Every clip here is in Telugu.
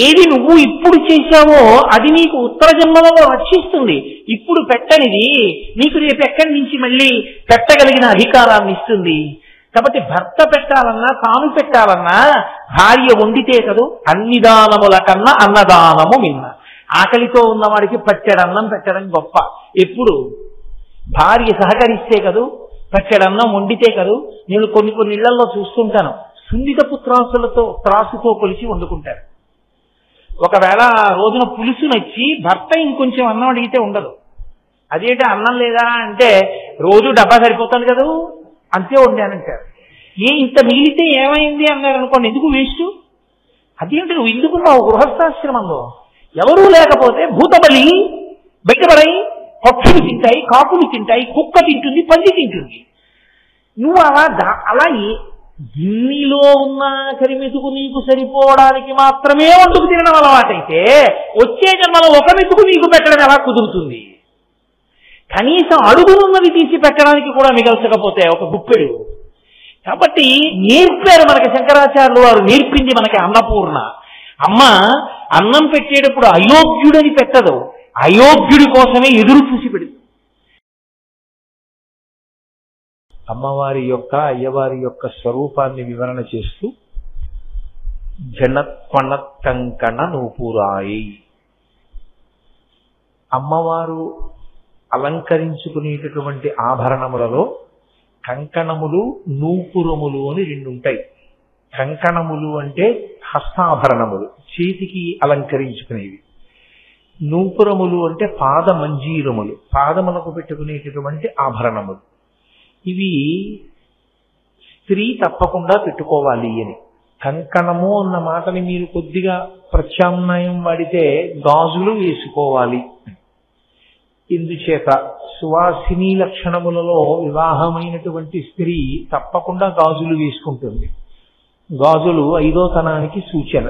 ఏది నువ్వు ఇప్పుడు చేశావో అది నీకు ఉత్తర జన్మలలో రక్షిస్తుంది. ఇప్పుడు పెట్టనిది నీకు రేపు ఎక్కడి నుంచి మళ్ళీ పెట్టగలిగిన అధికారాన్ని ఇస్తుంది. కాబట్టి భర్త పెట్టాలన్నా తాను పెట్టాలన్నా భార్య వండితే కదూ. అన్ని దానముల కన్నా అన్నదానము మిన్న. ఆకలితో ఉన్నవాడికి పట్టెడన్నం పెట్టడం గొప్ప. ఎప్పుడు భార్య సహకరిస్తే కదూ, పట్టెడన్నం వండితే కదూ. నేను కొన్ని ఇళ్లలో చూస్తుంటాను, సున్నితపు త్రాసుతో కొలిచి వండుకుంటారు. ఒకవేళ ఆ రోజున పులుసు నచ్చి భర్త ఇంకొంచెం అన్నం అడిగితే ఉండదు. అదేంటి అన్నం లేదా అంటే, రోజు డబ్బా సరిపోతుంది కదా అంతే వండానంటారు. ఇంత మిగిలితే ఏమైంది అన్నారు అనుకోండి, ఎందుకు వేస్ట్? అదేంటి నువ్వు ఎందుకున్నావు గృహస్థాశ్రమంలో? ఎవరూ లేకపోతే భూతబలి బయటపడాయి, పక్షులు తింటాయి, కాకులు తింటాయి, కుక్క తింటుంది, పంది తింటుంది. నువ్వు అలా గిన్నెలో ఉన్న కరిమెతుకు నీకు సరిపోవడానికి మాత్రమే వండుకు తినడం అలవాటైతే వచ్చే జన్మలో ఒక మెతుకు నీకు పెట్టడం ఎలా కుదురుతుంది? కనీసం అడుగునున్నది తీసి పెట్టడానికి కూడా మిగల్చకపోతే ఒక గుప్పెడు. కాబట్టి నేర్పారు మనకి శంకరాచార్యులు వారు. నేర్పింది మనకి అన్నపూర్ణ. అమ్మ అన్నం పెట్టేటప్పుడు అయోగ్యుడని పెట్టదు, అయోగ్యుడి కోసమే ఎదురు చూసి పెడుతుంది. అమ్మవారి యొక్క అయ్యవారి యొక్క స్వరూపాన్ని వివరణ చేస్తూ జనత్వనత్ కంకణ నూపురాయి, అమ్మవారు అలంకరించుకునేటటువంటి ఆభరణములలో కంకణములు నూపురములు అని రెండు ఉంటాయి. కంకణములు అంటే హస్తాభరణములు, చేతికి అలంకరించుకునేవి. నూపురములు అంటే పాద మంజీరములు, పాదములకు పెట్టుకునేటటువంటి ఆభరణములు. ఇవి స్త్రీ తప్పకుండా పెట్టుకోవాలి అని. కంకణము అన్న మాటని మీరు కొద్దిగా ప్రత్యామ్నాయం వాడితే గాజులు వేసుకోవాలి. ఇందుచేత సువాసిని లక్షణములలో వివాహమైనటువంటి స్త్రీ తప్పకుండా గాజులు వేసుకుంటుంది. గాజులు ఐదోతనానికి సూచన.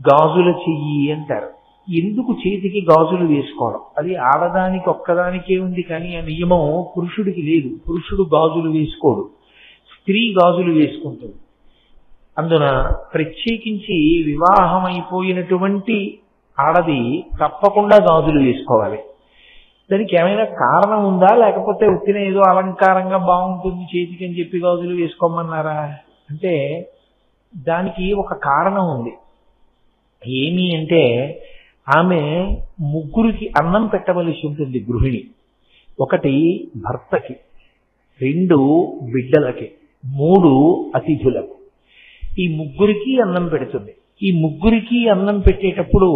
గాజుల చెయ్యి అంటారు. ఎందుకు చేతికి గాజులు వేసుకోవడం? అది ఆడదానికి ఒక్కదానికే ఉంది, కానీ ఆ నియమం పురుషుడికి లేదు. పురుషుడు గాజులు వేసుకోడు, స్త్రీ గాజులు వేసుకుంటుంది. అందున ప్రత్యేకించి వివాహం అయిపోయినటువంటి ఆడది తప్పకుండా గాజులు వేసుకోవాలి. దానికి ఏమైనా కారణం ఉందా, లేకపోతే ఉత్తిన ఏదో అలంకారంగా బాగుంటుంది చేతికి అని చెప్పి గాజులు వేసుకోమన్నారా అంటే దానికి ఒక కారణం ఉంది. ఏమి అంటే ఆమె ముగ్గురికి అన్నం పెట్టవలసి ఉంటుంది గృహిణి. ఒకటి భర్తకి, 2 బిడ్డలకి, 3 అతిథులకు. ఈ ముగ్గురికి అన్నం పెడుతుంది. ఈ ముగ్గురికి అన్నం పెట్టేటప్పుడు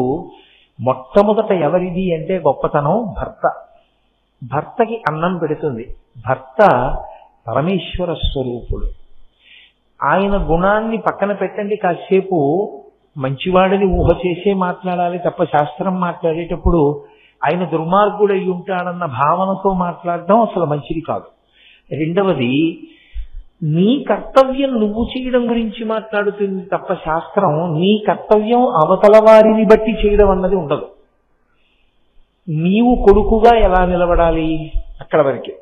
మొట్టమొదట ఎవరిది అంటే గొప్పతనం భర్త. భర్తకి అన్నం పెడుతుంది. భర్త పరమేశ్వర స్వరూపుడు. ఆయన గుణాన్ని పక్కన పెట్టండి, కాసేపు మంచివాడిని ఊహ చేసే మాట్లాడాలి తప్ప శాస్త్రం మాట్లాడేటప్పుడు ఆయన దుర్మార్గుడు అయి ఉంటాడన్న భావనతో మాట్లాడడం అసలు మంచిది కాదు. రెండవది, నీ కర్తవ్యం నువ్వు చేయడం గురించి మాట్లాడుతుంది తప్ప శాస్త్రం నీ కర్తవ్యం అవతల వారిని బట్టి చేయడం అన్నది ఉండదు. నీవు కొడుకుగా ఎలా నిలబడాలి అక్కడ వరకే.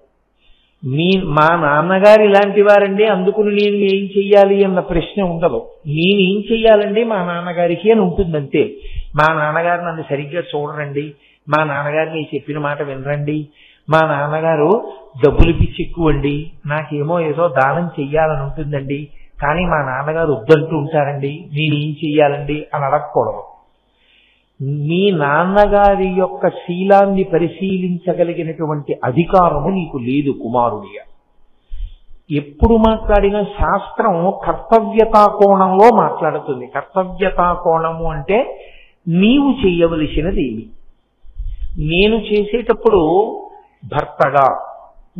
మా నాన్నగారు ఇలాంటి వారండి అందుకు నేను ఏం చెయ్యాలి అన్న ప్రశ్న ఉండదు. నేనేం చెయ్యాలండి మా నాన్నగారికి అని ఉంటుందంతే. మా నాన్నగారు నన్ను సరిగ్గా చూడరండి, మా నాన్నగారు నేను చెప్పిన మాట వినరండి, మా నాన్నగారు డబ్బులు పిచ్చి ఎక్కువండి, నాకేమో ఏదో దానం చెయ్యాలని ఉంటుందండి, కానీ మా నాన్నగారు వద్దంటూ ఉంటారండి, నేనేం చెయ్యాలండి అని అడగకూడదు. మీ నాన్నగారి యొక్క శీలాన్ని పరిశీలించగలిగినటువంటి అధికారము నీకు లేదు కుమారుడిగా. ఎప్పుడు మాట్లాడినా శాస్త్రం కర్తవ్యతా కోణంలో మాట్లాడుతుంది. కర్తవ్యతా కోణము అంటే నీవు చెయ్యవలసినది ఏమి. నేను చేసేటప్పుడు భర్తగా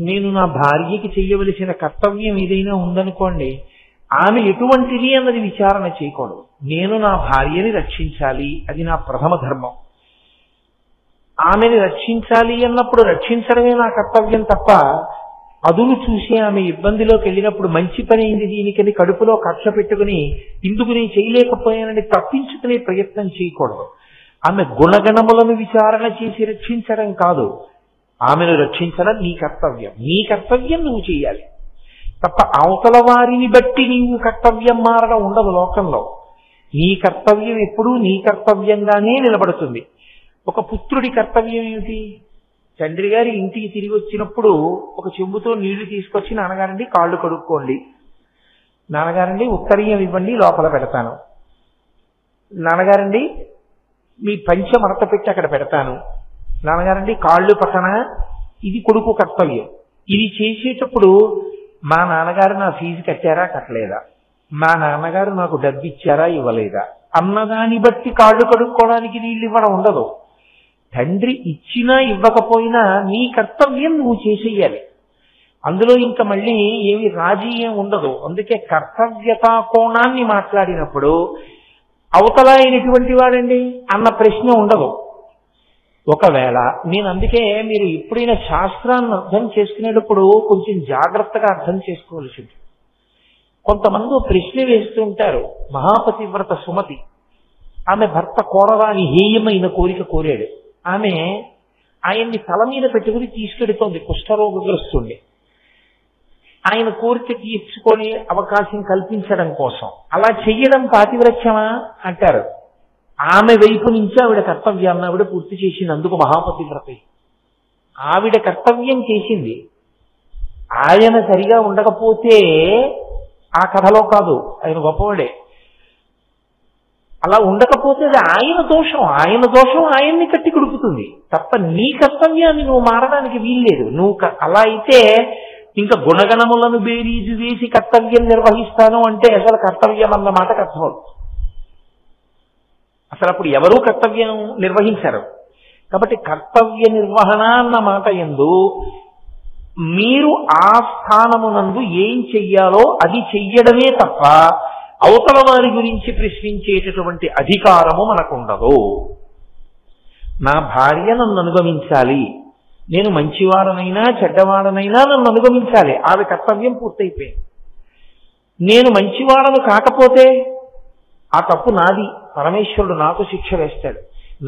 నేను నా భార్యకి చెయ్యవలసిన కర్తవ్యం ఏదైనా ఉందనుకోండి, ఆమె ఎటువంటిది అన్నది విచారణ చేయకూడదు. నేను నా భార్యని రక్షించాలి, అది నా ప్రథమ ధర్మం. ఆమెని రక్షించాలి అన్నప్పుడు రక్షించడమే నా కర్తవ్యం తప్ప అదును చూసి ఆమె ఇబ్బందిలోకి వెళ్ళినప్పుడు మంచి పని అయింది దీనికని కడుపులో కక్ష పెట్టుకుని ఇందుకు నేను చేయలేకపోయానని తప్పించుకునే ప్రయత్నం చేయకూడదు. ఆమె గుణగణములను విచారణ చేసి రక్షించడం కాదు, ఆమెను రక్షించడం నీ కర్తవ్యం. నీ కర్తవ్యం నువ్వు చేయాలి తప్ప అవతల వారిని బట్టి నీవు కర్తవ్యం మారడం ఉండదు లోకంలో. నీ కర్తవ్యం ఎప్పుడూ నీ కర్తవ్యంగానే నిలబడుతుంది. ఒక పుత్రుడి కర్తవ్యం ఏమిటి? తండ్రి గారి ఇంటికి తిరిగి వచ్చినప్పుడు ఒక చెంబుతో నీళ్లు తీసుకొచ్చి, నాన్నగారండి కాళ్ళు కడుక్కోండి, నాన్నగారండి ఉత్తరీయం ఇవ్వండి లోపల పెడతాను, నాన్నగారండి మీ పంచె మడత పెట్టి అక్కడ పెడతాను, నాన్నగారండి కాళ్ళు పక్కన, ఇది కొడుకు కర్తవ్యం. ఇది చేసేటప్పుడు మా నాన్నగారు నా ఫీజు కట్టారా కట్టలేదా, మా నాన్నగారు నాకు డబ్బు ఇచ్చారా ఇవ్వలేదా అన్నదాన్ని బట్టి కాళ్ళు కడుక్కోవడానికి నీళ్ళు ఇవ్వడం ఉండదు. తండ్రి ఇచ్చినా ఇవ్వకపోయినా నీ కర్తవ్యం నువ్వు చేసేయాలి. అందులో ఇంకా మళ్ళీ ఏమి రాజీ ఏం ఉండదు. అందుకే కర్తవ్యతా కోణాన్ని మాట్లాడినప్పుడు అవతల అయినటువంటి వాడండి అన్న ప్రశ్న ఉండదు. ఒకవేళ నేను అందుకే మీరు ఎప్పుడైనా శాస్త్రాన్ని అర్థం చేసుకునేటప్పుడు కొంచెం జాగ్రత్తగా అర్థం చేసుకోవాల్సింది. కొంతమంది ప్రశ్న వేస్తుంటారు. మహాపతివ్రత సుమతి, ఆమె భర్త కోరరాని హేయమైన కోరిక కోరాడు. ఆమె ఆయన్ని తల మీద పెట్టుకుని తీసుకెడుతోంది కుష్ఠరోగగ్రస్తుణ్ణి, ఆయన కోరిక తీర్చుకొని అవకాశం కల్పించడం కోసం. అలా చెయ్యడం పాతివ్రత్యమా అంటారు. ఆమె వైపు నుంచి ఆవిడ కర్తవ్యాన్ని ఆవిడ పూర్తి చేసింది. అందుకు మహాపతివ్రత. ఆవిడ కర్తవ్యం చేసింది. ఆయన సరిగా ఉండకపోతే ఆ కథలో కాదు, ఆయన గొప్పవాడే. అలా ఉండకపోతే అది ఆయన దోషం. ఆయన దోషం ఆయన్ని కట్టి కుడుపుతుంది తప్ప నీ కర్తవ్యాన్ని నువ్వు మారడానికి వీల్లేదు. నువ్వు అలా అయితే ఇంకా గుణగణములను బేరీజు వేసి కర్తవ్యం నిర్వహిస్తాను అంటే అసలు కర్తవ్యం అన్న మాటకు అర్థమవుతుంది. అసలు అప్పుడు ఎవరూ కర్తవ్యం నిర్వహించరు. కాబట్టి కర్తవ్య నిర్వహణ అన్న మాట యందు మీరు ఆ స్థానమునందు ఏం చెయ్యాలో అది చెయ్యడమే తప్ప అవతల వారి గురించి ప్రశ్నించేటటువంటి అధికారము మనకుండదు. నా భార్య నన్ను అనుగమించాలి, నేను మంచివాడనైనా చెడ్డవాడనైనా నన్ను అనుగమించాలి, ఆమె కర్తవ్యం పూర్తయిపోయింది. నేను మంచివాడను కాకపోతే ఆ తప్పు నాది, పరమేశ్వరుడు నాకు శిక్ష వేస్తాడు.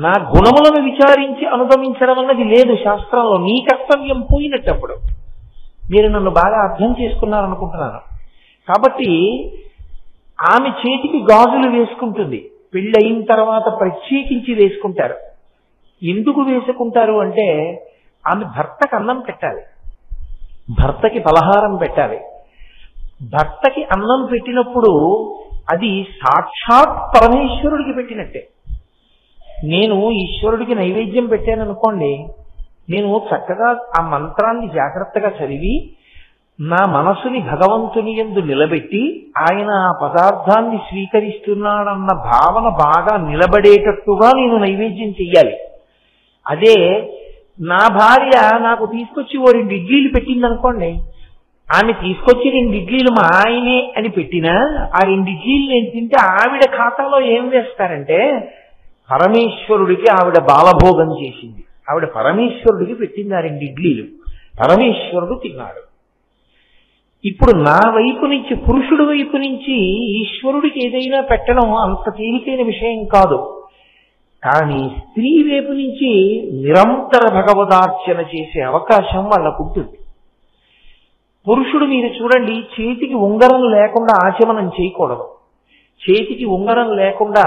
నా గుణములను విచారించి అనుగమించడం అన్నది లేదు శాస్త్రంలో. నీ కర్తవ్యం పోయినట్టప్పుడు. మీరు నన్ను బాగా అర్థం చేసుకున్నారనుకుంటున్నాను. కాబట్టి ఆమె చేతికి గాజులు వేసుకుంటుంది. పెళ్ళయిన తర్వాత ప్రత్యేకించి వేసుకుంటారు. ఎందుకు వేసుకుంటారు అంటే ఆమె భర్తకి అన్నం పెట్టాలి, భర్తకి పలహారం పెట్టాలి. భర్తకి అన్నం పెట్టినప్పుడు అది సాక్షాత్ పరమేశ్వరుడికి పెట్టినట్టే. నేను ఈశ్వరుడికి నైవేద్యం పెట్టాను అనుకోండి, నేను చక్కగా ఆ మంత్రాన్ని జాగ్రత్తగా చదివి నా మనసుని భగవంతుని యందు నిలబెట్టి ఆయన ఆ పదార్థాన్ని స్వీకరిస్తున్నాడన్న భావన బాగా నిలబడేటట్టుగా నేను నైవేద్యం చెయ్యాలి. అదే నా భార్య నాకు తీసుకొచ్చి ఓ 2 ఇడ్లీలు పెట్టింది అనుకోండి, ఆమె తీసుకొచ్చి 2 ఇడ్లీలు మా ఆయనే అని పెట్టినా ఆ 2 ఇడ్లీలు నేను తింటే ఆవిడ ఖాతాలో ఏం వేస్తారంటే పరమేశ్వరుడికి ఆవిడ బాలభోగం చేసింది, ఆవిడ పరమేశ్వరుడికి పెట్టింది ఆ 2 ఇడ్లీలు, పరమేశ్వరుడు తిన్నాడు. ఇప్పుడు నా వైపు నుంచి, పురుషుడి వైపు నుంచి ఈశ్వరుడికి ఏదైనా పెట్టడం అంత తేలికైన విషయం కాదు. కానీ స్త్రీ వైపు నుంచి నిరంతర భగవదార్చన చేసే అవకాశం వాళ్ళకు ఉంటుంది. పురుషుడు మీరు చూడండి, చేతికి ఉంగరం లేకుండా ఆచమనం చేయకూడదు, చేతికి ఉంగరం లేకుండా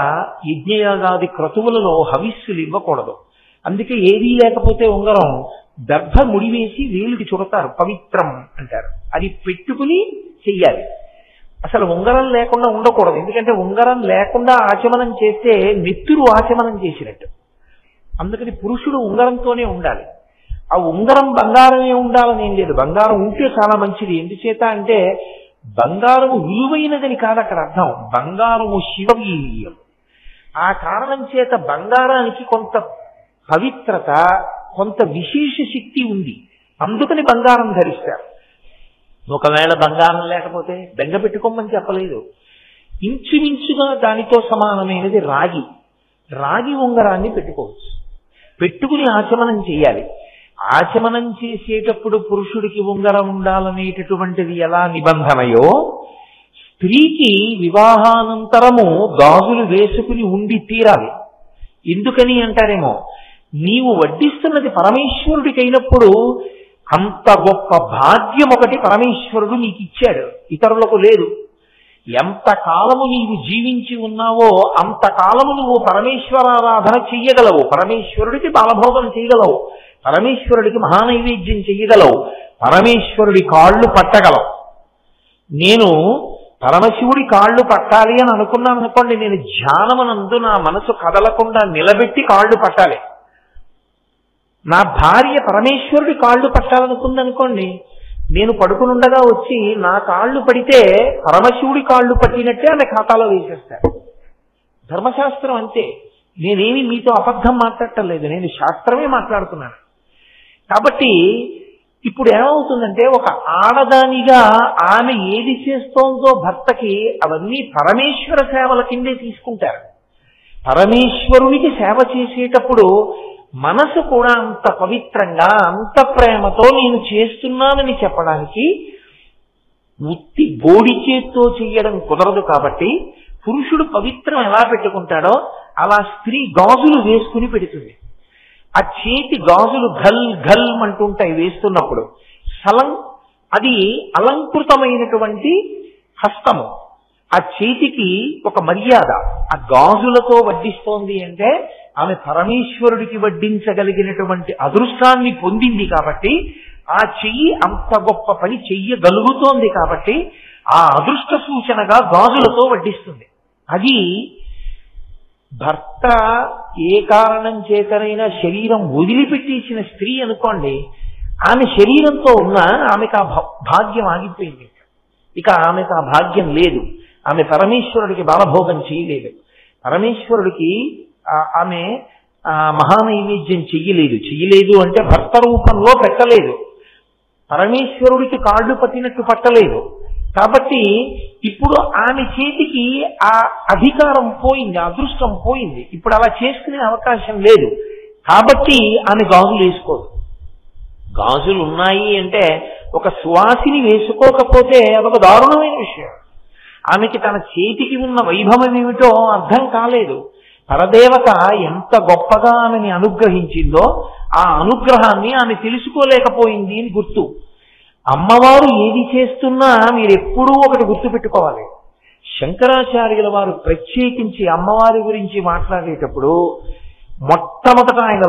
యజ్ఞయాగాది క్రతువులలో హవిస్సులు ఇవ్వకూడదు. అందుకే ఏదీ లేకపోతే ఉంగరం దర్భ ముడివేసి వేలుకి చుడతారు, పవిత్రం అంటారు. అది పెట్టుకుని చెయ్యాలి. అసలు ఉంగరం లేకుండా ఉండకూడదు. ఎందుకంటే ఉంగరం లేకుండా ఆచమనం చేస్తే నెత్తురు ఆచమనం చేసినట్టు. అందుకని పురుషుడు ఉంగరంతోనే ఉండాలి. ఆ ఉంగరం బంగారమే ఉండాలని ఏం లేదు, బంగారం ఉంటే చాలా మంచిది. ఎందుచేత అంటే బంగారము విలువైనదని కాదు అక్కడ అర్థం, బంగారము శివవీర్యం. ఆ కారణం చేత బంగారానికి కొంత పవిత్రత, కొంత విశేష శక్తి ఉంది. అందుకని బంగారం ధరిస్తారు. ఒకవేళ బంగారం లేకపోతే బెంగ పెట్టుకోమని చెప్పలేదు. ఇంచుమించుగా దానితో సమానమైనది రాగి. రాగి ఉంగరాన్ని పెట్టుకోవచ్చు, పెట్టుకుని ఆచమనం చేయాలి. ఆచమనం చేసేటప్పుడు పురుషుడికి ఉంగరం ఉండాలనేటటువంటిది ఎలా నిబంధనయో, స్త్రీకి వివాహానంతరము గాజులు వేసుకుని ఉండి తీరాలి. ఎందుకని అంటారేమో, నీవు వడ్డిస్తున్నది పరమేశ్వరుడికైనప్పుడు అంత గొప్ప భాగ్యం ఒకటి పరమేశ్వరుడు నీకు ఇచ్చాడు, ఇతరులకు లేదు. ఎంతకాలము నీవు జీవించి ఉన్నావో అంతకాలము నువ్వు పరమేశ్వరారాధన చెయ్యగలవు, పరమేశ్వరుడికి బాలభోగం చేయగలవు, పరమేశ్వరుడికి మహానైవేద్యం చెయ్యగలవు, పరమేశ్వరుడి కాళ్ళు పట్టగలవు. నేను పరమశివుడి కాళ్ళు పట్టాలి అని అనుకున్నాను అనుకోండి, నేను ధ్యానమునందు నా మనసు కదలకుండా నిలబెట్టి కాళ్ళు పట్టాలి. నా భార్య పరమేశ్వరుడి కాళ్ళు పట్టాలనుకుందనుకోండి, నేను పడుకునుండగా వచ్చి నా కాళ్ళు పడితే పరమశివుడి కాళ్ళు పట్టినట్టే ఆమె ఖాతాలో వేసేస్తాడు. ధర్మశాస్త్రం అంతే. నేనేమి మీతో అబద్ధం మాట్లాడటం లేదు, నేను శాస్త్రమే మాట్లాడుతున్నాను. కాబట్టి ఇప్పుడు ఏమవుతుందంటే, ఒక ఆడదానిగా ఆమె ఏది చేస్తోందో భర్తకి అవన్నీ పరమేశ్వర సేవల కిందే తీసుకుంటారు. పరమేశ్వరునికి సేవ చేసేటప్పుడు మనసు కూడా అంత పవిత్రంగా అంత ప్రేమతో నేను చేస్తున్నానని చెప్పడానికి ఉత్తి బోడి చేత్తో చెయ్యడం కుదరదు. కాబట్టి పురుషుడు పవిత్రం ఎలా పెట్టుకుంటాడో అలా స్త్రీ గాజులు వేసుకుని పెడుతుంది. ఆ చేతి గాజులు ఘల్ ఘల్ అంటుంటాయి వేస్తున్నప్పుడు. అది అలంకృతమైనటువంటి హస్తము. ఆ చేతికి ఒక మర్యాద. ఆ గాజులతో వడ్డిస్తోంది అంటే ఆమె పరమేశ్వరుడికి వడ్డించగలిగినటువంటి అదృష్టాన్ని పొందింది కాబట్టి, ఆ చెయ్యి అంత గొప్ప పని చెయ్యగలుగుతోంది కాబట్టి ఆ అదృష్ట సూచనగా గాజులతో వడ్డిస్తుంది. అది భర్త ఏ కారణం చేతనైనా శరీరం వదిలిపెట్టేసిన స్త్రీ అనుకోండి, ఆమె శరీరంతో ఉన్నా ఆమెకు ఆ భాగ్యం ఆగిపోయింది. ఇక ఆమెకు ఆ భాగ్యం లేదు. ఆమె పరమేశ్వరుడికి బాలభోగం చేయలేదు. పరమేశ్వరుడికి ఆమె మహానైవేద్యం చెయ్యలేదు అంటే భర్త రూపంలో పెట్టలేదు, పరమేశ్వరుడికి కాళ్ళు పట్టినట్టు పట్టలేదు. కాబట్టి ఇప్పుడు ఆమె చేతికి ఆ అధికారం పోయింది, అదృష్టం పోయింది. ఇప్పుడు అలా చేసుకునే అవకాశం లేదు. కాబట్టి ఆమె గాజులు వేసుకోదు. గాజులు ఉన్నాయి అంటే ఒక సువాసిని వేసుకోకపోతే అదొక దారుణమైన విషయం. ఆమెకి తన చేతికి ఉన్న వైభవం ఏమిటో అర్థం కాలేదు. పరదేవత ఎంత గొప్పగా ఆమెని అనుగ్రహించిందో ఆ అనుగ్రహాన్ని ఆమె తెలుసుకోలేకపోయింది అని గుర్తు. అమ్మవారు ఏది చేస్తున్నా మీరెప్పుడూ ఒకటి గుర్తు పెట్టుకోవాలి. శంకరాచార్యుల వారు ప్రత్యేకించి అమ్మవారి గురించి మాట్లాడేటప్పుడు మొట్టమొదట ఆయన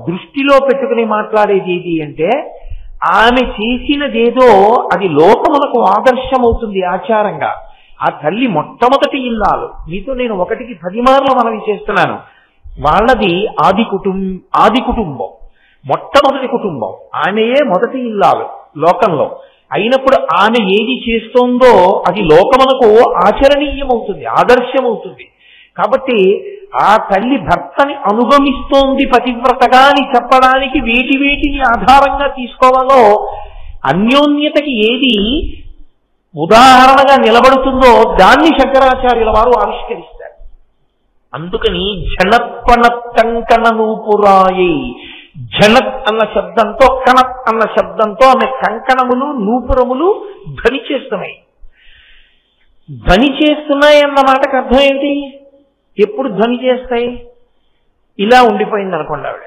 దృష్టిలో పెట్టుకుని మాట్లాడేది ఏది అంటే, ఆమె చేసినదేదో అది లోకములకు ఆదర్శమవుతుంది ఆచారంగా. ఆ తల్లి మొట్టమొదటి ఇల్లాలు. మీతో నేను 1కి 10 మార్లు మనవి చేస్తున్నాను. వాళ్ళది ఆది కుటుంబం, మొట్టమొదటి కుటుంబం. ఆమెయే మొదటి ఇల్లాలు లోకంలో. అయినప్పుడు ఆమె ఏది చేస్తోందో అది లోకమునకు ఆచరణీయమవుతుంది, ఆదర్శమవుతుంది. కాబట్టి ఆ తల్లి భర్తని అనుగమిస్తోంది పతివ్రతగా అని చెప్పడానికి వేటిని ఆధారంగా తీసుకోవాలో, అన్యోన్యతకి ఏది ఉదాహరణగా నిలబడుతుందో దాన్ని శంకరాచార్యుల వారు ఆవిష్కరిస్తారు. అందుకని జనత్పనత్కంకణ నూపురాయి, జనత్ అన్న శబ్దంతో కణత్ అన్న శబ్దంతో ఆమె కంకణములు నూపురములు ధ్వని చేస్తున్నాయి. ధ్వని చేస్తున్నాయి అన్న మాటకు అర్థం ఏంటి? ఎప్పుడు ధ్వని చేస్తాయి? ఇలా ఉండిపోయింది అనుకోండి ఆవిడ,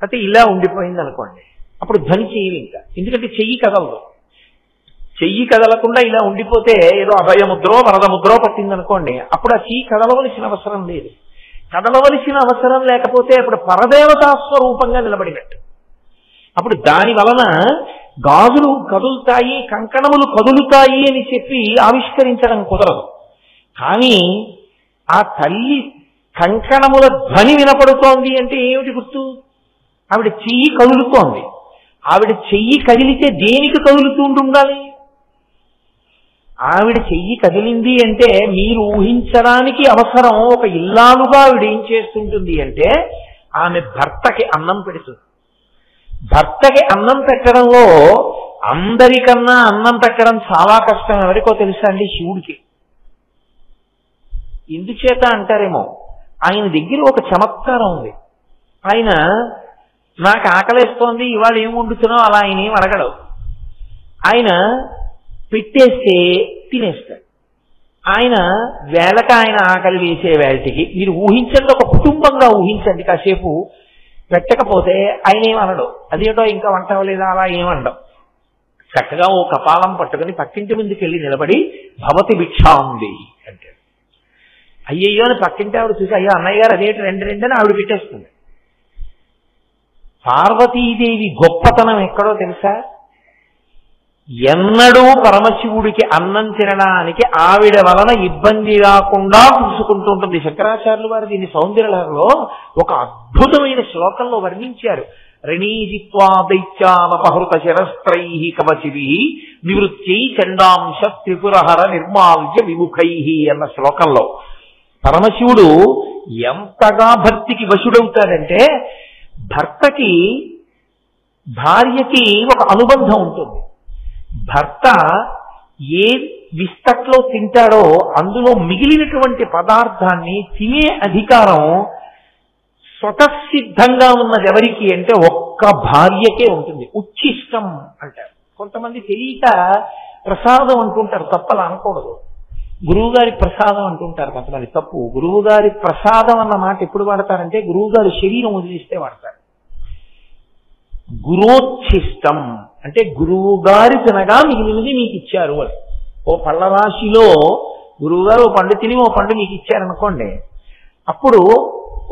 అయితే ఇలా ఉండిపోయింది అనుకోండి, అప్పుడు ధ్వని చేయదు ఇంకా. ఎందుకంటే చెయ్యి కదలదు. చెయ్యి కదలకుండా ఇలా ఉండిపోతే ఏదో అభయముద్రో వరదముద్రో పట్టిందనుకోండి, అప్పుడు ఆ చెయ్యి కదలవలసిన అవసరం లేదు. కదలవలసిన అవసరం లేకపోతే అప్పుడు పరదేవతా స్వరూపంగా నిలబడినట్టు. అప్పుడు దాని వలన గాజులు కదులుతాయి, కంకణములు కదులుతాయి అని చెప్పి ఆవిష్కరించడం కుదరదు. కానీ ఆ తల్లి కంకణముల ధ్వని వినపడుతోంది అంటే ఏమిటి గుర్తు? ఆవిడ చెయ్యి కదులుతోంది. ఆవిడ చెయ్యి కదిలితే దేనికి కదులుతూ ఉండాలి? ఆవిడ చెయ్యి కదిలింది అంటే మీరు ఊహించడానికి అవసరం. ఒక ఇల్లాలుగా ఆవిడ ఏం చేస్తుంటుంది అంటే ఆమె భర్తకి అన్నం పెడుతుంది. భర్తకి అన్నం పెట్టడంలో అందరికన్నా అన్నం పెట్టడం చాలా కష్టం. ఎవరికో తెలుసా అండి? శివుడికి. ఎందుచేత అంటారేమో, ఆయన దగ్గర ఒక చమత్కారం ఉంది. ఆయన నాకు ఆకలేస్తోంది ఇవాళ ఏం వండుతున్నావు అలా ఆయన ఏం అడగడు. ఆయన పెట్టేస్తే తినేస్తాడు. ఆయన వేళక ఆయన ఆకలి వేసే వేళటికి మీరు ఊహించండి, ఒక కుటుంబంగా ఊహించండి. కాసేపు పెట్టకపోతే ఆయన ఏమనడు, అదేటో ఇంకా వంట అవ్వలేదా అలా ఏమనడం. చక్కగా ఓ కపాలం పట్టుకుని పక్కింటి ముందుకు వెళ్ళి నిలబడి భవతి భిక్షాంది అంటాడు. అయ్యయ్యో అని పక్కింటి ఆవిడ చూసి, అయ్యో అన్నయ్య గారు అదేంటి రెండు అని ఆవిడ పెట్టేస్తుంది. పార్వతీదేవి గొప్పతనం ఎక్కడో తెలుసా? ఎన్నడూ పరమశివుడికి అన్నం తినడానికి ఆవిడ వలన ఇబ్బంది రాకుండా చూసుకుంటూ ఉంటుంది. శంకరాచార్యులు వారు దీన్ని సౌందర్యలహరిలో ఒక అద్భుతమైన శ్లోకంలో వర్ణించారు. రణీజిత్వా దైత్యానపహృత శరస్త్రై కవచిభి నివృత్యై చండాంశ త్రిపురహర నిర్మాల్య విముఖై అన్న శ్లోకంలో పరమశివుడు ఎంతగా భక్తికి వశుడవుతాడంటే, భర్తకి భార్యకి ఒక అనుబంధం ఉంటుంది. భర్త ఏ విస్తట్లో తింటాడో అందులో మిగిలినటువంటి పదార్థాన్ని తినే అధికారం స్వతసిద్ధంగా ఉన్నది ఎవరికి అంటే ఒక్క భార్యకే ఉంటుంది. ఉచ్ఛిష్టం అంటారు. కొంతమంది తెలియక ప్రసాదం అంటుంటారు, తప్పలా అనకూడదు. గురువుగారి ప్రసాదం అంటుంటారు కొంతమంది, తప్పు. గురువుగారి ప్రసాదం అన్న మాట ఎప్పుడు వాడతారంటే గురువుగారి శరీరం వదిలిస్తే వాడతారు. గురోచ్ఛిష్టం అంటే గురువు గారి తినగా మిగిలినది మీకు ఇచ్చారు అని. ఓ పళ్ళ రాశిలో గురువు గారు ఓ పండు తిని ఓ పండు మీకు ఇచ్చారనుకోండి, అప్పుడు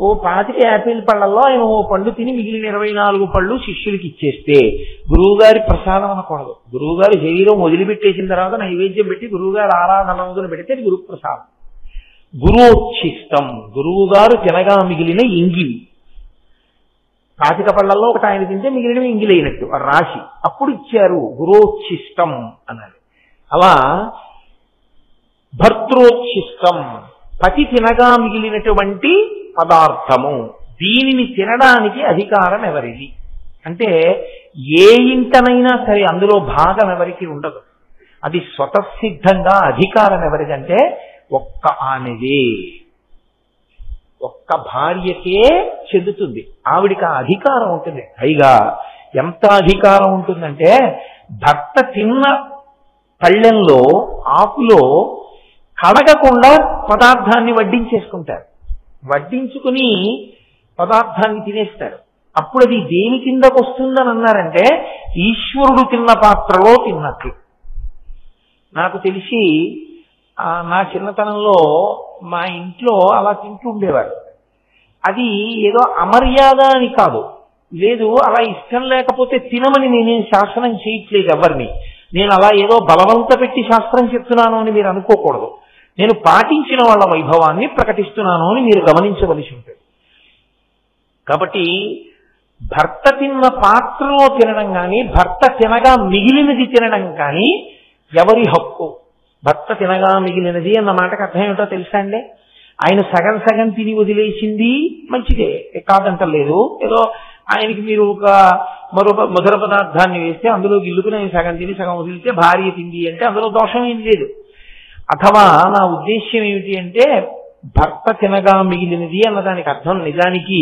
ఓ 25 యాపిల్ పళ్ళల్లో ఆయన ఓ పండు తిని మిగిలిన 24 పళ్ళు శిష్యులకి ఇచ్చేస్తే గురువుగారి ప్రసాదం అనకూడదు. గురువుగారి శరీరం వదిలిపెట్టేసిన తర్వాత నైవేద్యం పెట్టి గురువుగారు ఆరాధన రోజున పెడితే అది గురు ప్రసాదం. గురోచ్ఛిష్టం గురువుగారు తినగా మిగిలిన ఇంగిలి. 25 పళ్ళల్లో ఒకటి ఆయన తింటే మిగిలినవి ఇంగిలైనట్టు ఆ రాశి, అప్పుడు ఇచ్చారు గురోచ్ఛిష్టం అన్నది. అలా భర్తృచ్ఛిష్టం పతి తినగా మిగిలినటువంటి పదార్థము, దీనిని తినడానికి అధికారం ఎవరిది అంటే ఏ ఇంటనైనా సరే అందులో భాగం ఎవరికి ఉండదు. అది స్వతసిద్ధంగా అధికారం ఎవరిదంటే ఒక్క ఆమెదే, ఒక్క భార్యకే చెందుతుంది. ఆవిడికి ఆ అధికారం ఉంటుంది. పైగా ఎంత అధికారం ఉంటుందంటే భర్త తిన్న పళ్ళెంలో ఆకులో కడగకుండా పదార్థాన్ని వడ్డించేసుకుంటారు. వడ్డించుకుని పదార్థాన్ని తినేస్తారు. అప్పుడు అది దేని కిందకు వస్తుందని అన్నారంటే ఈశ్వరుడు తిన్న పాత్రలో తిన్నట్లు. నాకు తెలిసి నా చిన్నతనంలో మా ఇంట్లో అలా తింటూ ఉండేవారు. అది ఏదో అమర్యాద అని కాదు, లేదు అలా ఇష్టం లేకపోతే తినమని నేనేం శాసనం చేయట్లేదు ఎవరిని. నేను అలా ఏదో బలవంత పెట్టి శాస్త్రం చెప్తున్నాను అని మీరు అనుకోకూడదు. నేను పాటించిన వాళ్ళ వైభవాన్ని ప్రకటిస్తున్నాను అని మీరు గమనించవలసి ఉంటుంది. కాబట్టి భర్త తిన్న పాత్రలో తినడం కానీ భర్త తినగా మిగిలినది తినడం కానీ ఎవరి హక్కు? భర్త తినగా మిగిలినది అన్న మాటకు అర్థం ఏమిటో తెలుసా అండి? ఆయన సగం సగం తిని వదిలేసింది మంచిదే, కాదంటలేదు. ఏదో ఆయనకి మీరు ఒక మధుర పదార్థాన్ని వేస్తే అందులో గిల్లుకుని ఆయన సగం తిని సగం వదిలితే భార్య తింది అంటే అందులో దోషం ఏం లేదు. అథవా నా ఉద్దేశ్యం ఏమిటి అంటే భర్త తినగా మిగిలినది అన్నదానికి అర్థం నిజానికి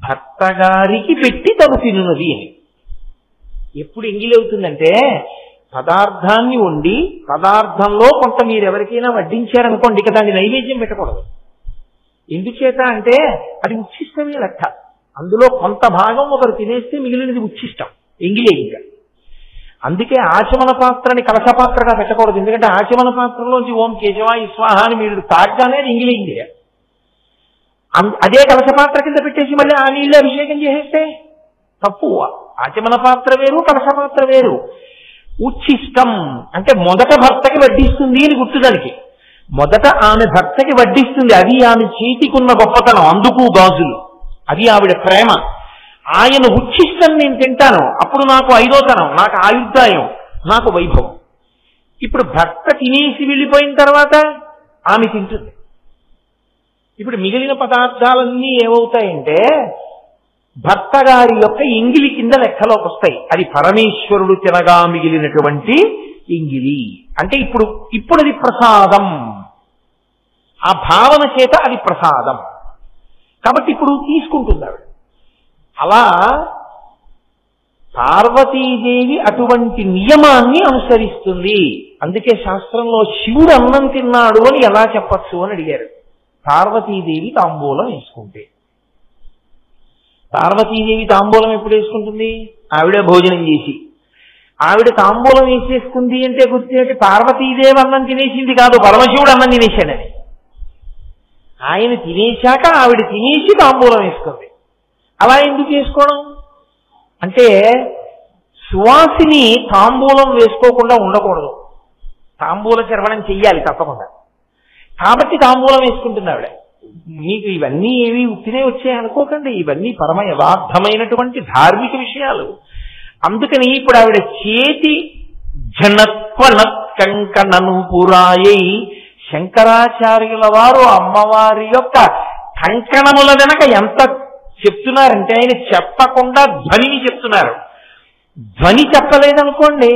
భర్త గారికి పెట్టి తను తినున్నది అని. ఎప్పుడు ఎంగిలవుతుందంటే పదార్థాన్ని వండి పదార్థంలో కొంత మీరు ఎవరికైనా వడ్డించారనుకోండి, ఇక దాన్ని నైవేద్యం పెట్టకూడదు. ఎందుచేత అంటే అది ఉచ్ఛిష్టమే లెక్క. అందులో కొంత భాగం ఒకరు తినేస్తే మిగిలినది ఉచ్ఛిష్టం, ఎంగిలే. ఇంకా అందుకే ఆచమన పాత్రని కలశ పాత్రగా పెట్టకూడదు. ఎందుకంటే ఆచమన పాత్రలోంచి ఓం కేశవాయ స్వాహ అని మీరు తాగ్గానే ఎంగిలైంది. అదే కలశ పాత్ర కింద పెట్టేసి మళ్ళీ ఆ నీళ్ళు అభిషేకం చేసేస్తే తప్పు. ఆచమన పాత్ర వేరు, కలశ పాత్ర వేరు. ఉచ్ఛిష్టం అంటే మొదట భర్తకి వడ్డిస్తుంది అని గుర్తుదానికి. మొదట ఆమె భర్తకి వడ్డిస్తుంది, అది ఆమె చేతికున్న గొప్పతనం. అందుకు గాజులు, అది ఆవిడ ప్రేమ. ఆయన ఉచ్ఛిష్టం నేను తింటాను, అప్పుడు నాకు ఐదోతనం, నాకు ఆయుర్దాయం, నాకు వైభవం. ఇప్పుడు భర్త తినేసి వెళ్ళిపోయిన తర్వాత ఆమె తింటుంది. ఇప్పుడు మిగిలిన పదార్థాలన్నీ ఏమవుతాయంటే భర్త గారి యొక్క ఇంగిలి కింద లెక్కలోకి వస్తాయి. అది పరమేశ్వరుడు తినగా మిగిలినటువంటి ఇంగిలి అంటే ఇప్పుడు అది ప్రసాదం. ఆ భావన చేత అది ప్రసాదం కాబట్టి ఇప్పుడు తీసుకుంటుంది ఆవిడ. అలా పార్వతీదేవి అటువంటి నియమాన్ని అనుసరిస్తుంది. అందుకే శాస్త్రంలో శివుడు అన్నం తిన్నాడు అని ఎలా చెప్పచ్చు అని అడిగారు. పార్వతీదేవి తాంబూలం వేసుకుంటే. పార్వతీదేవి తాంబూలం ఎప్పుడు వేసుకుంటుంది? ఆవిడే భోజనం చేసి. ఆవిడ తాంబూలం వేసేసుకుంది అంటే గుర్తు పార్వతీదేవి అన్నం తినేసింది కాదు, పరమశివుడు అన్నం తినేశాడని. ఆయన తినేశాక ఆవిడ తినేసి తాంబూలం వేసుకుంది. అలా ఎందుకు వేసుకోవడం అంటే సువాసిని తాంబూలం వేసుకోకుండా ఉండకూడదు, తాంబూల చర్వణం చెయ్యాలి తప్పకుండా. కాబట్టి తాంబూలం వేసుకుంటుంది ఆవిడ. మీకు ఇవన్నీ ఏవి ఉత్తినే వచ్చాయనుకోకండి, ఇవన్నీ పరమ యథార్థమైనటువంటి ధార్మిక విషయాలు. అందుకని ఇప్పుడు ఆవిడ చేతి జనత్వనత్కంకణను పురాయై శంకరాచార్యుల వారు అమ్మవారి యొక్క కంకణముల వెనక ఎంత చెప్తున్నారంటే ఆయన చెప్పకుండా ధ్వనిని చెప్తున్నారు. ధ్వని చెప్పలేదనుకోండి,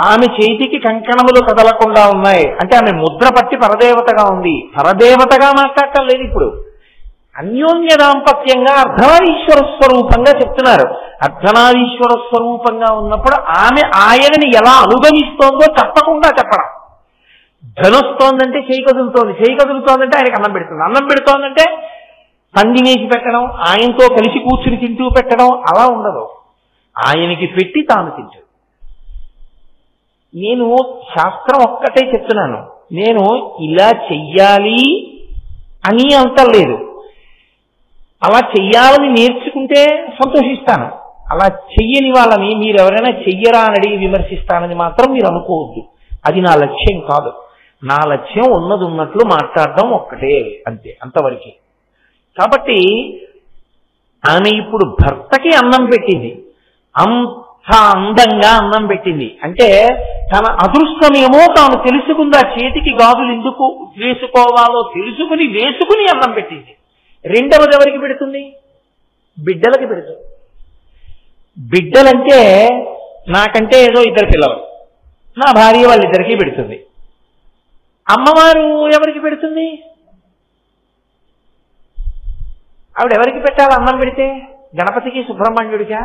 ఆమె చేతికి కంకణములు కదలకుండా ఉన్నాయి అంటే ఆమె ముద్ర పట్టి పరదేవతగా ఉంది. పరదేవతగా మాట్లాడలేదు, ఇప్పుడు అన్యోన్య దాంపత్యంగా అర్ధనారీశ్వర స్వరూపంగా చెప్తున్నారు. అర్ధనారీశ్వర స్వరూపంగా ఉన్నప్పుడు ఆమె ఆయనని ఎలా అనుగమిస్తోందో చెప్పకుండా చెప్పడం. ధనొస్తోందంటే చేయి కదులుతోంది, చేయి కదులుతోందంటే ఆయనకి అన్నం పెడుతుంది, అన్నం పెడుతోందంటే పందినేసి పెట్టడం, ఆయనతో కలిసి కూర్చుని తింటూ పెట్టడం అలా ఉండదు. ఆయనకి పెట్టి తాను తింటాడు. నేను శాస్త్రం ఒక్కటే చెప్తున్నాను, నేను ఇలా చెయ్యాలి అని అంటలేదు. అలా చెయ్యాలని నేర్చుకుంటే సంతోషిస్తాను. అలా చెయ్యని వాళ్ళని మీరు ఎవరైనా చెయ్యరా అని అడిగి విమర్శిస్తానని మాత్రం మీరు అనుకోవద్దు. అది నా లక్ష్యం కాదు. నా లక్ష్యం ఉన్నది ఉన్నట్లు మాట్లాడడం ఒక్కటే, అంతే, అంతవరకే. కాబట్టి ఆమె ఇప్పుడు భర్తకి అన్నం పెట్టింది, అంత అందంగా అన్నం పెట్టింది అంటే తన అదృష్టమేమో తాను తెలుసుకుంది. ఆ చేతికి గాజులు ఎందుకు వేసుకోవాలో వేసుకుని అన్నం పెట్టింది. రెండవది ఎవరికి పెడుతుంది? బిడ్డలకి పెడుతుంది. బిడ్డలంటే నాకంటే ఏదో ఇద్దరు పిల్లలు, నా భార్య వాళ్ళిద్దరికీ పెడుతుంది. అమ్మవారు ఎవరికి పెడుతుంది? ఆవిడ ఎవరికి పెట్టాలి అన్నం పెడితే? గణపతికి సుబ్రహ్మణ్యుడికా?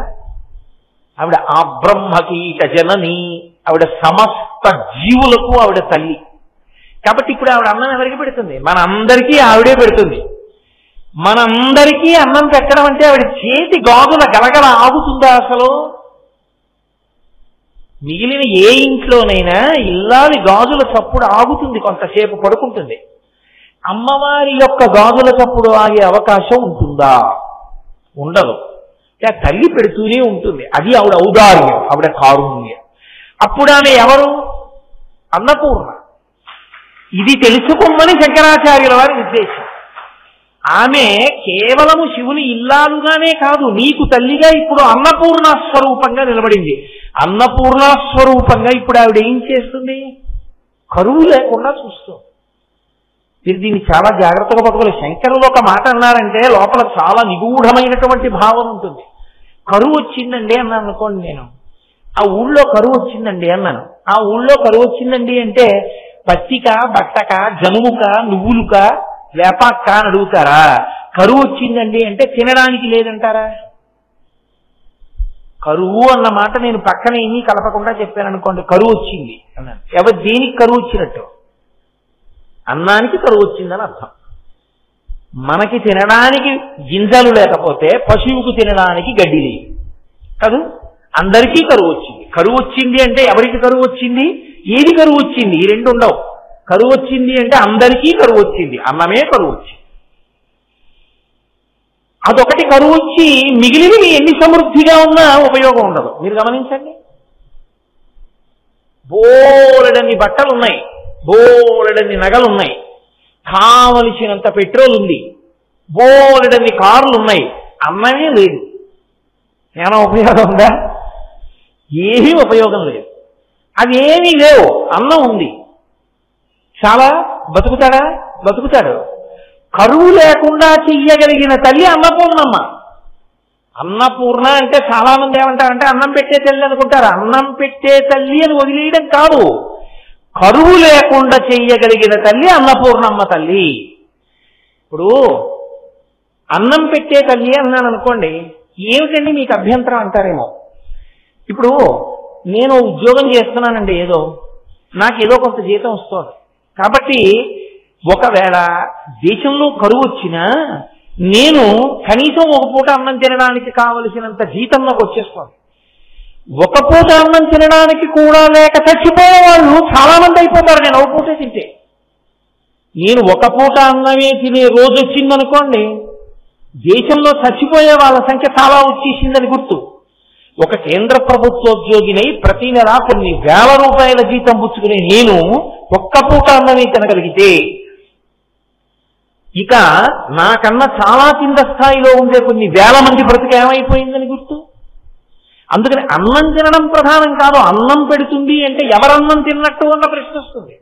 ఆవిడ ఆ బ్రహ్మకీట జనని, ఆవిడ సమస్త జీవులకు ఆవిడ తల్లి. కాబట్టి ఇప్పుడు ఆవిడ అన్నం ఎవరికి పెడుతుంది? మనందరికీ ఆవిడే పెడుతుంది. మనందరికీ అన్నం పెట్టడం అంటే ఆవిడ చేతి గాజుల గలగల ఆగుతుందా అసలు? మిగిలిన ఏ ఇంట్లోనైనా ఇల్లాలి గాజుల చప్పుడు ఆగుతుంది, కొంతసేపు పడుకుంటుంది. అమ్మవారి యొక్క గాజుల చప్పుడు ఆగే అవకాశం ఉంటుందా? ఉండదు. తల్లి పెడుతూనే ఉంటుంది. అది ఆవిడ ఔదార్యం, ఆవిడ కారుణ్యం. అప్పుడు ఆమె ఎవరు? అన్నపూర్ణ. ఇది తెలుసుకోమని శంకరాచార్యుల వారి ఉద్దేశం. ఆమె కేవలము శివుని ఇల్లాలుగానే కాదు, నీకు తల్లిగా ఇప్పుడు అన్నపూర్ణ స్వరూపంగా నిలబడింది. అన్నపూర్ణ స్వరూపంగా ఇప్పుడు ఆవిడ ఏం చేస్తుంది? కరువు లేకుండా చూస్తుంది. మీరు దీన్ని చాలా జాగ్రత్తగా పట్టుకోవాలి. శంకరులు ఒక మాట అన్నారంటే లోపల చాలా నిగూఢమైనటువంటి భావం ఉంటుంది. కరువు వచ్చిందండి అన్నాను అనుకోండి, నేను ఆ ఊళ్ళో కరువు వచ్చిందండి అన్నాను. ఆ ఊళ్ళో కరువు వచ్చిందండి అంటే పత్తిక, బట్టక, జనుముక, నువ్వులుక, వేపాక్క అని అడుగుతారా? కరువు వచ్చిందండి అంటే తినడానికి లేదంటారా? కరువు అన్న మాట నేను పక్కన ఏమీ కలపకుండా చెప్పాను అనుకోండి, కరువు వచ్చింది అన్నాను. ఎవరు దేనికి కరువు వచ్చినట్టు? అన్నానికి కరువు వచ్చిందని అర్థం. మనకి తినడానికి గింజలు లేకపోతే పశువుకు తినడానికి గడ్డి లేదు కాదు, అందరికీ కరువు వచ్చింది. కరువు వచ్చింది అంటే ఎవరికి కరువు వచ్చింది? ఏది కరువు వచ్చింది? ఈ రెండు ఉండవు. కరువు వచ్చింది అంటే అందరికీ కరువు వచ్చింది, అన్నమే కరువు వచ్చింది. అదొకటి కరువు వచ్చి మిగిలినవి ఎన్ని సమృద్ధిగా ఉన్నా ఉపయోగం ఉండదు. మీరు గమనించండి, బోలెడన్ని బట్టలు ఉన్నాయి, బోలెడన్ని నగలున్నాయి, కావలసినంత పెట్రోల్ ఉంది, బోలెడన్ని కార్లు ఉన్నాయి, అన్నమే లేదు. ఏమైనా ఉపయోగం ఉందా? ఏమీ ఉపయోగం లేదు. అవి ఏమీ లేవు, అన్నం ఉంది. చాలా బతుకుతాడా? బతుకుతాడు. కరువు లేకుండా చెయ్యగలిగిన తల్లి అన్నపూర్ణమ్మ. అన్నపూర్ణ అంటే చాలా మంది ఏమంటారంటే అన్నం పెట్టే తల్లి అనుకుంటారు. అన్నం పెట్టే తల్లి అని వదిలేయడం కాదు, కరువు లేకుండా చెయ్యగలిగిన తల్లి అన్నపూర్ణమ్మ తల్లి. ఇప్పుడు అన్నం పెట్టే తల్లి అన్నాను అనుకోండి, ఏమిటండి మీకు అభ్యంతరం అంటారేమో. ఇప్పుడు నేను ఉద్యోగం చేస్తున్నానండి, నాకేదో కొంత జీతం వస్తుంది. కాబట్టి ఒకవేళ దేశంలో కరువు వచ్చినా నేను కనీసం ఒక పూట అన్నం తినడానికి కావలసినంత జీతం నాకు వచ్చేస్తుంది. ఒక పూట అన్నం తినడానికి కూడా లేక చచ్చిపోయే వాళ్ళు చాలా మంది అయిపోతారు నేను ఒక పూటే తింటే. నేను ఒక పూట అన్నమే తినే రోజు వచ్చిందనుకోండి, దేశంలో చచ్చిపోయే వాళ్ళ సంఖ్య చాలా వచ్చేసిందని గుర్తు. ఒక కేంద్ర ప్రభుత్వోద్యోగినై ప్రతి నెల కొన్ని వేల రూపాయల జీతం పుచ్చుకునే నేను ఒక్క పూట అన్నమే తినగలిగితే, ఇక నాకన్నా చాలా కింద స్థాయిలో ఉండే కొన్ని వేల మంది బ్రతుకు ఏమైపోయిందని గుర్తు. అందుకని అన్నం తినడం ప్రధానం కాదు. అన్నం పెడుతుంది అంటే ఎవరన్నం తిన్నట్టు అన్న ప్రశ్న వస్తుంది.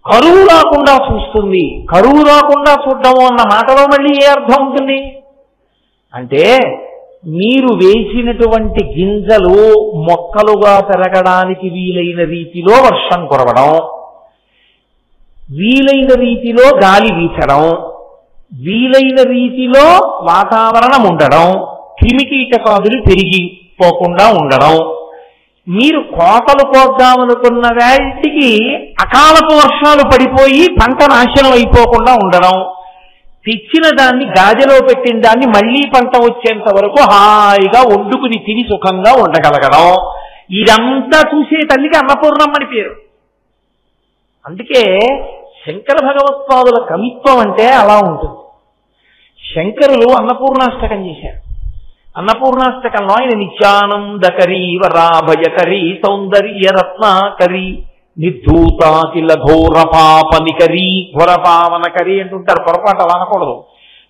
కరువు రాకుండా చూస్తుంది. కరువు రాకుండా చూడటము అన్న మాటలో మళ్ళీ ఏ అర్థం ఉంటుంది అంటే, మీరు వేసినటువంటి గింజలు మొక్కలుగా పెరగడానికి వీలైన రీతిలో వర్షం కురవడం, వీలైన రీతిలో గాలి వీచడం, వీలైన రీతిలో వాతావరణం ఉండడం, క్రిమికీటకాదులు పెరిగిపోకుండా ఉండడం, మీరు కోతలు కోద్దామనుకున్న వాటికి అకాలపు వర్షాలు పడిపోయి పంట నాశనం అయిపోకుండా ఉండడం, తెచ్చిన దాన్ని గాజలో పెట్టిన దాన్ని మళ్లీ పంట వచ్చేంత వరకు హాయిగా వండుకుని తిని సుఖంగా ఉండగలగడం, ఇదంతా చూసే తల్లికి అన్నపూర్ణమ్మని పేరు. అందుకే శంకర భగవత్పాదుల కవిత్వం అంటే అలా ఉంటుంది. శంకరులు అన్నపూర్ణాష్టకం చేశారు. అన్నపూర్ణాష్టకంలో ఆయన నిత్యానందకరీ వరాభయకరీ సౌందర్య రత్నాకరీ నిర్ధూతాకిల ఘోర పాపనికరీ, ఘోర పావనకరీ అంటుంటారు, పొరపాటు అలా అనకూడదు.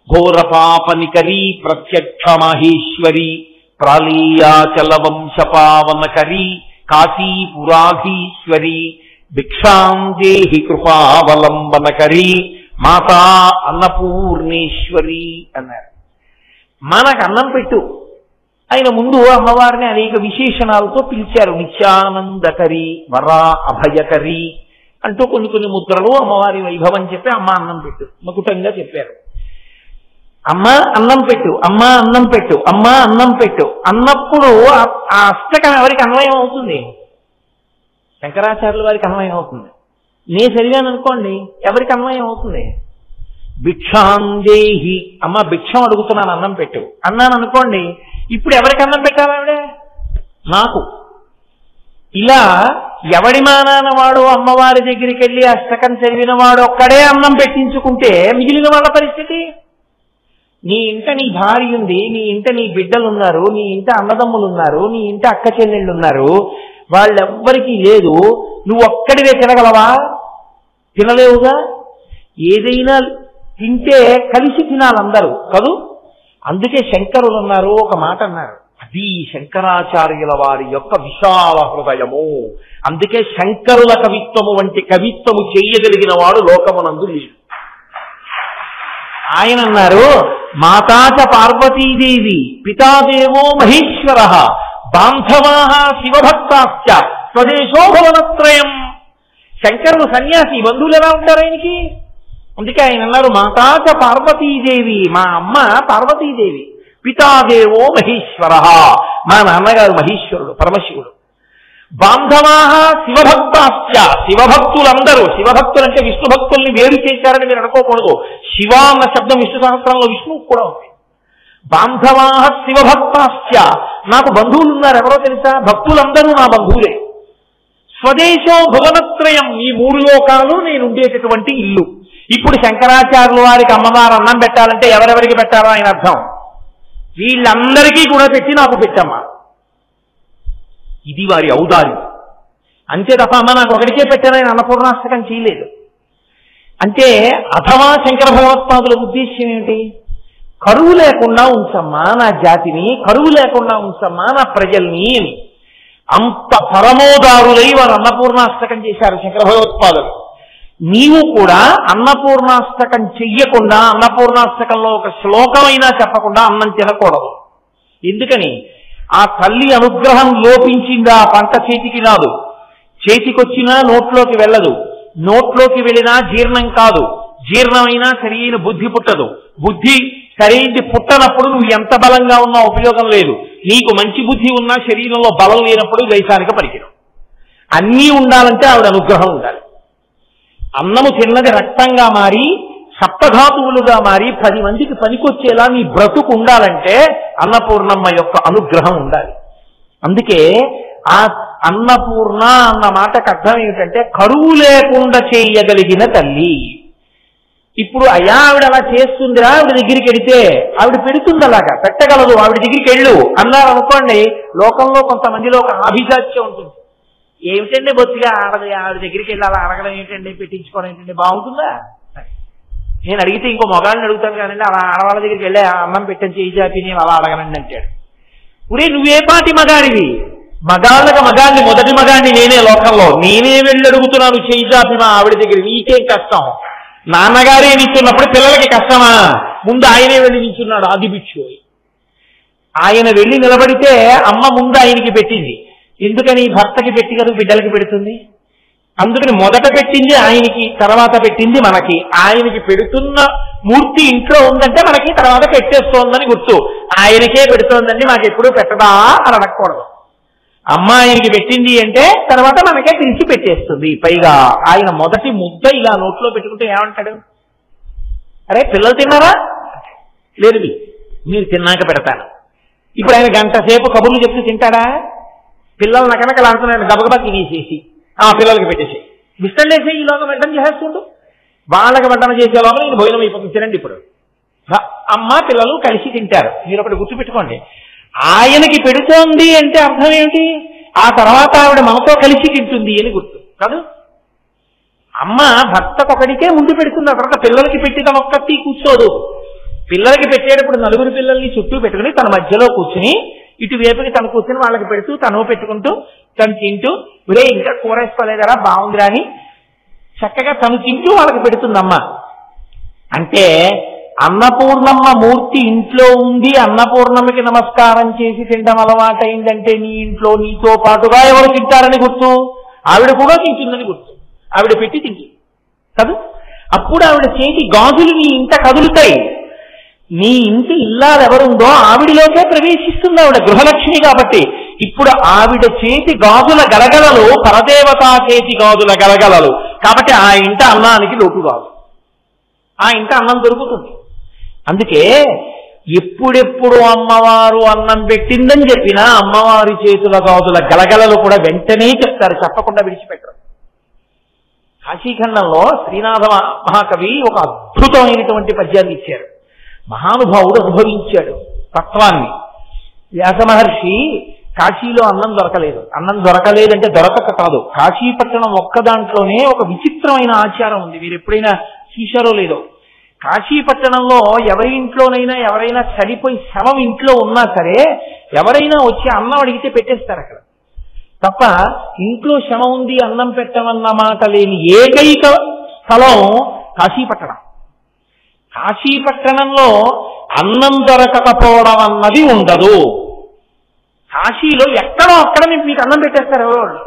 ఘోర పాపనికరీ ప్రత్యక్ష మహేశ్వరి ప్రాళీయాచల వంశ పావనకరీ కాశీపురాధీశ్వరి భిక్షాం దేహి కృపావలంబనకరీ మాతా అన్నపూర్ణేశ్వరి అన్నారు. మనకు అన్నం పెట్టు. ఆయన ముందు అమ్మవారిని అనేక విశేషణాలతో పిలిచారు. నిత్యానందకరి, వరా అభయకరి అంటూ కొన్ని ముద్రలు అమ్మవారి వైభవం చెప్పి అమ్మ అన్నం పెట్టు మకుటంగా చెప్పారు. అమ్మ అన్నం పెట్టు, అమ్మ అన్నం పెట్టు, అమ్మ అన్నం పెట్టు అన్నప్పుడు ఆ అష్టకం ఎవరికి అన్వయం అవుతుంది? శంకరాచార్యుల వారికి అన్వయం అవుతుంది. నేను చదివాను అనుకోండి, ఎవరికి అన్వయం అవుతుంది? భిక్షాందేహి, అమ్మ భిక్షం అడుగుతున్నాను అన్నం పెట్టు అన్నాను అనుకోండి, ఇప్పుడు ఎవరికి అన్నం పెట్టాలి? ఆవిడే నాకు. ఇలా ఎవడి మానాన వాడు అమ్మవారి దగ్గరికి వెళ్ళి అష్టకం చదివిన వాడు ఒక్కడే అన్నం పెట్టించుకుంటే మిగిలిన వాళ్ళ పరిస్థితి? నీ ఇంట నీ భార్య ఉంది, నీ ఇంట నీ బిడ్డలున్నారు, నీ ఇంట అన్నదమ్ములు ఉన్నారు, నీ ఇంట అక్క చెల్లెళ్ళు ఉన్నారు, వాళ్ళెవ్వరికీ లేదు, నువ్వు ఒక్కడివే తినగలవా? తినలేవుగా. ఏదైనా తింటే కలిసి తినాలందరూ కదూ. అందుకే శంకరులు అన్నారు, ఒక మాట అన్నారు, అది శంకరాచార్యుల వారి యొక్క విశాల హృదయము. అందుకే శంకరుల కవిత్వము వంటి కవిత్వము చేయగలిగిన వాడు లోకమునందు లేడు. ఆయన అన్నారు, మాతాచ పార్వతీదేవి పితాదేవో మహేశ్వర బాంధవా శివభక్తాశ్చ స్వదేశో భువనత్రయం. శంకరులు సన్యాసి, బంధువులు ఎలా ఉంటారు ఆయనకి? అందుకే ఆయన అన్నారు, మాతాచ పార్వతీదేవి, మా అమ్మ పార్వతీదేవి, పితాదేవో మహేశ్వర, మా నాన్నగారు మహేశ్వరుడు పరమశివుడు, బాంధవా శివభక్తాశ్చ, శివభక్తులందరూ, శివభక్తులు అంటే విష్ణు భక్తుల్ని వేరు చేశారని మీరు అనుకోకూడదు. శివ అన్న శబ్దం విష్ణు సహస్రంలో విష్ణువు కూడా ఉంది. బాంధవా శివభక్తాశ్చ, నాకు బంధువులు ఉన్నారు, ఎవరో తెలుసా? భక్తులందరూ నా బంధువులే. స్వదేశో భువనత్రయం, ఈ మూడు లోకాలు నేను ఉండేటటువంటి ఇల్లు. ఇప్పుడు శంకరాచార్యుల వారికి అమ్మవారు అన్నం పెట్టాలంటే ఎవరెవరికి పెట్టాలో ఆయన అర్థం, వీళ్ళందరికీ కూడా పెట్టి నాకు పెట్టమ్మా, ఇది వారి ఔదార్యం. అంతే తప్ప అమ్మ నాకు ఒకరికే పెట్టానని అన్నపూర్ణాష్టకం చేయలేదు. అంటే అథవా శంకర భగవత్పాదుల ఉద్దేశ్యం ఏమిటి? కరువు లేకుండా ఉంచమ్మా నా జాతిని, కరువు లేకుండా ఉంచమ్మా నా ప్రజల్ని అని. అంత పరమోదారులై వారు అన్నపూర్ణాష్టకం చేశారు శంకర భగవత్పాదులు. నీవు కూడా అన్నపూర్ణాష్టకం చెయ్యకుండా, అన్నపూర్ణాష్టకంలో ఒక శ్లోకమైనా చెప్పకుండా అన్నం తినకూడదు. ఎందుకని? ఆ తల్లి అనుగ్రహం లోపించిందా పంట చేతికి రాదు, చేతికొచ్చినా నోట్లోకి వెళ్ళదు, నోట్లోకి వెళ్ళినా జీర్ణం కాదు, జీర్ణమైనా సరైన బుద్ధి పుట్టదు, బుద్ధి సరైనది పుట్టనప్పుడు నువ్వు ఎంత బలంగా ఉన్నా ఉపయోగం లేదు. నీకు మంచి బుద్ధి ఉన్నా శరీరంలో బలం లేనప్పుడు దేశానికి పనికిరావు. అన్నీ ఉండాలంటే ఆవిడ అనుగ్రహం ఉండాలి. అన్నము తిన్నది రక్తంగా మారి సప్తధాతువులుగా మారి 10 మందికి పనికొచ్చేలా నీ బ్రతుకు ఉండాలంటే అన్నపూర్ణమ్మ యొక్క అనుగ్రహం ఉండాలి. అందుకే ఆ అన్నపూర్ణ అన్న మాటకు అర్థం ఏమిటంటే కరువు లేకుండా చేయగలిగిన తల్లి. ఇప్పుడు అయ్యా ఆవిడ అలా చేస్తుందిరా, ఆవిడ దగ్గరికి వెడితే ఆవిడ పెడుతుంది, అలాగా పెట్టగలదు, ఆవిడ దగ్గరికి వెళ్ళు అన్నారు అనుకోండి. లోకంలో కొంతమందిలో ఒక అభిజాత్యం ఉంటుంది. ఏమిటండి బొత్తిగా ఆడది, ఆవిడ దగ్గరికి వెళ్ళి అలా అడగడం ఏంటండి, పెట్టించుకోవడం ఏంటండి, బాగుంటుందా? నేను అడిగితే ఇంకో మగాళ్ళని అడుగుతాను కానండి, అలా ఆడవాళ్ళ దగ్గరికి వెళ్ళి అన్నం పెట్టని చేయి చాపి నేను అలా అడగనండి అంటాడు. ఉరే నువ్వే పాటి మగాడివి, మగాళ్ళకి మగాడిని, మొదటి మగాడిని నేనే లోకంలో, నేనే వెళ్ళి అడుగుతున్నాను చేయి చాపి మా ఆవిడ దగ్గర, నీకేం కష్టం? నాన్నగారే నిల్చున్నప్పుడు పిల్లలకి కష్టమా? ముందు ఆయనే వెళ్ళి నిల్చున్నాడు ఆది బిచ్చు. ఆయన వెళ్ళి నిలబడితే అమ్మ ముందు ఆయనకి పెట్టింది. ఎందుకని? భర్తకి పెట్టి కదా బిడ్డలకి పెడుతుంది. అందుకని మొదట పెట్టింది ఆయనకి, తర్వాత పెట్టింది మనకి. ఆయనకి పెడుతున్న మూర్తి ఇంట్లో ఉందంటే మనకి తర్వాత పెట్టేస్తోందని గుర్తు. ఆయనకే పెడుతోందండి మాకెప్పుడు పెట్టదా అని అడగకూడదు. అమ్మ ఆయనకి పెట్టింది అంటే తర్వాత మనకే పిలిచి పెట్టేస్తుంది. పైగా ఆయన మొదటి ముద్ద ఇలా నోట్లో పెట్టుకుంటే ఏమంటాడు? అరే పిల్లలు తిన్నారా? లేదు, మీరు తిన్నాక పెడతాను. ఇప్పుడు ఆయన గంట సేపు కబుర్లు చెప్తూ తింటాడా? పిల్లలు నకనకలాడుతున్నాడు, గబగబా తినేసేసి పిల్లలకి పెట్టేసి విస్తళ్ళేసి ఈలోగా వెంటనే చేసేస్తుండు. వాళ్ళకి వంటన చేసే లోపల నేను భోజనం అయిపోతుంది, తినండి. ఇప్పుడు అమ్మ పిల్లలు కలిసి తింటారు. మీరు ఒకటి గుర్తుపెట్టుకోండి, ఆయనకి పెడుతోంది అంటే అర్థం ఏమిటి? ఆ తర్వాత ఆవిడ మనతో కలిసి తింటుంది అని గుర్తు కాదు. అమ్మ భర్తకొకడికే ముందు పెడుతుంది, ఆ తర్వాత పిల్లలకి పెట్టి తన ఒక్కటి కూర్చోదు. పిల్లలకి పెట్టేటప్పుడు నలుగురు పిల్లల్ని చుట్టూ పెట్టుకుని తన మధ్యలో కూర్చుని ఇటువైపుకి తను కూర్చుని వాళ్ళకి పెడుతూ తను పెట్టుకుంటూ తను తింటూ, ఒరే ఇంకా కూర వేసుకోలేదరా బాగుందిరా అని చక్కగా తను తింటూ వాళ్ళకి పెడుతుందమ్మ. అంటే అన్నపూర్ణమ్మ మూర్తి ఇంట్లో ఉంది, అన్నపూర్ణమ్మకి నమస్కారం చేసి తినడం అలవాటైందంటే నీ ఇంట్లో నీతో పాటుగా ఎవరు తింటారని గుర్తు. ఆవిడ కూడా తింటుందని గుర్తు. ఆవిడ పెట్టి తింటుంది కదా. అప్పుడు ఆవిడ చేతి గాజులు నీ ఇంట కదులుతాయి. నీ ఇంటి ఇల్లాలు ఎవరుందో ఆవిడిలోకే ప్రవేశిస్తుంది ఆవిడ, గృహలక్ష్మి కాబట్టి. ఇప్పుడు ఆవిడ చేతి గాజుల గలగలలు పరదేవతా చేతి గాజుల గలగలలు కాబట్టి ఆ ఇంట అన్నానికి లోటు కాదు, ఆ ఇంట అన్నం దొరుకుతుంది. అందుకే ఎప్పుడెప్పుడు అమ్మవారు అన్నం పెట్టిందని చెప్పినా అమ్మవారి చేతుల గాజుల గలగలలు కూడా వెంటనే చెప్తారు, చెప్పకుండా విడిచిపెట్టరు. కాశీఖండంలో శ్రీనాథ మహాకవి ఒక అద్భుతమైనటువంటి పద్యాన్ని ఇచ్చారు. మహానుభావుడు అనుభవించాడు తత్వాన్ని. వ్యాస మహర్షి కాశీలో అన్నం దొరకలేదు. అన్నం దొరకలేదంటే దొరకక కాదు, కాశీపట్టణం ఒక్క దాంట్లోనే ఒక విచిత్రమైన ఆచారం ఉంది. మీరు ఎప్పుడైనా చూశారో లేదో, కాశీపట్టణంలో ఎవరి ఇంట్లోనైనా ఎవరైనా చనిపోయి శవం ఇంట్లో ఉన్నా సరే ఎవరైనా వచ్చి అన్నం అడిగితే పెట్టేస్తారు అక్కడ. తప్ప ఇంట్లో శవం ఉంది అన్నం పెట్టమన్న మాట లేని ఏకైక స్థలం కాశీపట్టణం. కాశీపట్టణంలో అన్నం దొరకకపోవడం అన్నది ఉండదు. కాశీలో ఎక్కడో అక్కడ మీకు అన్నం పెట్టేస్తారు ఎవరో.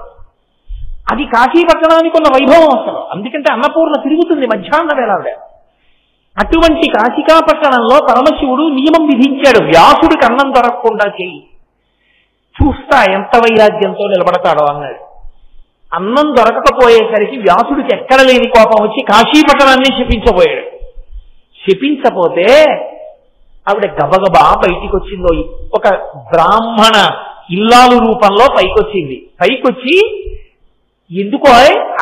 అది కాశీపట్టణానికి ఉన్న వైభవం అసలు. అందుకంటే అన్నపూర్ణ తిరుగుతుంది మధ్యాహ్న వేళ ఆవిడ. అటువంటి కాశికాపట్టణంలో పరమశివుడు నియమం విధించాడు, వ్యాసుడికి అన్నం దొరకకుండా చెయ్యి, చూస్తా ఎంత వైరాగ్యంతో నిలబడతాడో అన్నాడు. అన్నం దొరకకపోయేసరికి వ్యాసుడికి ఎక్కడ లేని కోపం వచ్చి కాశీపట్టణాన్ని శపించబోయాడు. శపించపోతే ఆవిడ గబగబా బయటికి వచ్చిందో, ఒక బ్రాహ్మణ ఇల్లాలు రూపంలో పైకొచ్చింది. పైకొచ్చి ఎందుకో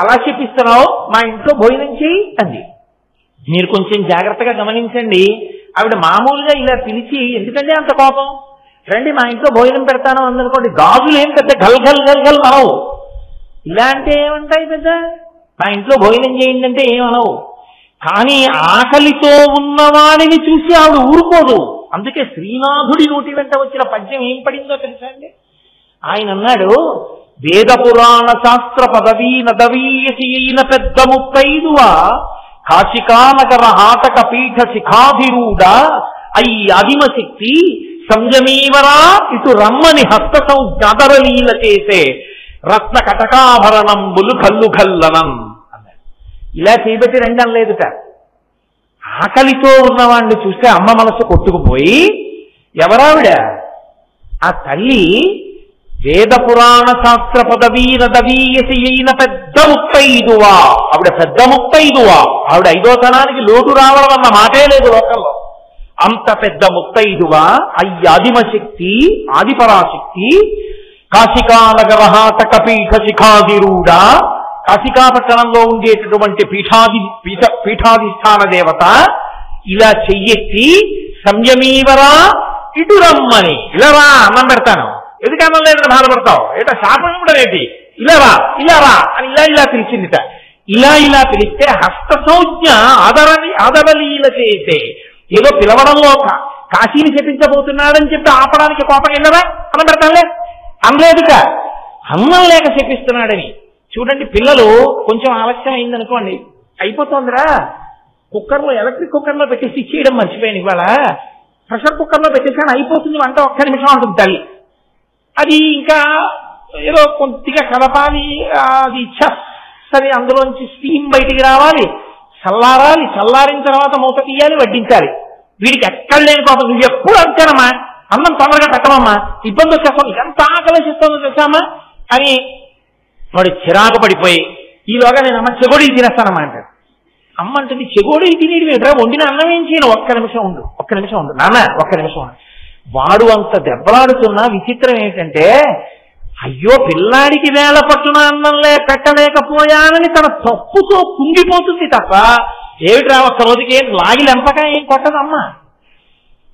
అలా శపిస్తున్నావు, మా ఇంట్లో భోజనం చేయి అంది. మీరు కొంచెం జాగ్రత్తగా గమనించండి, ఆవిడ మామూలుగా ఇలా పిలిచి ఎందుకంటే అంత కోపం, రండి మా ఇంట్లో భోజనం పెడతాను అందనుకోండి, గాజులు ఏం పెద్ద గల్ గల్ గల్ గల్ అనవు. ఇలా అంటే ఏమంటాయి పెద్ద, మా ఇంట్లో భోజనం చేయండి అంటే ఏమనవు. కానీ ఆకలితో ఉన్నవాడిని చూసి ఆవిడ ఊరుకోదు. అందుకే శ్రీనాథుడి నోటి వెంట వచ్చిన పద్యం ఏం పడిందో తెలుసా అండి? ఆయన అన్నాడు, వేద పురాణ శాస్త్ర పదవీ నదవీయసి అయిన పెద్ద 35 కాశికానగర హాటక పీఠ శిఖాధిరూఢ అయి ఆదిమశక్తి సంజమీవరా ఇటు రమ్మని హస్త సంజ్ఞాదరలీల చేసే రత్న కటకాభరణంబులు కల్లు కల్లనం అన్నాడు. ఇలా చేయబట్టి రండి అనలేదుట. ఆకలితో ఉన్నవాడిని చూస్తే అమ్మ మనసు కొట్టుకుపోయి, ఎవరావిడ? ఆ తల్లి వేద పురాణ శాస్త్ర పదవీ నదవీయసి అయిన పెద్ద 35. ఆవిడ పెద్ద 35. ఆవిడ 5వ తనానికి లోటు రావడం అన్న మాటే లేదు లోకంలో. అంత పెద్ద 35 అయ్యాదిమశక్తి, ఆదిపరాశక్తి కాశికానగరహాటక పీఠ శిఖాదిరూఢ, కాశికాపట్టణంలో ఉండేటటువంటి పీఠాధిష్టాన దేవత ఇలా చెయ్యెత్తి సంయమీవరా ఇటు రమ్మని, ఇలా రా అన్నం పెడతాను, ఎందుకు అన్నం లేదని బాధపడతావు, ఏటో శాపం కూడా ఏంటి, ఇలా రా అని ఇలా పిలిచిందిట. ఇలా పిలిస్తే హస్త సంజ్ఞ ఆదరలీల చేసే, ఏదో పిలవడంలో కాశీని శపించబోతున్నాడని చెప్పి ఆపడానికి కోపం వెళ్ళరా, అన్నం పెడతానులే అనలేదుక, అన్నం లేక శపిస్తున్నాడని. చూడండి, పిల్లలు కొంచెం ఆలస్యం అయిందనుకోండి, అయిపోతుందిరా, కుక్కర్లో ఎలక్ట్రిక్ కుక్కర్లో పెట్టేసి ఇచ్చేయడం మర్చిపోయాను, ఇవాళ ప్రెషర్ కుక్కర్లో పెట్టేసాను అయిపోతుంది వంట, ఒక్క నిమిషం ఉంటుంది తల్లి. అది ఇంకా ఏదో కొద్దిగా కలపాలి, అది సరే అందులోంచి స్టీమ్ బయటికి రావాలి, చల్లారాలి, చల్లారిన తర్వాత మూత తీయాలి, వడ్డించాలి. వీడికి ఎక్కడ లేని పాపం, నువ్వు ఎప్పుడు అంటానమ్మా అన్నం తొందరగా పెట్టమమ్మా, ఇబ్బంది వచ్చేస్తాను, ఎంత ఆకలిస్తుందో తెలుసామా అని వాడు చిరాకు పడిపోయి, ఈలోగా నేను అమ్మ చెగోడీలు తినేస్తానమ్మా అంటాడు. అమ్మ అంటుంది చెగోడీలు తినేది ఎదురా, వండిన అన్నం ఏం చేయను, ఒక్క నిమిషం ఉండు నాన్న, ఒక్క నిమిషం ఉండు. వాడు అంత దెబ్బలాడుతున్నా విచిత్రం ఏంటంటే, అయ్యో పిల్లాడికి వేళ పట్టున అన్నంలే పెట్టలేకపోయానని తన తప్పుతో కుంగిపోతుంది తప్ప, ఏమిట్రా ఒక్క రోజుకి ఏం లాగి లెంపగా ఏం కొట్టదమ్మా.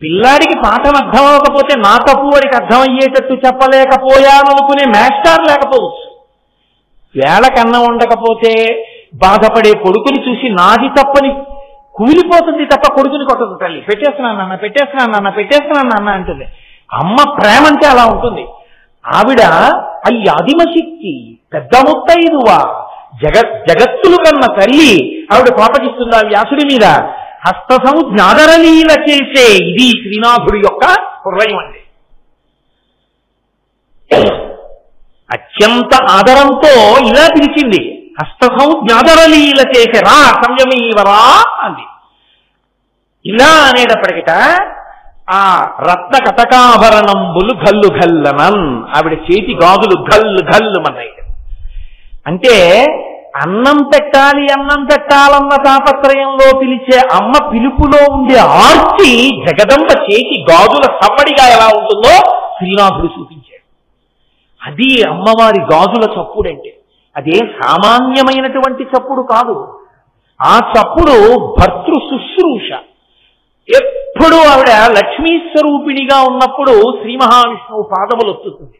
పిల్లాడికి పాఠం అర్థం అవ్వకపోతే నా తప్పు వాడికి అర్థమయ్యేటట్టు చెప్పలేకపోయాననుకునే మాస్టర్ లేకపోవచ్చు. వేళకి అన్నం ఉండకపోతే బాధపడే కొడుకుని చూసి నాది తప్పని కూలిపోతుంది తప్ప కొడుకుని కొట్టదు తల్లి. పెట్టేస్తున్నాను నాన్న అంటుంది. అమ్మ ప్రేమ అంటే అలా ఉంటుంది. ఆవిడ అయ్యి ఆదిమశక్తి, పెద్ద ముత్తైదువా, జగత్తులు కన్న తల్లి, ఆవిడ కోపగిస్తుందా వ్యాసుడి మీద. హస్తసము జ్ఞాదరలీల చేసే ఇది శ్రీనాథుడి యొక్క హృదయం అండి. అత్యంత ఆదరంతో ఇలా పిలిచింది, హస్తసము జ్ఞాదరలీల చేసే రా సంయమీవరా అంది. ఇలా అనేటప్పటికిట ఆ రత్న కటకాభరణంబులు గల్లు గల్లనన్, ఆవిడ చేతి గాజులు గల్లు గల్లు మన్నాయి. అంటే అన్నం పెట్టాలన్న తాపత్రయంలో పిలిచే అమ్మ పిలుపులో ఉండే ఆర్తి జగదంబ చేతి గాజుల సవ్వడిగా ఎలా ఉంటుందో శ్రీనాథుడు చూపించాడు. అది అమ్మవారి గాజుల చప్పుడంటే. అదే సామాన్యమైనటువంటి చప్పుడు కాదు. ఆ చప్పుడు భర్తృ శుశ్రూష. ఎప్పుడు ఆవిడ లక్ష్మీ స్వరూపిణిగా ఉన్నప్పుడు శ్రీ మహావిష్ణువు పాదములు ఒత్తుతుంది.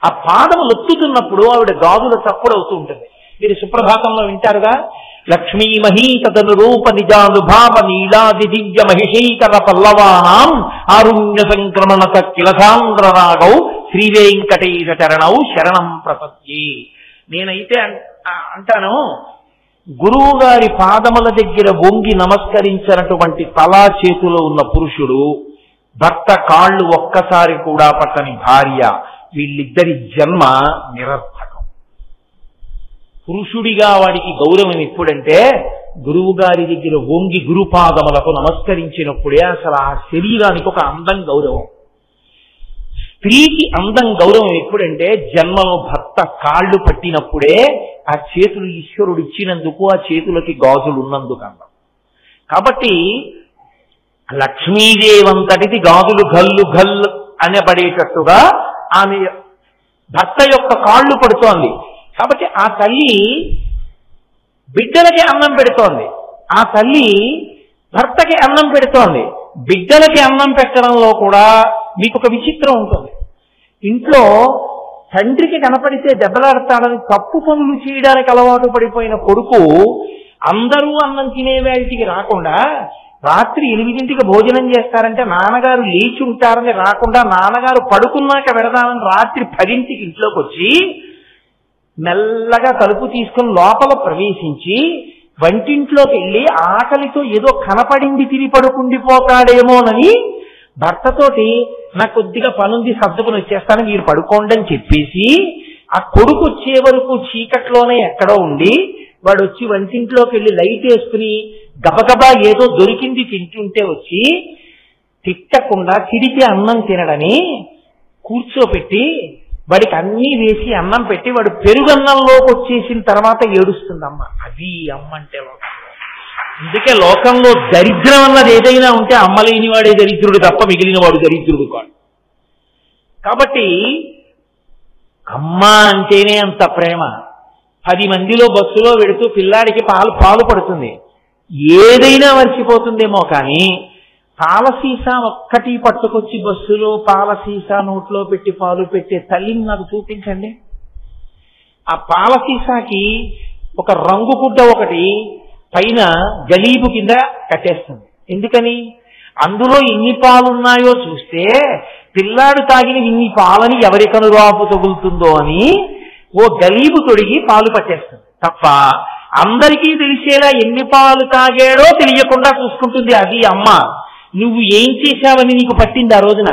ఆ పాదములు ఒత్తుతున్నప్పుడు ఆవిడ గాజుల చప్పుడు అవుతూ ఉంటుంది. మీరు సుప్రభాతంలో వింటారుగా, లక్ష్మీ మహీతను రూప నిజానుభావ నీలాది దివ్య మహిషీకర పల్లవానాం ఆరుణ్య సంక్రమణ కిలసాంధ్ర రాగౌ శ్రీ వెంకటేశ చరణౌ శరణం ప్రపత్తి. నేనైతే అంటాను, గురువు గారి పాదముల దగ్గర వంగి నమస్కరించినటువంటి తలా చేతిలో ఉన్న పురుషుడు, భర్త కాళ్ళు ఒక్కసారి కూడా పట్టని భార్య, వీళ్ళిద్దరి జన్మ నిరర్థకం. పురుషుడిగా వాడికి గౌరవం ఎప్పుడంటే గురువు గారి దగ్గర వంగి గురుపాదములకు నమస్కరించినప్పుడే అసలు ఆ శరీరానికి ఒక అందం, గౌరవం. స్త్రీకి అందం, గౌరవం ఎప్పుడంటే జన్మలో భర్త కాళ్ళు పట్టినప్పుడే, ఆ చేతులు ఈశ్వరుడు ఇచ్చినందుకు, ఆ చేతులకి గాజులు ఉన్నందుకు అందం. కాబట్టి లక్ష్మీదేవంతటిది గాజులు గల్లు గల్లు అనబడేటట్టుగా ఆమె భర్త యొక్క కాళ్ళు పడుతోంది. కాబట్టి ఆ తల్లి బిడ్డలకి అన్నం పెడుతోంది, ఆ తల్లి భర్తకి అన్నం పెడుతోంది. బిడ్డలకి అన్నం పెట్టడంలో కూడా మీకు ఒక విచిత్రం ఉంటుంది. ఇంట్లో తండ్రికి కనపడితే దెబ్బలాడతాడని తప్పు పనులు చేయడానికి అలవాటు పడిపోయిన కొడుకు అందరూ అన్నం తినేవాటికి రాకుండా, రాత్రి 8ంటికి భోజనం చేస్తారంటే నాన్నగారు లేచి ఉంటారని రాకుండా, నాన్నగారు పడుకున్నాక వెడదామని రాత్రి 10ంటికి ఇంట్లోకి వచ్చి మెల్లగా తలుపు తీసుకుని లోపల ప్రవేశించి వంటింట్లోకి వెళ్ళి ఆకలితో ఏదో కనపడింది తిరిగి పడుకుండిపోతాడేమోనని భర్తతోటి నాకు కొద్దిగా పనుంది సర్దుకుని వచ్చేస్తాను మీరు పడుకోండి అని చెప్పేసి, ఆ కొడుకు వచ్చే వరకు చీకట్లోనే ఎక్కడో ఉండి వాడు వచ్చి వంటింట్లోకి వెళ్ళి లైట్ వేసుకుని గబగబా ఏదో దొరికింది తింటుంటే వచ్చి తిట్టకుండా తిరిగి అన్నం తినడని కూర్చోపెట్టి వాడికి అన్నీ వేసి అన్నం పెట్టి వాడు పెరుగన్నంలోకి వచ్చేసిన తర్వాత ఏడుస్తుందమ్మ. అది అమ్మ అంటే లోకంలో. అందుకే లోకంలో దరిద్రం అన్నది ఏదైనా ఉంటే అమ్మ లేనివాడే దరిద్రుడు తప్ప మిగిలిన వాడు దరిద్రుడు కాడు. కాబట్టి అమ్మ అంటేనే అంత ప్రేమ. 10 మందిలో బస్సులో వెడుతూ పిల్లాడికి పాలు పడుతుంది, ఏదైనా మర్చిపోతుందేమో కానీ పాల సీసా ఒక్కటి పట్టుకొచ్చి బస్సులో పాల సీసా నోట్లో పెట్టి పాలు పెట్టే తల్లిని నాకు చూపించండి. ఆ పాల సీసాకి ఒక రంగు గుడ్డ ఒకటి పైన గలీబు కింద కట్టేస్తుంది. ఎందుకని? అందులో ఎన్ని పాలున్నాయో చూస్తే పిల్లాడు తాగిన ఇన్ని పాలని ఎవరి కనురాపు తగులుతుందో అని ఓ గలీబు తొడిగి పాలు పట్టేస్తుంది తప్ప అందరికీ తెలిసేలా ఎన్ని పాలు తాగాడో తెలియకుండా చూసుకుంటుంది అది అమ్మ. నువ్వు ఏం చేశావని నీకు పట్టింది ఆ రోజున?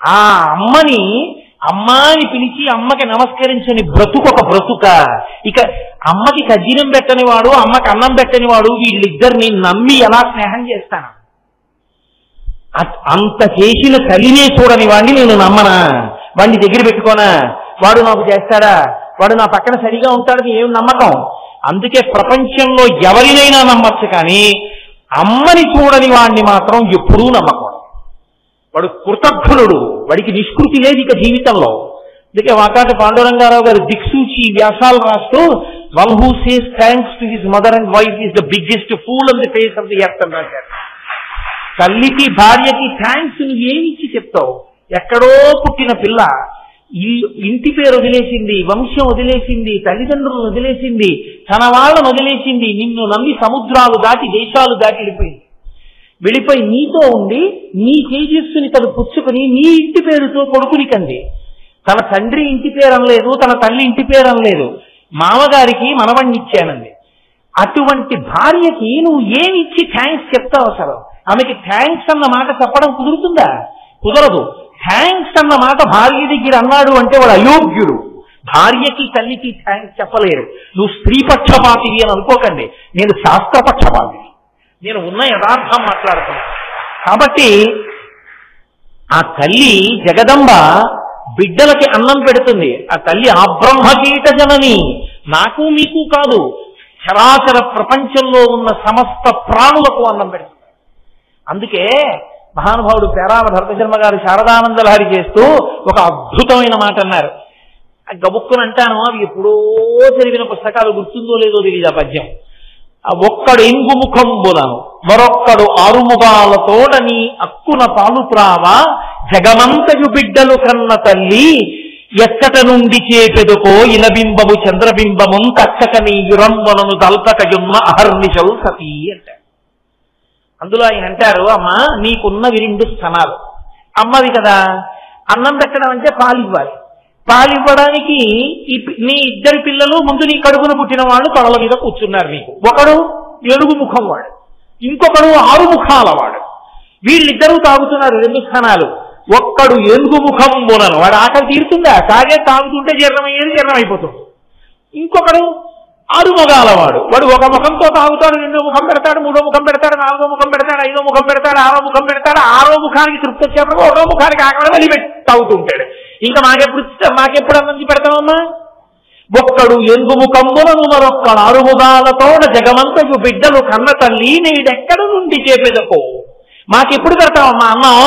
ఆ అమ్మని అమ్మా అని పిలిచి అమ్మకి నమస్కరించని బ్రతుకొక బ్రతుక. ఇక అమ్మకి కజ్జినం పెట్టని వాడు, అమ్మకి అన్నం పెట్టని వాడు, వీళ్ళిద్దరిని నమ్మి ఎలా స్నేహం చేస్తాను? అంత చేసిన తల్లినే చూడని వాడిని నేను నమ్మనా? వాడిని దగ్గర పెట్టుకోనా? వాడు నాకు చేస్తాడా? వాడు నా పక్కన సరిగా ఉంటాడని ఏం నమ్మకం? అందుకే ప్రపంచంలో ఎవరినైనా నమ్మచ్చు, కానీ అమ్మని చూడని వాడిని మాత్రం ఎప్పుడూ నమ్మకూడదు. వాడు కృతజ్ఞుడు, వాడికి నిష్కృతి లేదు ఇక జీవితంలో. అందుకే వాకాటి పాండురంగారావు గారు దిక్సూచి వ్యాసాలు రాస్తూ one who says thanks to his mother and wife is the biggest pool on the face of the earth అని రాశారు. తల్లికి భార్యకి థ్యాంక్స్ నువ్వు ఏమిచ్చి చెప్తావు? ఎక్కడో పుట్టిన పిల్ల ఇంటి పేరు వదిలేసింది, వంశం వదిలేసింది, తల్లిదండ్రులను వదిలేసింది, తన వాళ్ళను వదిలేసింది, నిన్ను నమ్మి సముద్రాలు దాటి దేశాలు దాటి వెళ్ళిపోయి నీతో ఉండి నీ తేజస్సుని తను పుచ్చుకుని నీ ఇంటి పేరుతో కొడుకుని కంది. తన తండ్రి ఇంటి పేరు అనలేదు, తన తల్లి ఇంటి పేరు అనలేదు, మామగారికి మనవణ్ణి ఇచ్చానంది. అటువంటి భార్యకి నువ్వు ఏమిచ్చి థ్యాంక్స్ చెప్తావు? అసలు ఆమెకి థ్యాంక్స్ అన్న మాట చెప్పడం కుదురుతుందా? కుదరదు. థ్యాంక్స్ అన్న మాట భార్య దగ్గర అన్నాడు అంటే వాడు అయోగ్యుడు. భార్యకి తల్లికి థ్యాంక్స్ చెప్పలేరు. నువ్వు స్త్రీ పక్షపాతివి అని అనుకోకండి, నేను శాస్త్ర పక్షపాతిని, నేను ఉన్న యథార్థం మాట్లాడుతున్నాను. కాబట్టి ఆ తల్లి జగదంబ బిడ్డలకి అన్నం పెడుతుంది. ఆ తల్లి ఆబ్రహ్మకీట జనని, నాకు మీకు కాదు, చరాచర ప్రపంచంలో ఉన్న సమస్త ప్రాణులకు అన్నం పెడుతుంది. అందుకే మహానుభావుడు పేరాల భరతశర్మ గారు శారదానంద లహరి చేస్తూ ఒక అద్భుతమైన మాట అన్నారు. గబుక్కుని అంటాను, అవి ఎప్పుడో చదివిన పుస్తకాలు గుర్తుందో లేదో తెలియదు ఆ పద్యం. ఒక్కడు ఎంగుముఖంబులను మరొక్కడు ఆరుముగాలతోడని అక్కున పాలు త్రావా జగమంతయు బిడ్డలు కన్న తల్లి ఎక్కట నుండి చేపెదుకో ఇలబింబము చంద్రబింబము తక్కక నీ యురంబనను దల్పకయున్న అహర్నిశలు సతీ అంటారు. అందులో ఆయన అంటారు, అమ్మ నీకున్నవి 2 స్థనాలు. అమ్మవి కదా, అన్నం పెట్టడం అంటే పాలివ్వాలి. పాలివ్వడానికి నీ 2 పిల్లలు ముందు నీ కడుపున పుట్టిన వాళ్ళు తొడల మీద కూర్చున్నారు నీకు. ఒకడు 7 ముఖం వాడు, ఇంకొకడు 6 ముఖాల వాడు. వీళ్ళిద్దరూ తాగుతున్నారు 2 స్థానాలు. ఒక్కడు 7 ముఖం బోనను, వాడు ఆకలి తీరుతుందా? తాగుతుంటే జీర్ణమైపోతుంది. ఇంకొకడు 6 ముఖాలవాడు, వాడు 1 ముఖంతో తాగుతాడు, 2వ ముఖం పెడతాడు, 3వ ముఖం పెడతాడు, 4వ ముఖం పెడతాడు, 5వ ముఖం పెడతాడు, 6వ ముఖం పెడతాడు. 6వ ముఖానికి తృప్తి వచ్చేప్పుడు 1వ ముఖానికి ఆకలి మళ్ళీ తాగుతుంటాడు. ఇంకా మాకెప్పుడు అన్నం పెడతామమ్మా? ఒక్కడు 7 ముఖంబులను మరొక్కడు 6 ముఖాలతోడ జగమంతకు బిడ్డలు కన్న తల్లి నేడెక్కడ నుండి చేపెదకో, మాకెప్పుడు పెడతామమ్మా అన్నం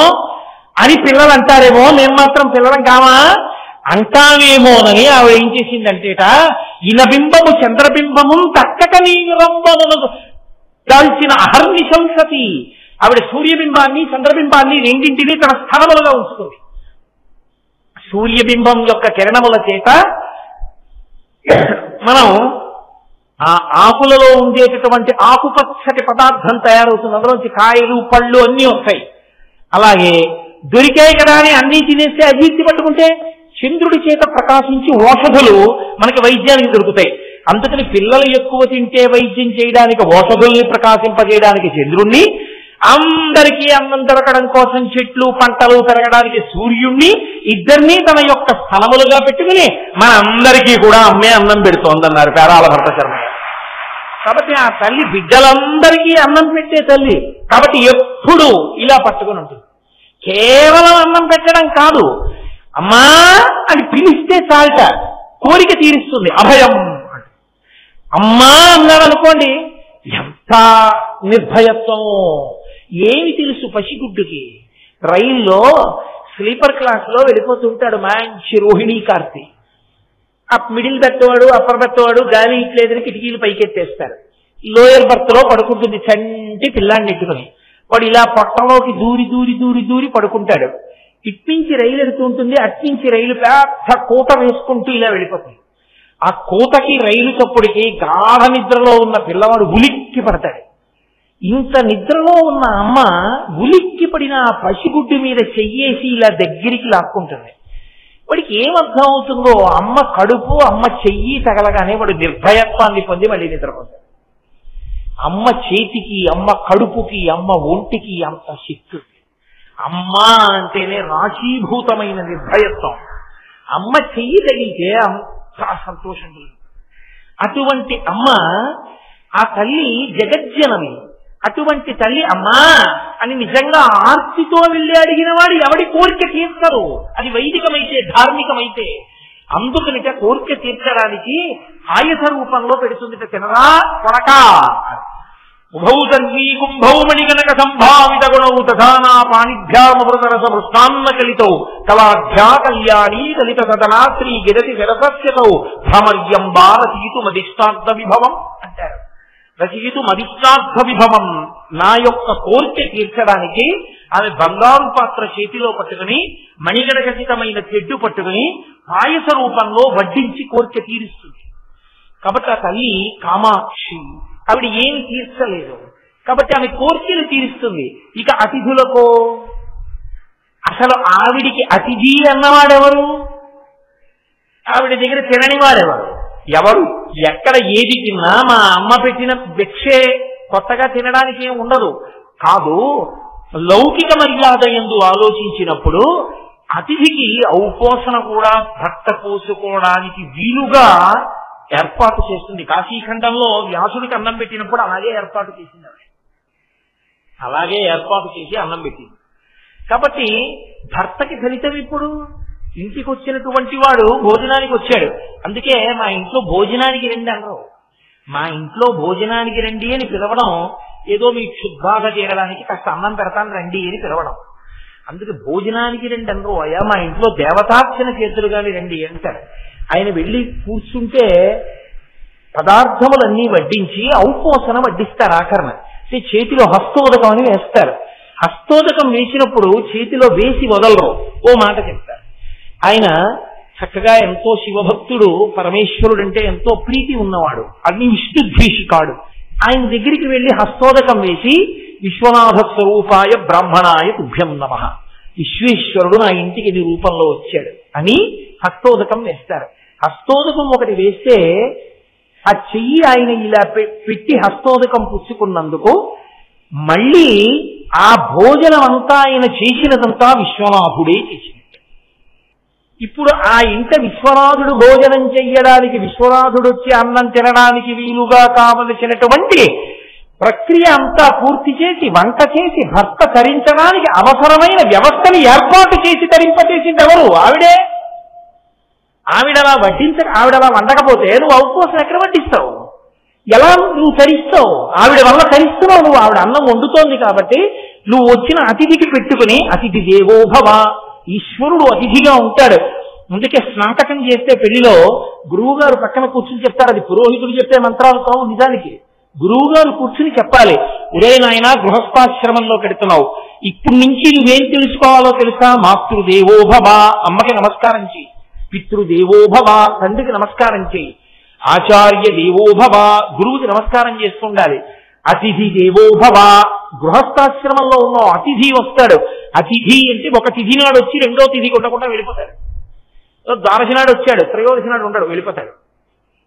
అని పిల్లలు అంటారేమో. మేము మాత్రం పిల్లలం కామా అంటామేమోనని ఆవిడ ఏం చేసిందంటేట, ఇనబింబము చంద్రబింబము తక్కక నీరంబమును దాల్చిన అహర్నిశం సతి. ఆవిడ సూర్యబింబాన్ని చంద్రబింబాన్ని రెండింటినీ తన స్థానములుగా ఉంచుకుంది. సూర్యబింబం యొక్క కిరణముల చేత మనం ఆ ఆకులలో ఉండేటటువంటి ఆకుపచ్చటి పదార్థం తయారవుతుంది, అందులోంచి కాయలు పళ్ళు అన్నీ వస్తాయి. అలాగే దొరికాయి కదా అని అన్నీ తినేస్తే అజీర్తి పట్టుకుంటే చంద్రుడి చేత ప్రకాశించి ఓషధులు మనకి వైద్యానికి దొరుకుతాయి. అందుకని పిల్లలు ఎక్కువ తింటే వైద్యం చేయడానికి ఓషధుల్ని ప్రకాశింపజేయడానికి చంద్రుణ్ణి, అందరికీ అన్నం దొరకడం కోసం చెట్లు పంటలు పెరగడానికి సూర్యుణ్ణి, ఇద్దరినీ తన యొక్క స్థలములుగా పెట్టుకుని మనందరికీ కూడా అమ్మే అన్నం పెడుతోందన్నారు పేరాల భరతశర్మ. కాబట్టి ఆ తల్లి బిడ్డలందరికీ అన్నం పెట్టే తల్లి. కాబట్టి ఎప్పుడు ఇలా పట్టుకుని ఉంటుంది. కేవలం అన్నం పెట్టడం కాదు, అమ్మా అని పిలిస్తే చాలట, కోరిక తీరుస్తుంది. అభయం అంటే అమ్మా అన్నాడు అనుకోండి, ఎంత నిర్భయత్వమో. ఏమి తెలుసు పసిగుడ్డుకి? రైల్లో స్లీపర్ క్లాస్ లో వెళ్ళిపోతుంటాడు మంచి రోహిణీ కార్తీ, ఆ మిడిల్ బెర్త్ వాడు అప్పర్ బెర్త్ వాడు గాలి ఇట్లేదని కిటికీలు పైకెత్తేస్తారు. లోయర్ బెర్త్ లో పడుకుంటుంది చంటి పిల్లాన్ని ఎట్టుకుని. వాడు ఇలా పొట్టలోకి దూరి దూరి దూరి దూరి పడుకుంటాడు. ఇట్నుంచి రైలు ఎడుతూ ఉంటుంది, అట్నుంచి రైలు పెద్ద కూత వేసుకుంటూ ఇలా వెళ్ళిపోతుంది. ఆ కూతకి రైలు చప్పుడికి గాఢ నిద్రలో ఉన్న పిల్లవాడు ఉలిక్కి పడతాడు. ఇంత నిద్రలో ఉన్న అమ్మ ఉలిక్కి పడిన ఆ పసిగుడ్డు మీద చెయ్యేసి ఇలా దగ్గరికి లాక్కుంటుంది. వాడికి ఏమర్థం అవుతుందో, అమ్మ కడుపు అమ్మ చెయ్యి తగలగానే వాడు నిర్భయత్వాన్ని పొంది మళ్ళీ నిద్రపోతాడు. అమ్మ చేతికి అమ్మ కడుపుకి అమ్మ ఒంటికి అంత శక్తి. అమ్మ అంటేనే రాశీభూతమైన నిర్భయత్వం. అమ్మ చెయ్యి తగిలితే అంత సంతోషం. అటువంటి అమ్మ, ఆ తల్లి జగజ్జనని. అటువంటి తల్లి అమ్మా అని నిజంగా ఆర్తితో వెళ్ళి అడిగిన వాడు ఎవడి కోరిక తీర్చరు. అది వైదికమైతే ధార్మికమైతే. అందుకనిట కోరిక తీర్చడానికి ఆయుధ రూపంలో పెడుతుందిట. తినరా కొడకా ఉభౌ సర్వీ కుంభౌ మణిగణక సంభావిత గుణౌ తథానా పాణిభ్యామృతరస మృష్టాన్న కలితౌ కళాఢ్యా కళ్యాణీ కలిత సదనా శ్రీ గిరతి శరసస్యతౌ భ్రమర్యం బారతీతు మదిష్టార్థ విభవం అంటారు. రచయితు మదిష్టార్థ విభవం, నా యొక్క కోరిక తీర్చడానికి ఆమె బంగారు పాత్ర చేతిలో పట్టుకుని మణిగణఖచితమైన తెడ్డు పట్టుకుని పాయస రూపంలో వడ్డించి కోరిక తీరుస్తుంది. కాబట్టి ఆ తల్లి కామాక్షి. ఆవిడ ఏం తీర్చలేదు కాబట్టి ఆమె కోరికలు తీరుస్తుంది. ఇక అతిథులకు, అసలు ఆవిడికి అతిథి అన్నవాడెవరు? ఆవిడ దగ్గర తినని వాడెవరు? ఎవరు? ఎక్కడ ఏది తిన్నా మా అమ్మ పెట్టిన భిక్షే, కొత్తగా తినడానికి ఏం ఉండదు. కాదు, లౌకిక మర్యాద యందు ఆలోచించినప్పుడు అతిథికి ఔపోసన కూడా భర్త పోసుకోవడానికి వీలుగా ఏర్పాటు చేస్తుంది. కాశీఖండంలో వ్యాసుడికి అన్నం పెట్టినప్పుడు అలాగే ఏర్పాటు చేసింది. అలాగే ఏర్పాటు చేసి అన్నం పెట్టింది. కాబట్టి భర్తకి ఫలితం ఇప్పుడు ఇంటికి వచ్చినటువంటి వాడు భోజనానికి వచ్చాడు. అందుకే మా ఇంట్లో భోజనానికి రండి అనరు. మా ఇంట్లో భోజనానికి రండి అని పిలవడం ఏదో మీ క్షుద్బాధ తీరడానికి కాస్త అన్నం పెడతాను రండి అని పిలవడం. అందుకే భోజనానికి రండి అనరు. అయ్యా మా ఇంట్లో దేవతార్చన చేతులుగాని రండి అంటారు. ఆయన వెళ్ళి కూర్చుంటే పదార్థములన్నీ వడ్డించి ఔపోసన వడ్డిస్తారు. ఆఖరణ చేతిలో హస్తోదకం అని వేస్తారు. హస్తోదకం వేసినప్పుడు చేతిలో వేసి వదలరు, ఓ మాట చెప్తారు. ఆయన చక్కగా ఎంతో శివభక్తుడు, పరమేశ్వరుడు అంటే ఎంతో ప్రీతి ఉన్నవాడు, అగ్ని విష్ణుద్వేషికాడు. ఆయన దగ్గరికి వెళ్లి హస్తోదకం వేసి విశ్వనాథ స్వరూపాయ బ్రాహ్మణాయ తుభ్యం నమః, విశ్వేశ్వరుడు నా ఇంటికి నీ రూపంలో వచ్చాడు అని హస్తోదకం వేస్తారు. హస్తోదకం ఒకటి వేస్తే ఆ చెయ్యి ఆయన ఇలా పెట్టి హస్తోదకం పుచ్చుకున్నందుకు మళ్ళీ ఆ భోజనం అంతా ఆయన చేసినదంతా విశ్వనాథుడే చేసింది. ఇప్పుడు ఆ ఇంట విశ్వనాథుడు భోజనం చెయ్యడానికి, విశ్వనాథుడు వచ్చి అన్నం తినడానికి వీలుగా కావలసినటువంటి ప్రక్రియ అంతా పూర్తి చేసి వంట చేసి భర్త తరించడానికి అవసరమైన వ్యవస్థని ఏర్పాటు చేసి తరింపచేసింది ఎవరు? ఆవిడే. ఆవిడలా ఆవిడలా వండకపోతే నువ్వు ఔపోసన ఎక్కడ వడ్డిస్తావు? ఎలా నువ్వు తరిస్తావు? ఆవిడ వల్ల తరిస్తున్నావు నువ్వు. ఆవిడ అన్నం వండుతోంది కాబట్టి నువ్వు వచ్చిన అతిథికి పెట్టుకుని, అతిథి దేవో భవ, ఈశ్వరుడు అతిథిగా ఉంటాడు. అందుకే స్నాతకం చేస్తే పెళ్లిలో గురువు గారు పక్కన కూర్చుని చెప్తారు. అది పురోహితుడు చెప్పే మంత్రాలు కావు. నిజానికి గురువు గారు కూర్చుని చెప్పాలి, ఒరే నాయన గృహస్థాశ్రమంలో పెడుతున్నావు, ఇప్పటి నుంచి నువ్వేం తెలుసుకోవాలో తెలుసా? మాతృదేవోభవ, అమ్మకి నమస్కారం చేయి. పితృదేవోభవ, తండ్రికి నమస్కారం చేయి. ఆచార్య దేవోభవ, గురువుకి నమస్కారం చేస్తుండాలి. అతిథి దేవోభవ, గృహస్థాశ్రమంలో ఉన్న అతిథి వస్తాడు. అతిథి అంటే ఒక తిథి నాడు వచ్చి రెండో తిథికి ఉండకుండా వెళ్ళిపోతాడు. ద్వాదశి నాడు వచ్చాడు, త్రయోదశి నాడు ఉండడు, వెళ్ళిపోతాడు.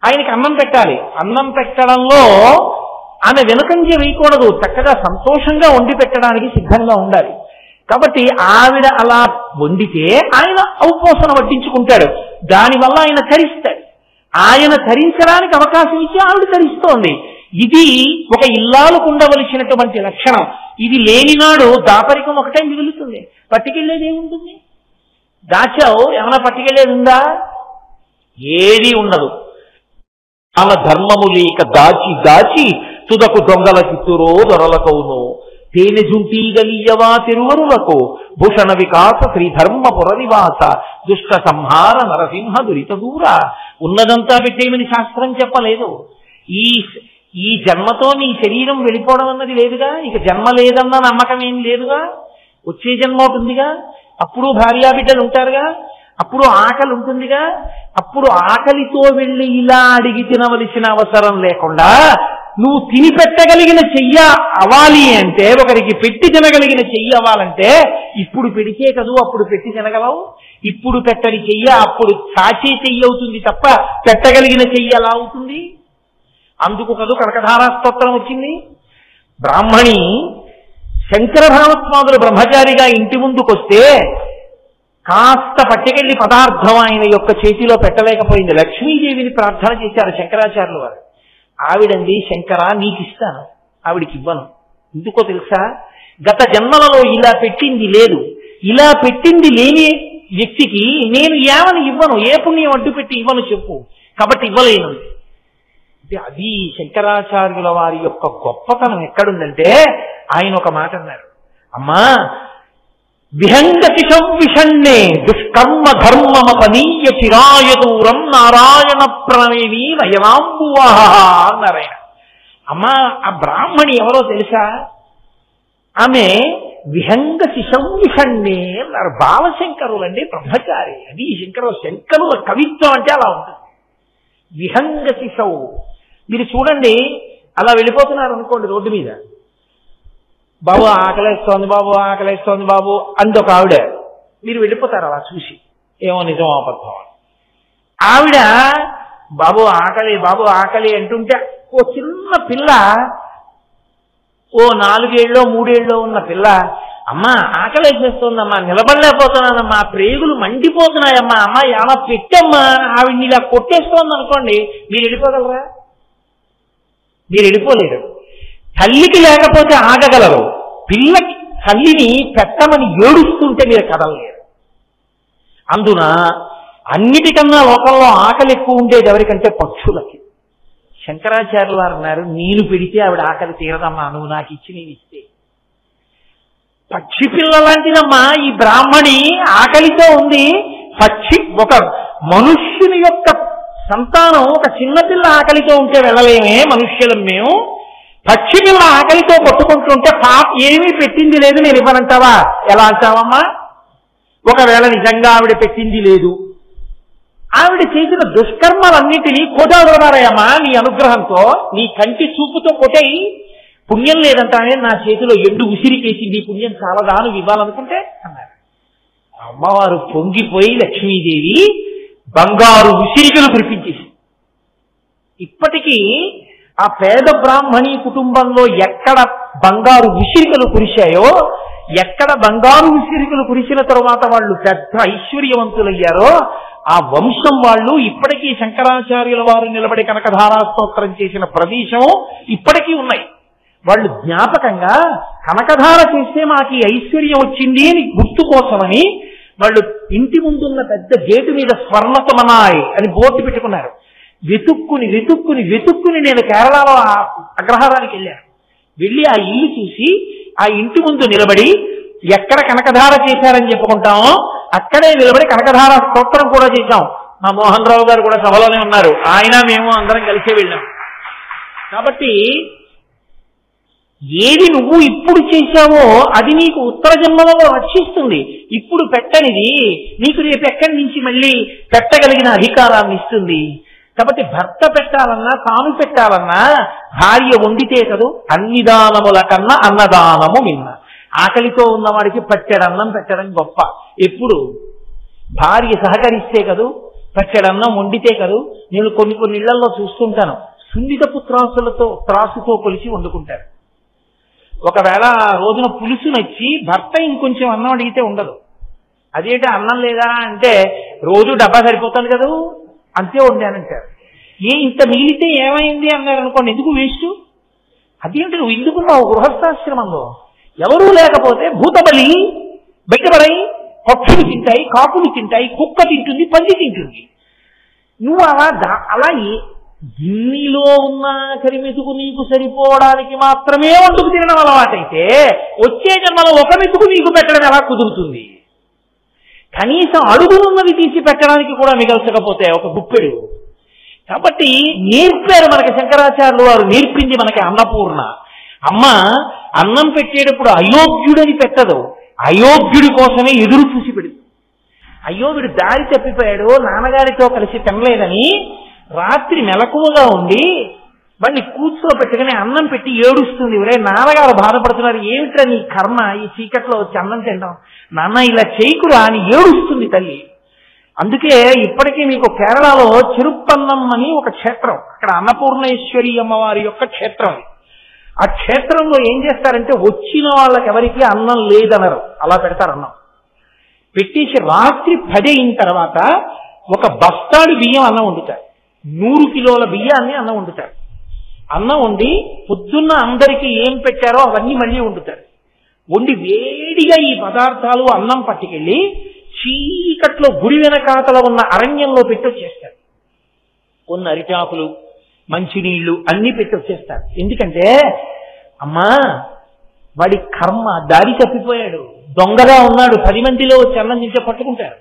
ఆయనకి అన్నం పెట్టాలి. అన్నం పెట్టడంలో ఆమె వెనుకంజ వేయకూడదు, చక్కగా సంతోషంగా వండి పెట్టడానికి సిద్ధంగా ఉండాలి. కాబట్టి ఆవిడ అలా వండితే ఆయన ఔపోసన వడ్డించుకుంటాడు. దానివల్ల ఆయన తరిస్తాడు. ఆయన తరించడానికి అవకాశం ఇచ్చి ఆవిడ తరిస్తోంది. ఇది ఒక ఇల్లాలకు ఉండవలసినటువంటి లక్షణం. ఇది లేనినాడు దాపరికం ఒకటే మిగులుతుంది, పట్టుకెళ్లేది ఏముంటుంది? దాచావు, ఏమైనా పట్టుకెళ్లేది ఉందా? ఏది ఉండదు. అలా ధర్మము లేక దాచి దాచి తుదకు దొంగల చిత్తురో దొరలకవును. తేనె జుంటీగలియవా తిరువరులకు భూషణ వికాస శ్రీధర్మ పురనివాస దుష్ట సంహార నరసింహ దురిత దూర. ఉన్నదంతా పెట్టేయమని శాస్త్రం చెప్పలేదు. ఈ జన్మతో నీ శరీరం వెళ్ళిపోవడం అన్నది లేదుగా, ఇక జన్మ లేదన్న నమ్మకం ఏం లేదుగా, వచ్చే జన్మ ఉంటుందిగా, అప్పుడు భార్యాబిడ్డలు ఉంటారుగా, అప్పుడు ఆకలి ఉంటుందిగా, అప్పుడు ఆకలితో వెళ్ళి ఇలా అడిగి తినవలసిన అవసరం లేకుండా నువ్వు తిని పెట్టగలిగిన చెయ్య అవ్వాలి అంటే, ఒకరికి పెట్టి తినగలిగిన చెయ్యి అవ్వాలంటే ఇప్పుడు పెడితే కదూ అప్పుడు పెట్టి తినగలవు. ఇప్పుడు పెట్టని చెయ్య అప్పుడు చాచే చెయ్యి అవుతుంది తప్ప పెట్టగలిగిన చెయ్యి ఎలా అవుతుంది? అందుకు కదూ కనకధారా స్తోత్రం వచ్చింది. బ్రాహ్మణి శంకర భగవత్పాదులు బ్రహ్మచారిగా ఇంటి ముందుకొస్తే కాస్త పట్టుకెళ్లి పదార్థం ఆయన యొక్క చేతిలో పెట్టలేకపోయింది. లక్ష్మీదేవిని ప్రార్థన చేశారు శంకరాచార్యులు వారు. ఆవిడంది, శంకర నీకు ఇస్తాను, ఆవిడికి ఇవ్వను. ఎందుకో తెలుసా? గత జన్మలలో ఇలా పెట్టింది లేదు. ఇలా పెట్టింది లేని వ్యక్తికి నేను ఏమని ఇవ్వను, ఏ పుణ్యం అడ్డు పెట్టి ఇవ్వను చెప్పు, కాబట్టి ఇవ్వలేను. అంటే అది శంకరాచార్యుల వారి యొక్క గొప్పతనం ఎక్కడుందంటే, ఆయన ఒక మాట అన్నారు, అమ్మా విహంగతి సంవిషణ్ణే దుష్కర్మ ధర్మమపనీయ చిరాయ దూరం నారాయణ ప్రణేవి నయనాంబువాహ అన్నారు ఆయన. అమ్మా ఆ బ్రాహ్మణి ఎవరో తెలుసా? ఆమె విహంగతి సంవిషణ్ణే అన్నారు. బాలశంకరులండి, బ్రహ్మచారి. అది శంకరుల కవిత్వం అంటే అలా ఉంటుంది. విహంగతి సౌ. మీరు చూడండి, అలా వెళ్ళిపోతున్నారు అనుకోండి రోడ్డు మీద, బాబు ఆకలేస్తోంది బాబు, ఆకలేస్తోంది బాబు అంది ఒక ఆవిడ. మీరు వెళ్ళిపోతారు అలా చూసి, ఏమో నిజం అబద్ధం. ఆవిడ బాబు ఆకలి బాబు ఆకలి అంటుంటే ఓ చిన్న పిల్ల, ఓ 4 ఏళ్ళో 3 ఏళ్ళో ఉన్న పిల్ల, అమ్మా ఆకలేసేస్తోందమ్మా, నిలబడలేకపోతున్నానమ్మా, ప్రేగులు మండిపోతున్నాయమ్మా, అమ్మా ఏమన్నా పెట్టమ్మా, ఆవిడ్ని ఇలా కొట్టేస్తోంది అనుకోండి, మీరు వెళ్ళిపోగలరా? మీరు వెళ్ళిపోలేరు. తల్లికి లేకపోతే ఆగగలరు, పిల్లకి తల్లిని పెట్టమని ఏడుస్తుంటే మీరు కదలలేరు. అందున అన్నిటికన్నా లోకంలో ఆకలి ఎక్కువ ఉండేది ఎవరికంటే పక్షులకి. శంకరాచార్యులు వారు అన్నారు, నేను పెడితే ఆవిడ ఆకలి తీరదమ్మా, నువ్వు నాకు ఇచ్చి నేను ఇస్తే. పక్షి పిల్ల లాంటిదమ్మా ఈ బ్రాహ్మణి, ఆకలితో ఉంది. ఒక మనుష్యుని యొక్క సంతానం ఒక చిన్నపిల్ల ఆకలితో ఉంటే వెళ్ళలేమే మనుష్యులం మేము. పక్షి పిల్ల ఆకలితో కొట్టుకుంటుంటే పాప ఏమీ పెట్టింది లేదు నేను ఇవ్వనంటావా? ఎలా అంటావమ్మా? ఒకవేళ నిజంగా ఆవిడ పెట్టింది లేదు, ఆవిడ చేసిన దుష్కర్మలన్నింటినీ కొట్టాడున్నారయ్యమ్మా నీ అనుగ్రహంతో, నీ కంటి చూపుతో కొట్టయి. పుణ్యం లేదంటానే నా చేతిలో ఎండు ఉసిరికేసి నీ పుణ్యం చాలదా నువ్వు ఇవ్వాలనుకుంటే అన్నారు. అమ్మవారు పొంగిపోయి లక్ష్మీదేవి బంగారు ఉసిరికలు కురిపించేసి, ఇప్పటికీ ఆ పేద బ్రాహ్మణి కుటుంబంలో ఎక్కడ బంగారు ఉసిరికలు కురిశాయో, ఎక్కడ బంగారు ఉసిరికలు కురిసిన తరువాత వాళ్ళు పెద్ద ఐశ్వర్యవంతులయ్యారో, ఆ వంశం వాళ్ళు ఇప్పటికీ శంకరాచార్యుల వారు నిలబడి కనకధారా స్తోత్రం చేసిన ప్రదేశం ఇప్పటికీ ఉన్నాయి. వాళ్ళు జ్ఞాపకంగా కనకధార చేస్తే మాకు ఐశ్వర్యం వచ్చింది అని గుర్తు కోసమని వాళ్ళు ఇంటి ముందున్న పెద్ద గేటు మీద స్వర్ణతమనాయ్ అని బోర్డు పెట్టుకున్నారు. వెతుక్కుని నేను కేరళలో ఆ అగ్రహారానికి వెళ్ళాను. వెళ్ళి ఆ ఇల్లు చూసి ఆ ఇంటి ముందు నిలబడి ఎక్కడ కనకధార చేశారని చెప్పుకుంటామో అక్కడే నిలబడి కనకధార స్తోత్రం కూడా చేశాం. మా మోహన్ రావు గారు కూడా సభలోనే ఉన్నారు, ఆయన మేము అందరం కలిసే వెళ్ళాం. కాబట్టి ఏది నువ్వు ఇప్పుడు చేశావో అది నీకు ఉత్తర జన్మలలో రక్షిస్తుంది. ఇప్పుడు పెట్టనిది నీకు రేపు ఎక్కడి నుంచి మళ్ళీ పెట్టగలిగిన అధికారాన్ని ఇస్తుంది. కాబట్టి భర్త పెట్టాలన్నా తాను పెట్టాలన్నా భార్య వండితే కదూ. అన్ని దానముల కన్నా అన్నదానము మిన్న. ఆకలితో ఉన్నవాడికి పట్టెడన్నం పెట్టడం గొప్ప. ఎప్పుడు భార్య సహకరిస్తే కదూ, పట్టెడన్నం వండితే కదూ. నేను కొన్ని ఇళ్లలో చూస్తుంటాను, సున్నితపు త్రాసుతో కొలిచి వండుకుంటారు. ఒకవేళ రోజున పులుసు నచ్చి భర్త ఇంకొంచెం అన్నం అడిగితే ఉండదు. అదేంటి అన్నం లేదా అంటే, రోజు డబ్బా సరిపోతుంది కదా అంతే వండానంటారు. ఇంత మిగిలితే ఏమైంది అన్నారు అనుకోండి, ఎందుకు వేస్ట్? అదేంటి నువ్వు ఎందుకున్నావు గృహస్థాశ్రమంలో? ఎవరూ లేకపోతే భూతబలి బయటపడాయి, పక్షులు తింటాయి, కాకులు తింటాయి, కుక్క తింటుంది, పంది తింటుంది. నువ్వు అలా గిన్నెలో ఉన్న ఆఖరి మెతుకు నీకు సరిపోవడానికి మాత్రమే వండుకు తినడం అలవాటైతే వచ్చే జన్మలో ఒక మెతుకు నీకు పెట్టడం ఎలా కుదురుతుంది? కనీసం అడుగునున్నది తీసి పెట్టడానికి కూడా మిగల్చకపోతే ఒక గుప్పెడు. కాబట్టి నేర్పారు మనకి శంకరాచార్యులు వారు, నేర్పింది మనకి అన్నపూర్ణ. అమ్మ అన్నం పెట్టేటప్పుడు అయోగ్యుడని పెట్టదు, అయోగ్యుడి కోసమే ఎదురు చూసి పెడుతుంది. అయ్యో వీడు దారి తప్పిపోయాడు, నాన్నగారితో కలిసి తినలేదని రాత్రి మెలకువగా ఉండి వాడిని కూర్చోబెట్టుకుని అన్నం పెట్టి ఏడుస్తుంది. ఒరే నాన్నగారు బాధపడుతున్నారు, ఏమిట్రా నీ కర్మ ఈ చీకట్లో వచ్చి అన్నం తినడం, నాన్న ఇలా చేయకురా అని ఏడుస్తుంది తల్లి. అందుకే ఇప్పటికీ మీకు కేరళలో చెరుప్పన్నం అని ఒక క్షేత్రం, అక్కడ అన్నపూర్ణేశ్వరి అమ్మవారి యొక్క క్షేత్రం. ఆ క్షేత్రంలో ఏం చేస్తారంటే వచ్చిన వాళ్ళకి ఎవరికి అన్నం లేదనరు, అలా పెడతారు. అన్నం పెట్టేసి రాత్రి 10 అయిన తర్వాత ఒక బస్తాడు బియ్యం అన్నం వండుతారు, 100 కిలోల బియ్యాన్ని అన్నం వండుతారు. అన్నం వండి పొద్దున్న అందరికీ ఏం పెట్టారో అవన్నీ మళ్ళీ వండుతారు. వండి వేడిగా ఈ పదార్థాలు అన్నం పట్టుకెళ్ళి చీకట్లో గుడి వెనకాతల ఉన్న అరణ్యంలో పెట్టి వచ్చేస్తారు. కొన్ని అరిటాకులు, మంచినీళ్లు అన్ని పెట్టి వచ్చేస్తారు. ఎందుకంటే అమ్మా వాడి కర్మ దారి తప్పిపోయాడు, దొంగగా ఉన్నాడు, 10 మందిలో వచ్చి అన్నం తింటే పట్టుకుంటారు.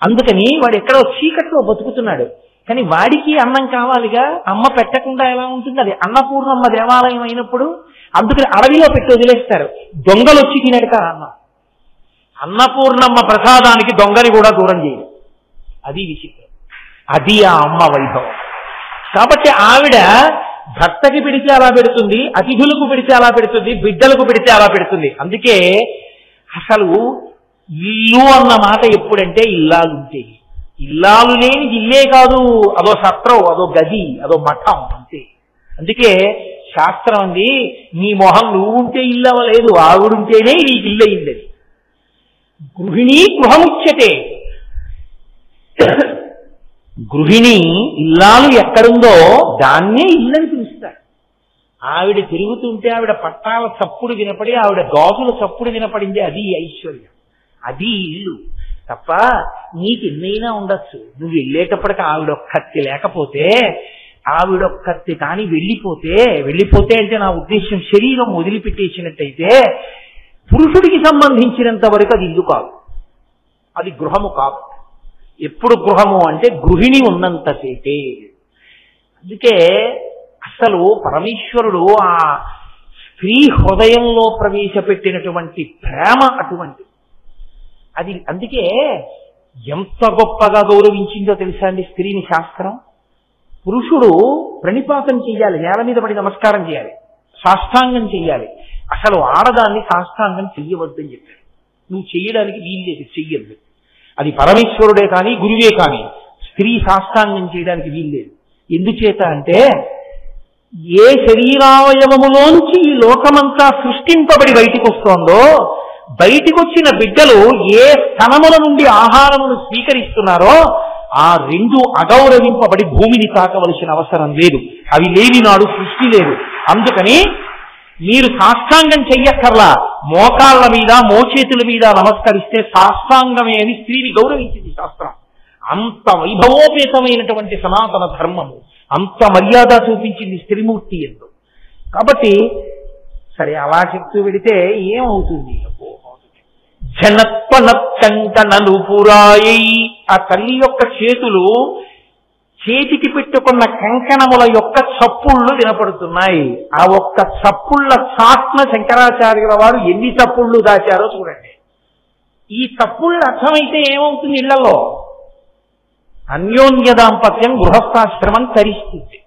అందుకని వాడు ఎక్కడో చీకట్లో బతుకుతున్నాడు, కానీ వాడికి అన్నం కావాలిగా, అమ్మ పెట్టకుండా ఎలా ఉంటుంది? అది అన్నపూర్ణమ్మ దేవాలయం అయినప్పుడు అందుకని అడవిలో పెట్టి వదిలేస్తారు, దొంగలు వచ్చి తినడతారు అన్నం. అన్నపూర్ణమ్మ ప్రసాదానికి దొంగని కూడా దూరం చేయదు. అది విచిత్రం, అది ఆ అమ్మ వైభవం. కాబట్టి ఆవిడ భర్తకి పెడితే అలా పెడుతుంది, అతిథులకు పెడితే అలా పెడుతుంది, బిడ్డలకు పెడితే అలా పెడుతుంది. అందుకే అసలు ఇల్లు అన్న మాట ఎప్పుడంటే ఇల్లాలుంటే, ఇల్లాలు లేని ఇల్లే కాదు, అదో సత్రం, అదో గది, అదో మఠం అంతే. అందుకే శాస్త్రం అంది, నీ మొహం నువ్వు ఉంటే ఇల్లు అవ్వలేదు, ఆవిడుంటేనే నీకు ఇల్లు అయిందని. గృహిణి గృహముచ్యతే. గృహిణి ఇల్లాలు ఎక్కడుందో దాన్నే ఇల్లని పిలుస్తారు. ఆవిడ తిరుగుతుంటే ఆవిడ పట్టాల చప్పుడు వినపడి, ఆవిడ గాజుల చప్పుడు వినపడింది, అది ఐశ్వర్యం, అది ఇల్లు. తప్ప నీకు ఎన్నైనా ఉండొచ్చు, నువ్వు వెళ్ళేటప్పటికి ఆవిడొక్కత్తి లేకపోతే, ఆవిడొక్కత్తి కానీ వెళ్ళిపోతే అంటే నా ఉద్దేశం శరీరం వదిలిపెట్టేసినట్టయితే పురుషుడికి సంబంధించినంత వరకు అది ఇల్లు కాదు, అది గృహము కాదు. ఎప్పుడు గృహము అంటే గృహిణి ఉన్నంతసేపే. అందుకే అసలు పరమేశ్వరుడు ఆ స్త్రీ హృదయంలో ప్రవేశపెట్టినటువంటి ప్రేమ అటువంటి అది. అందుకే ఎంత గొప్పగా గౌరవించిందో తెలుసా అండి స్త్రీని శాస్త్రం. పురుషుడు ప్రణిపాతం చెయ్యాలి, నేల మీద పడి నమస్కారం చేయాలి, సాష్టాంగం చెయ్యాలి. అసలు ఆడదాన్ని సాష్టాంగం చెయ్యవద్దని చెప్పారు. నువ్వు చెయ్యడానికి వీల్లేదు, చెయ్యద్దు. అది పరమేశ్వరుడే కానీ గురువే కానీ స్త్రీ సాష్టాంగం చేయడానికి వీల్లేదు. ఎందుచేత అంటే ఏ శరీరావయవములోంచి ఈ లోకమంతా సృష్టింపబడి బయటికి వస్తోందో, బయటికి వచ్చిన బిడ్డలు ఏ స్థనముల నుండి ఆహారమును స్వీకరిస్తున్నారో ఆ 2 అగౌరవింపబడి భూమిని తాకవలసిన అవసరం లేదు. అవి లేని నాడు సృష్టి లేదు. అందుకని మీరు సాష్టాంగం చెయ్యక్కర్లా, మోకాళ్ళ మీద మోచేతుల మీద నమస్కరిస్తే సాష్టాంగమే అని స్త్రీని గౌరవించింది శాస్త్రం. అంత వైభవోపేతమైనటువంటి సనాతన ధర్మము, అంత మర్యాద చూపించింది స్త్రీమూర్తి ఎందు. కాబట్టి సరే అలా చెప్తూ వెడితే ఏమవుతుంది? జనత్వనత్కంకణలు పురాయి, ఆ తల్లి యొక్క చేతులు చేతికి పెట్టుకున్న కంకణముల యొక్క చప్పుళ్ళు వినపడుతున్నాయి. ఆ ఒక్క చప్పుళ్ళ చాట్న శంకరాచార్యుల వారు ఎన్ని చప్పుళ్ళు దాచారో చూడండి. ఈ చప్పుళ్ళు అర్థమైతే ఏమవుతుంది? ఇళ్లలో అన్యోన్య దాంపత్యం గృహస్థాశ్రమం తరిస్తుంది.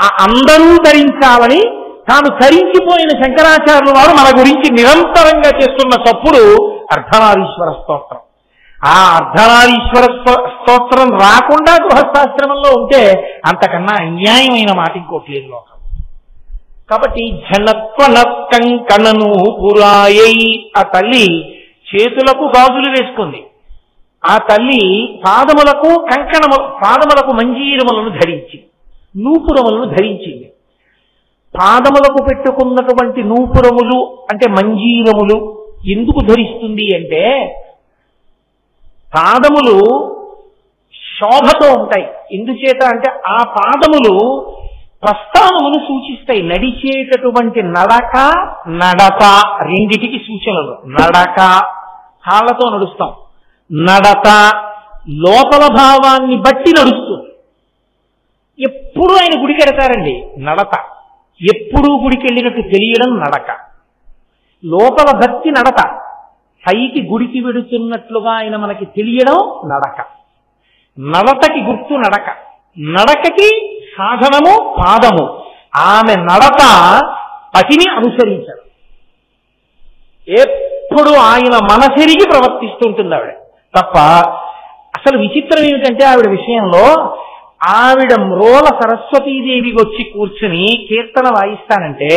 ఆ అందరూ ధరించాలని తాను ధరించిపోయిన శంకరాచార్యుల వారు మన గురించి నిరంతరంగా చేస్తున్న చప్పుడు అర్ధనారీశ్వర స్తోత్రం. ఆ అర్ధనారీశ్వర స్తోత్రం రాకుండా గృహస్థాశ్రమంలో ఉంటే అంతకన్నా అన్యాయమైన మాట ఇంకోటి లేదు లోకం. కాబట్టి జనత్వనత్కంకణను పురాయై, ఆ తల్లి చేతులకు గాజులు వేసుకుంది. ఆ తల్లి పాదములకు పాదములకు మంజీరములను ధరించి, నూపురములను ధరించింది. పాదములకు పెట్టుకున్నటువంటి నూపురములు అంటే మంజీరములు ఎందుకు ధరిస్తుంది అంటే, పాదములు శోభతో ఉంటాయి. ఎందుచేత అంటే ఆ పాదములు ప్రస్థానమును సూచిస్తాయి. నడిచేటటువంటి నడక నడత రెండిటికి సూచనలు. నడక కాళ్ళతో నడుస్తాం, నడత లోపల భావాన్ని బట్టి నడుస్తుంది. ఎప్పుడు ఆయన గుడికి వెడతారండి నడత, ఎప్పుడూ గుడికి వెళ్ళినట్టు తెలియడం నడక. లోపల భక్తి నడత, పైకి గుడికి వెడుతున్నట్లుగా ఆయన మనకి తెలియడం నడక. నడతకి గుర్తు నడక, నడకకి సాధనము పాదము. ఆమె నడత పతిని అనుసరించారు. ఎప్పుడు ఆయన మనసెరిగి ప్రవర్తిస్తుంటుంది ఆవిడ తప్ప. అసలు విచిత్రం ఏమిటంటే ఆవిడ విషయంలో, ఆవిడ మ్రోల సరస్వతీదేవి వచ్చి కూర్చుని కీర్తన వాయిస్తానంటే,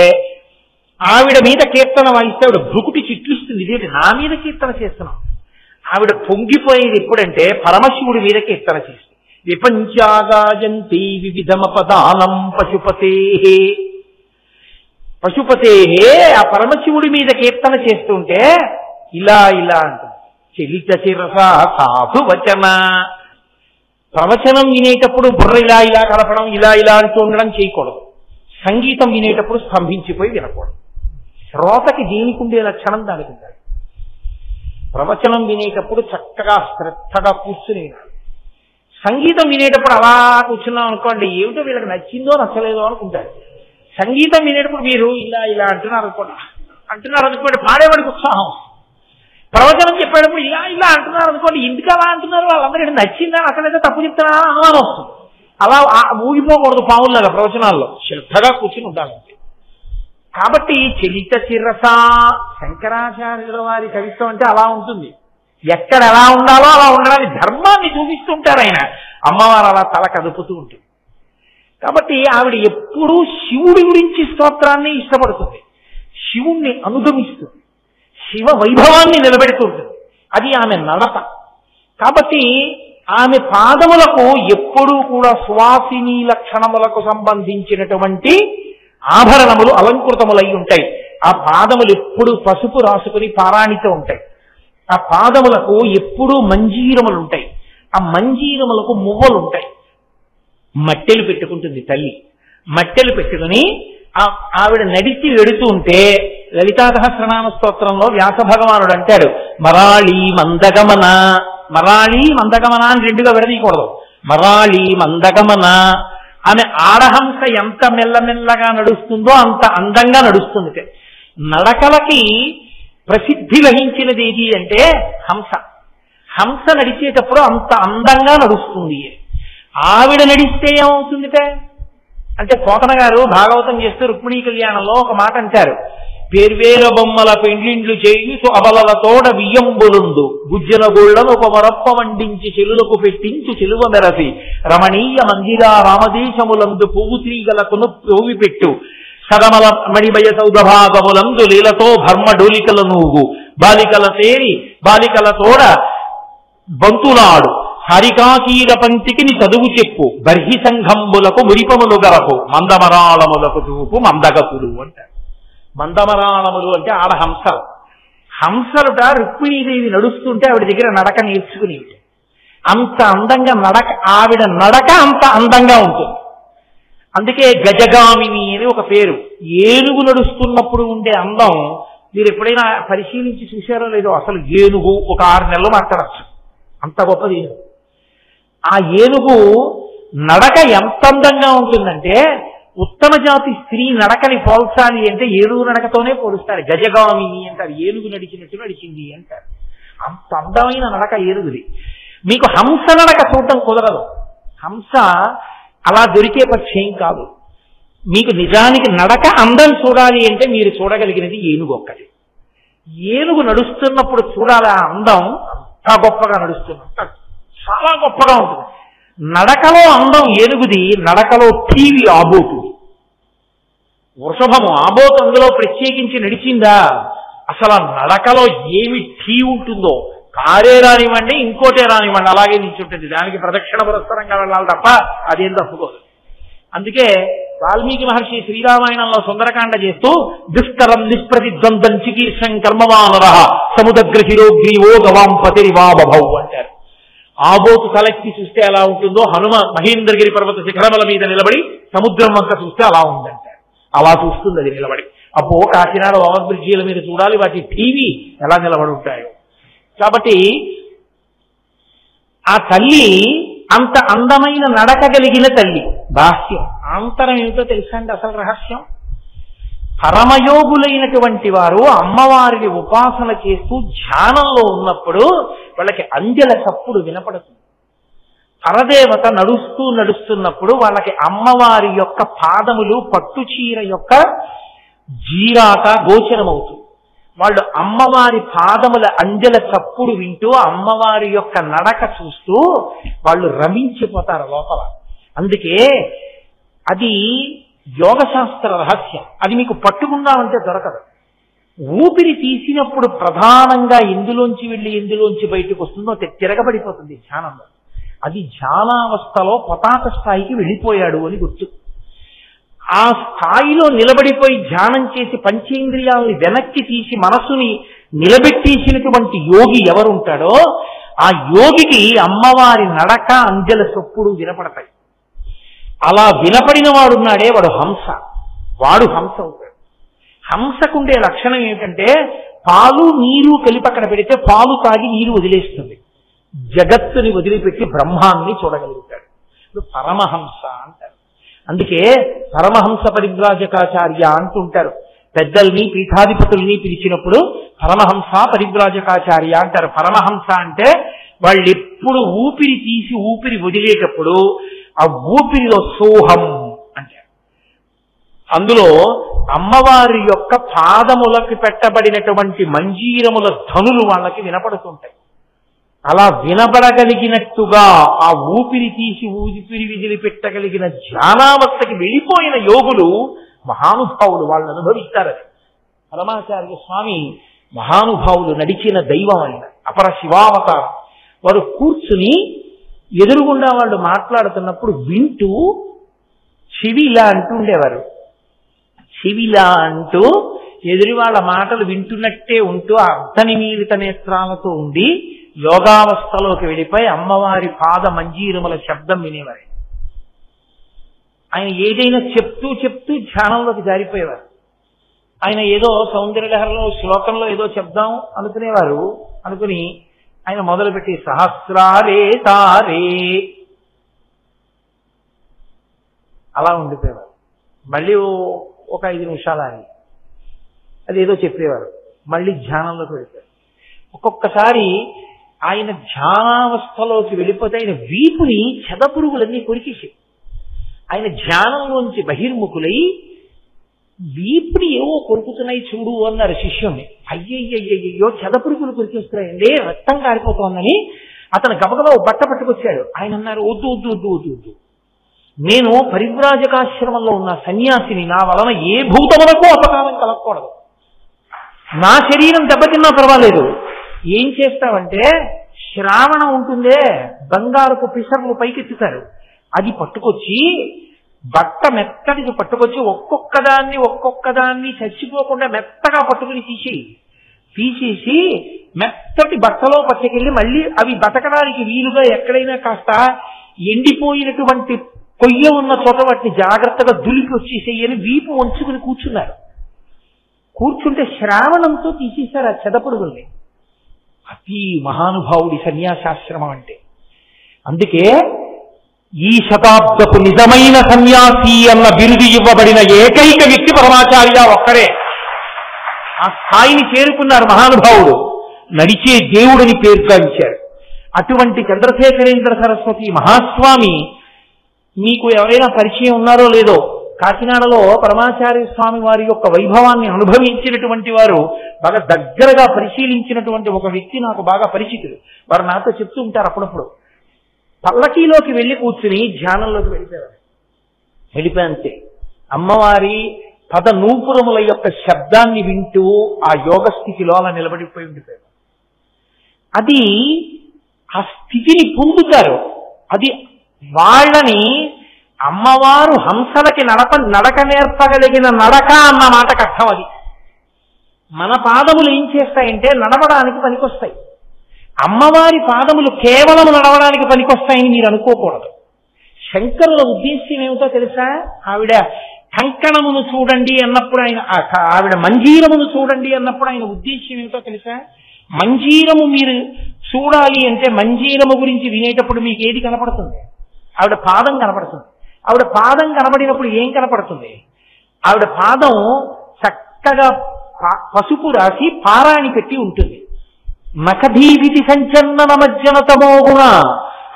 ఆవిడ మీద కీర్తన వాయిస్తే ఆవిడ భృకుటి చిట్లిస్తుంది. ఇదేంటి నా మీద కీర్తన చేస్తున్నాం. ఆవిడ పొంగిపోయేది ఎప్పుడంటే పరమశివుడి మీద కీర్తన చేస్తుంది. విపంచాగాజంతి వివిధమపదానం పశుపతే, పశుపతే ఆ పరమశివుడి మీద కీర్తన చేస్తుంటే ఇలా ఇలా అంటుంది. చలిత శిరస సాధు వచన. ప్రవచనం వినేటప్పుడు బుర్ర ఇలా ఇలా కలపడం, ఇలా ఇలా అంటూ ఉండడం చేయకూడదు. సంగీతం వినేటప్పుడు స్తంభించిపోయి వినకూడదు. శ్రోతకి దేనికి ఉండే లక్షణం దానికి ఉండాలి. ప్రవచనం వినేటప్పుడు చక్కగా శ్రద్ధగా కూర్చుని వినాలి. సంగీతం వినేటప్పుడు అలా కూర్చున్నాం అనుకోండి, ఏమిటో వీళ్ళకి నచ్చిందో నచ్చలేదో అనుకుంటారు. సంగీతం వినేటప్పుడు మీరు ఇలా ఇలా అంటున్నారు అనుకోండి పాడేవాడికి ఉత్సాహం. ప్రవచనం చెప్పేటప్పుడు ఇలా ఇలా అంటున్నారు అనుకోండి, ఎందుకు అలా అంటున్నారు, వాళ్ళందరికీ నచ్చిందా నచ్చలేదో తప్పు చెప్తారా అనుమానం వస్తుంది. అలా ఊగిపోకూడదు పావుల్లాగా ప్రవచనాల్లో, శ్రద్ధగా కూర్చుని ఉండాలంటే. కాబట్టి చలిత శిరస, శంకరాచార్యుల వారి కవిత్వం అంటే అలా ఉంటుంది. ఎక్కడ ఎలా ఉండాలో అలా ఉండడానికి ధర్మాన్ని చూపిస్తుంటారు ఆయన. అమ్మవారు అలా తల కదుపుతూ ఉంటుంది. కాబట్టి ఆవిడ ఎప్పుడూ శివుడి గురించి స్తోత్రాన్ని ఇష్టపడుతుంది, శివుణ్ణి అనుగమిస్తుంది, శివ వైభవాన్ని నిలబెడుతుంటుంది. అది ఆమె నడత. కాబట్టి ఆమె పాదములకు ఎప్పుడూ కూడా సువాసిని లక్షణములకు సంబంధించినటువంటి ఆభరణములు అలంకృతములై ఉంటాయి. ఆ పాదములు ఎప్పుడు పసుపు రాసుకుని పారాణితో ఉంటాయి. ఆ పాదములకు ఎప్పుడూ మంజీరములు ఉంటాయి. ఆ మంజీరములకు మువ్వలు ఉంటాయి. మట్టెలు పెట్టుకుంటుంది తల్లి. మట్టెలు పెట్టుకుని ఆవిడ నడిచి వెడుతూ ఉంటే లలితా సహస్రనామ స్తోత్రంలో వ్యాస భగవానుడు అంటాడు, మరాళి మందగమన. మరాళి మందగమన అని రెండుగా విడదీయకూడదు. మరాళి మందగమన. ఆమె ఆడహంస ఎంత మెల్లమెల్లగా నడుస్తుందో అంత అందంగా నడుస్తుంది. నడకలకి ప్రసిద్ధి వహించినది ఏది అంటే హంస. హంస నడిచేటప్పుడు అంత అందంగా నడుస్తుంది. ఆవిడ నడిస్తే ఏమవుతుందిట అంటే, పోతన గారు భాగవతం చేస్తూ రుక్మిణీ కళ్యాణంలో ఒక మాట అంటారు, పేర్వేర బొమ్మల పెండ్లిండ్లు చేయుచు అబలలతోడ వియ్యంబులుండు గుజ్జల గోళ్లను ఒక వరప్ప వండించి చెలులకు పెట్టించు చెలువ మెరసి రమణీయ మందిరా రామదేశములందు పువ్వు తీగలకును పోవి పెట్టు సదమల మణిమయ సౌధభాగములందు లీలతో భర్మ డోలికల నూగు బాలికల తేరి బాలికల తోడ బంతులాడు హరికాకీర పంక్తికి నీ చదువు చెప్పు బర్హి సంఘంబులకు మురిపములు గరపు మందమరాళములకు చూపు మందగపులు అంటారు. మందమరాళములు అంటే ఆడ హంసలు. హంసలుట రుక్మిణీదేవి నడుస్తుంటే ఆవిడ దగ్గర నడక నేర్చుకుని అంత అందంగా ఆవిడ నడక అంత అందంగా ఉంటుంది. అందుకే గజగామిని అని ఒక పేరు. ఏనుగు నడుస్తున్నప్పుడు ఉండే అందం మీరు ఎప్పుడైనా పరిశీలించి చూశారో లేదో. అసలు ఏనుగు ఒక 6 నెలలు మాట్లాడచ్చు, అంత గొప్పది ఏనుగు. ఆ ఏనుగు నడక ఎంత అందంగా ఉంటుందంటే, ఉత్తమ జాతి స్త్రీ నడకని పోల్చాలి అంటే ఏనుగు నడకతోనే పోలుస్తారు. గజగామిని అంటారు, ఏనుగు నడిచినట్టు నడిచింది అంటారు. అంత అందమైన నడక ఏనుగుది. మీకు హంస నడక చూడటం కుదరదు. హంస అలా దొరికే పక్షేం కాదు. మీకు నిజానికి నడక అందం చూడాలి అంటే మీరు చూడగలిగినది ఏనుగు ఒక్కటి. ఏనుగు నడుస్తున్నప్పుడు చూడాలి ఆ అందం. అంత గొప్పగా నడుస్తున్నట్టు చాలా గొప్పగా ఉంటుంది. నడకలో అందం ఏనుగుది, నడకలో టీవీ ఆబోతుంది. వృషభము ఆబోతు అందులో ప్రత్యేకించి నడిచిందా? అసలు ఆ నడకలో ఏమి టీ ఉంటుందో, కారే రానివ్వండి ఇంకోటే రానివ్వండి అలాగే నిల్చుంటుంది. దానికి ప్రదక్షిణ పురస్కరంగా వెళ్ళాలి తప్ప అదేం తప్పుకోదు. అందుకే వాల్మీకి మహర్షి శ్రీరామాయణంలో సుందరకాండ చేస్తూ దుష్కరం నిష్ప్రతిద్వంద్వం చికీర్షం కర్మవానర సముద్రగ్రహిరోగ్రీవో గవాం పతిరివాబభౌ అంటారు. ఆబోతు తలెత్తి చూస్తే ఎలా ఉంటుందో హనుమ మహేంద్రగిరి పర్వత శిఖరముల మీద నిలబడి సముద్రం వంక చూస్తే అలా ఉందంట. అలా చూస్తుంది అది నిలబడి. అబ్బో కాకినాడ ఓవర్ బ్రిడ్జీల మీద చూడాలి, వాటి టీవీ ఎలా నిలబడి ఉంటాయో. కాబట్టి ఆ తల్లి అంత అందమైన నడక కలిగిన తల్లి. బాహ్యం ఆంతరం ఏమిటో తెలుసా అండి అసలు రహస్యం? పరమయోగులైనటువంటి వారు అమ్మవారిని ఉపాసన చేస్తూ ధ్యానంలో ఉన్నప్పుడు వాళ్ళకి అంజల చప్పుడు వినపడుతుంది. పరదేవత నడుస్తున్నప్పుడు వాళ్ళకి అమ్మవారి యొక్క పాదములు పట్టుచీర యొక్క జీరాక గోచరమవుతుంది. వాళ్ళు అమ్మవారి పాదముల అంజల చప్పుడు వింటూ అమ్మవారి యొక్క నడక చూస్తూ వాళ్ళు రమించిపోతారు లోపల. అందుకే అది యోగశాస్త్ర రహస్యం. అది మీకు పట్టుకుందామంటే దొరకదు. ఊపిరి తీసినప్పుడు ప్రధానంగా ఎందులోంచి వెళ్ళి ఎందులోంచి బయటకు వస్తుందో తిరగబడిపోతుంది ధ్యానంలో. అది ధ్యానావస్థలో పతాక స్థాయికి వెళ్ళిపోయాడు అని గుర్తు. ఆ స్థాయిలో నిలబడిపోయి ధ్యానం చేసి పంచేంద్రియాలని వెనక్కి తీసి మనస్సుని నిలబెట్టేసినటువంటి యోగి ఎవరుంటాడో ఆ యోగికి అమ్మవారి నడక అంజల చప్పుడు వినపడతాయి. అలా వినపడిన వాడున్నాడే వాడు హంస. వాడు హంస అవుతాడు. హంసకుండే లక్షణం ఏమిటంటే పాలు నీరు కలిపి అక్కడ పెడితే పాలు తాగి నీరు వదిలేస్తుంది. జగత్తుని వదిలిపెట్టి బ్రహ్మాన్ని చూడగలుగుతాడు. ఇప్పుడు పరమహంస అంటారు. అందుకే పరమహంస పరివ్రాజకాచార్య అంటుంటారు. పెద్దల్ని పీఠాధిపతుల్ని పిలిచినప్పుడు పరమహంస పరివ్రాజకాచార్య అంటారు. పరమహంస అంటే వాళ్ళు ఎప్పుడు ఊపిరి తీసి ఊపిరి వదిలేటప్పుడు ఆ ఊపిరిలో సోహం అంటారు. అందులో అమ్మవారి యొక్క పాదములకు పెట్టబడినటువంటి మంజీరముల ధనులు వాళ్ళకి వినపడుతుంటాయి. అలా వినబడగలిగినట్టుగా ఆ ఊపిరి తీసి ఊపిరి విదిలి పెట్టగలిగిన ధ్యానావస్థకి వెళ్ళిపోయిన యోగులు మహానుభావులు. వాళ్ళు అనుభవిస్తారని పరమాచార్య స్వామి మహానుభావులు నడిచిన దైవం ఆయన అపర శివావతారం. వారు కూర్చుని ఎదురుగుండా వాళ్ళు మాట్లాడుతున్నప్పుడు వింటూ చెవిలా అంటూ ఉండేవారు. చెవిలా అంటూ ఎదురు వాళ్ళ మాటలు వింటున్నట్టే ఉంటూ అర్ధనిమీలిత నేత్రాలతో ఉండి యోగావస్థలోకి వెళ్ళిపోయి అమ్మవారి పాద మంజీరముల శబ్దం వినేవారు. ఆయన ఏదైనా చెప్తూ చెప్తూ ధ్యానంలోకి జారిపోయేవారు. ఆయన ఏదో సౌందర్యలహరిలో శ్లోకంలో ఏదో చెప్దాం అనుకునేవారు. అనుకుని ఆయన మొదలుపెట్టి సహస్రారే తారే అలా ఉండిపోయేవారు. మళ్ళీ ఒక 5 నిమిషాలు అని అదేదో చెప్పేవారు. మళ్ళీ ధ్యానంలోకి వెళ్ళిపోయారు. ఒక్కొక్కసారి ఆయన ధ్యానావస్థలోకి వెళ్ళిపోతే ఆయన వీపుని చెదపురుగులన్నీ కొరికేసి ఆయన ధ్యానంలోంచి బహిర్ముఖులై వీపుని ఏవో కొరుకుతున్నాయి చూడు అన్నారు శిష్యుణ్ణి. అయ్యయ్యో చెదపురుగులు కొరికేస్తున్నాయండి, రక్తం కారిపోతోందని అతను గబగబా బట్ట పట్టుకొచ్చాడు. ఆయన అన్నారు వద్దు వద్దు వద్దు వద్దు వద్దు, నేను పరివ్రాజకాశ్రమంలో ఉన్న సన్యాసిని, నా వలన ఏ భూతములకు అపకారం కలగకూడదు, నా శరీరం దెబ్బతిన్నా పర్వాలేదు. ఏం చేస్తావంటే శ్రావణం ఉంటుందే, బంగారపు పిసర్లు పైకెత్తుతారు, అది పట్టుకొచ్చి బట్ట మెత్తడికి పట్టుకొచ్చి ఒక్కొక్కదాన్ని చచ్చిపోకుండా మెత్తగా పట్టుకుని తీసేసి మెత్తటి బట్టలో పట్టుకెళ్ళి మళ్ళీ అవి బతకడానికి వీలుగా ఎక్కడైనా కాస్త ఎండిపోయినటువంటి కొయ్య ఉన్న చోట వాటిని జాగ్రత్తగా దులిపి వచ్చేసేయని వీపు వంచుకుని కూర్చున్నారు. కూర్చుంటే శ్రావణంతో తీసేశారు ఆ చెదపురుగుల్ని. అతి మహానుభావుడి సన్యాసాశ్రమం అంటే. అందుకే ఈ శతాబ్దపు నిజమైన సన్యాసి అన్న బిరుదు ఇవ్వబడిన ఏకైక వ్యక్తి పరమాచార్య ఒక్కడే. ఆ స్థాయిని చేరుకున్నారు మహానుభావుడు. నడిచే దేవుడిని పేర్కొంచారు. అటువంటి చంద్రశేఖరేంద్ర సరస్వతి మహాస్వామి మీకు ఎవరైనా పరిచయం ఉన్నారో లేదో, కాకినాడలో పరమాచార్య స్వామి వారి యొక్క వైభవాన్ని అనుభవించినటువంటి వారు బాగా దగ్గరగా పరిశీలించినటువంటి ఒక వ్యక్తి నాకు బాగా పరిచితుడు. వారు నాతో చెప్తూ ఉంటారు అప్పుడప్పుడు. పల్లకీలోకి వెళ్ళి కూర్చుని ధ్యానంలోకి వెళ్ళిపోయంతే అమ్మవారి పద నూపురముల యొక్క శబ్దాన్ని వింటూ ఆ యోగ స్థితిలో అలా నిలబడిపోయి ఉండిపోయారు. అది ఆ స్థితిని పొందుతారు. అది వాళ్ళని అమ్మవారు హంసలకి నడక నేర్పగలిగిన నడక అన్న మాటకు అర్థం. అది మన పాదములు ఏం చేస్తాయంటే నడవడానికి పనికొస్తాయి. అమ్మవారి పాదములు కేవలం నడవడానికి పనికొస్తాయని మీరు అనుకోకూడదు. శంకరుల ఉద్దేశ్యం ఏమిటో తెలుసా? ఆవిడ కంకణమును చూడండి అన్నప్పుడు ఆవిడ మంజీరమును చూడండి అన్నప్పుడు ఆయన ఉద్దేశ్యం ఏమిటో తెలుసా? మంజీరము మీరు చూడాలి అంటే మంజీరము గురించి వినేటప్పుడు మీకు ఏది కనపడుతుంది? ఆవిడ పాదం కనపడుతుంది. ఆవిడ పాదం కనబడినప్పుడు ఏం కనపడుతుంది? ఆవిడ పాదం చక్కగా పసుపు రాసి పారాణి పెట్టి ఉంటుంది. నఖధీవితి సంచలన మజ్జనతమోగుణ,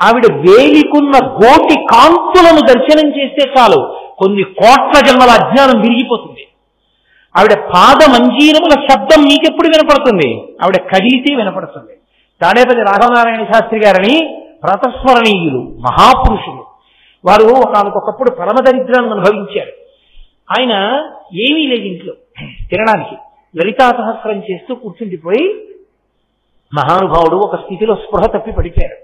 ఆవిడ వేలికున్న గోటి కాంతులను దర్శనం చేస్తే చాలు కొన్ని కోట్ల జన్మల అజ్ఞానం విరిగిపోతుంది. ఆవిడ పాద మంజీరముల శబ్దం మీకెప్పుడు వినపడుతుంది? ఆవిడ కదిలితే వినపడుతుంది. తాడేపల్లి రాఘవనారాయణ శాస్త్రి గారని ప్రతస్మరణీయులు, మహాపురుషులు. వారు ఒకనకొకప్పుడు పరమదరిద్రాన్ని అనుభవించారు. ఆయన ఏమీ లేదు ఇంట్లో తినడానికి, లలితా సహస్రం చేస్తూ కూర్చుండిపోయి మహానుభావుడు ఒక స్థితిలో స్పృహ తప్పి పడిపోయారు.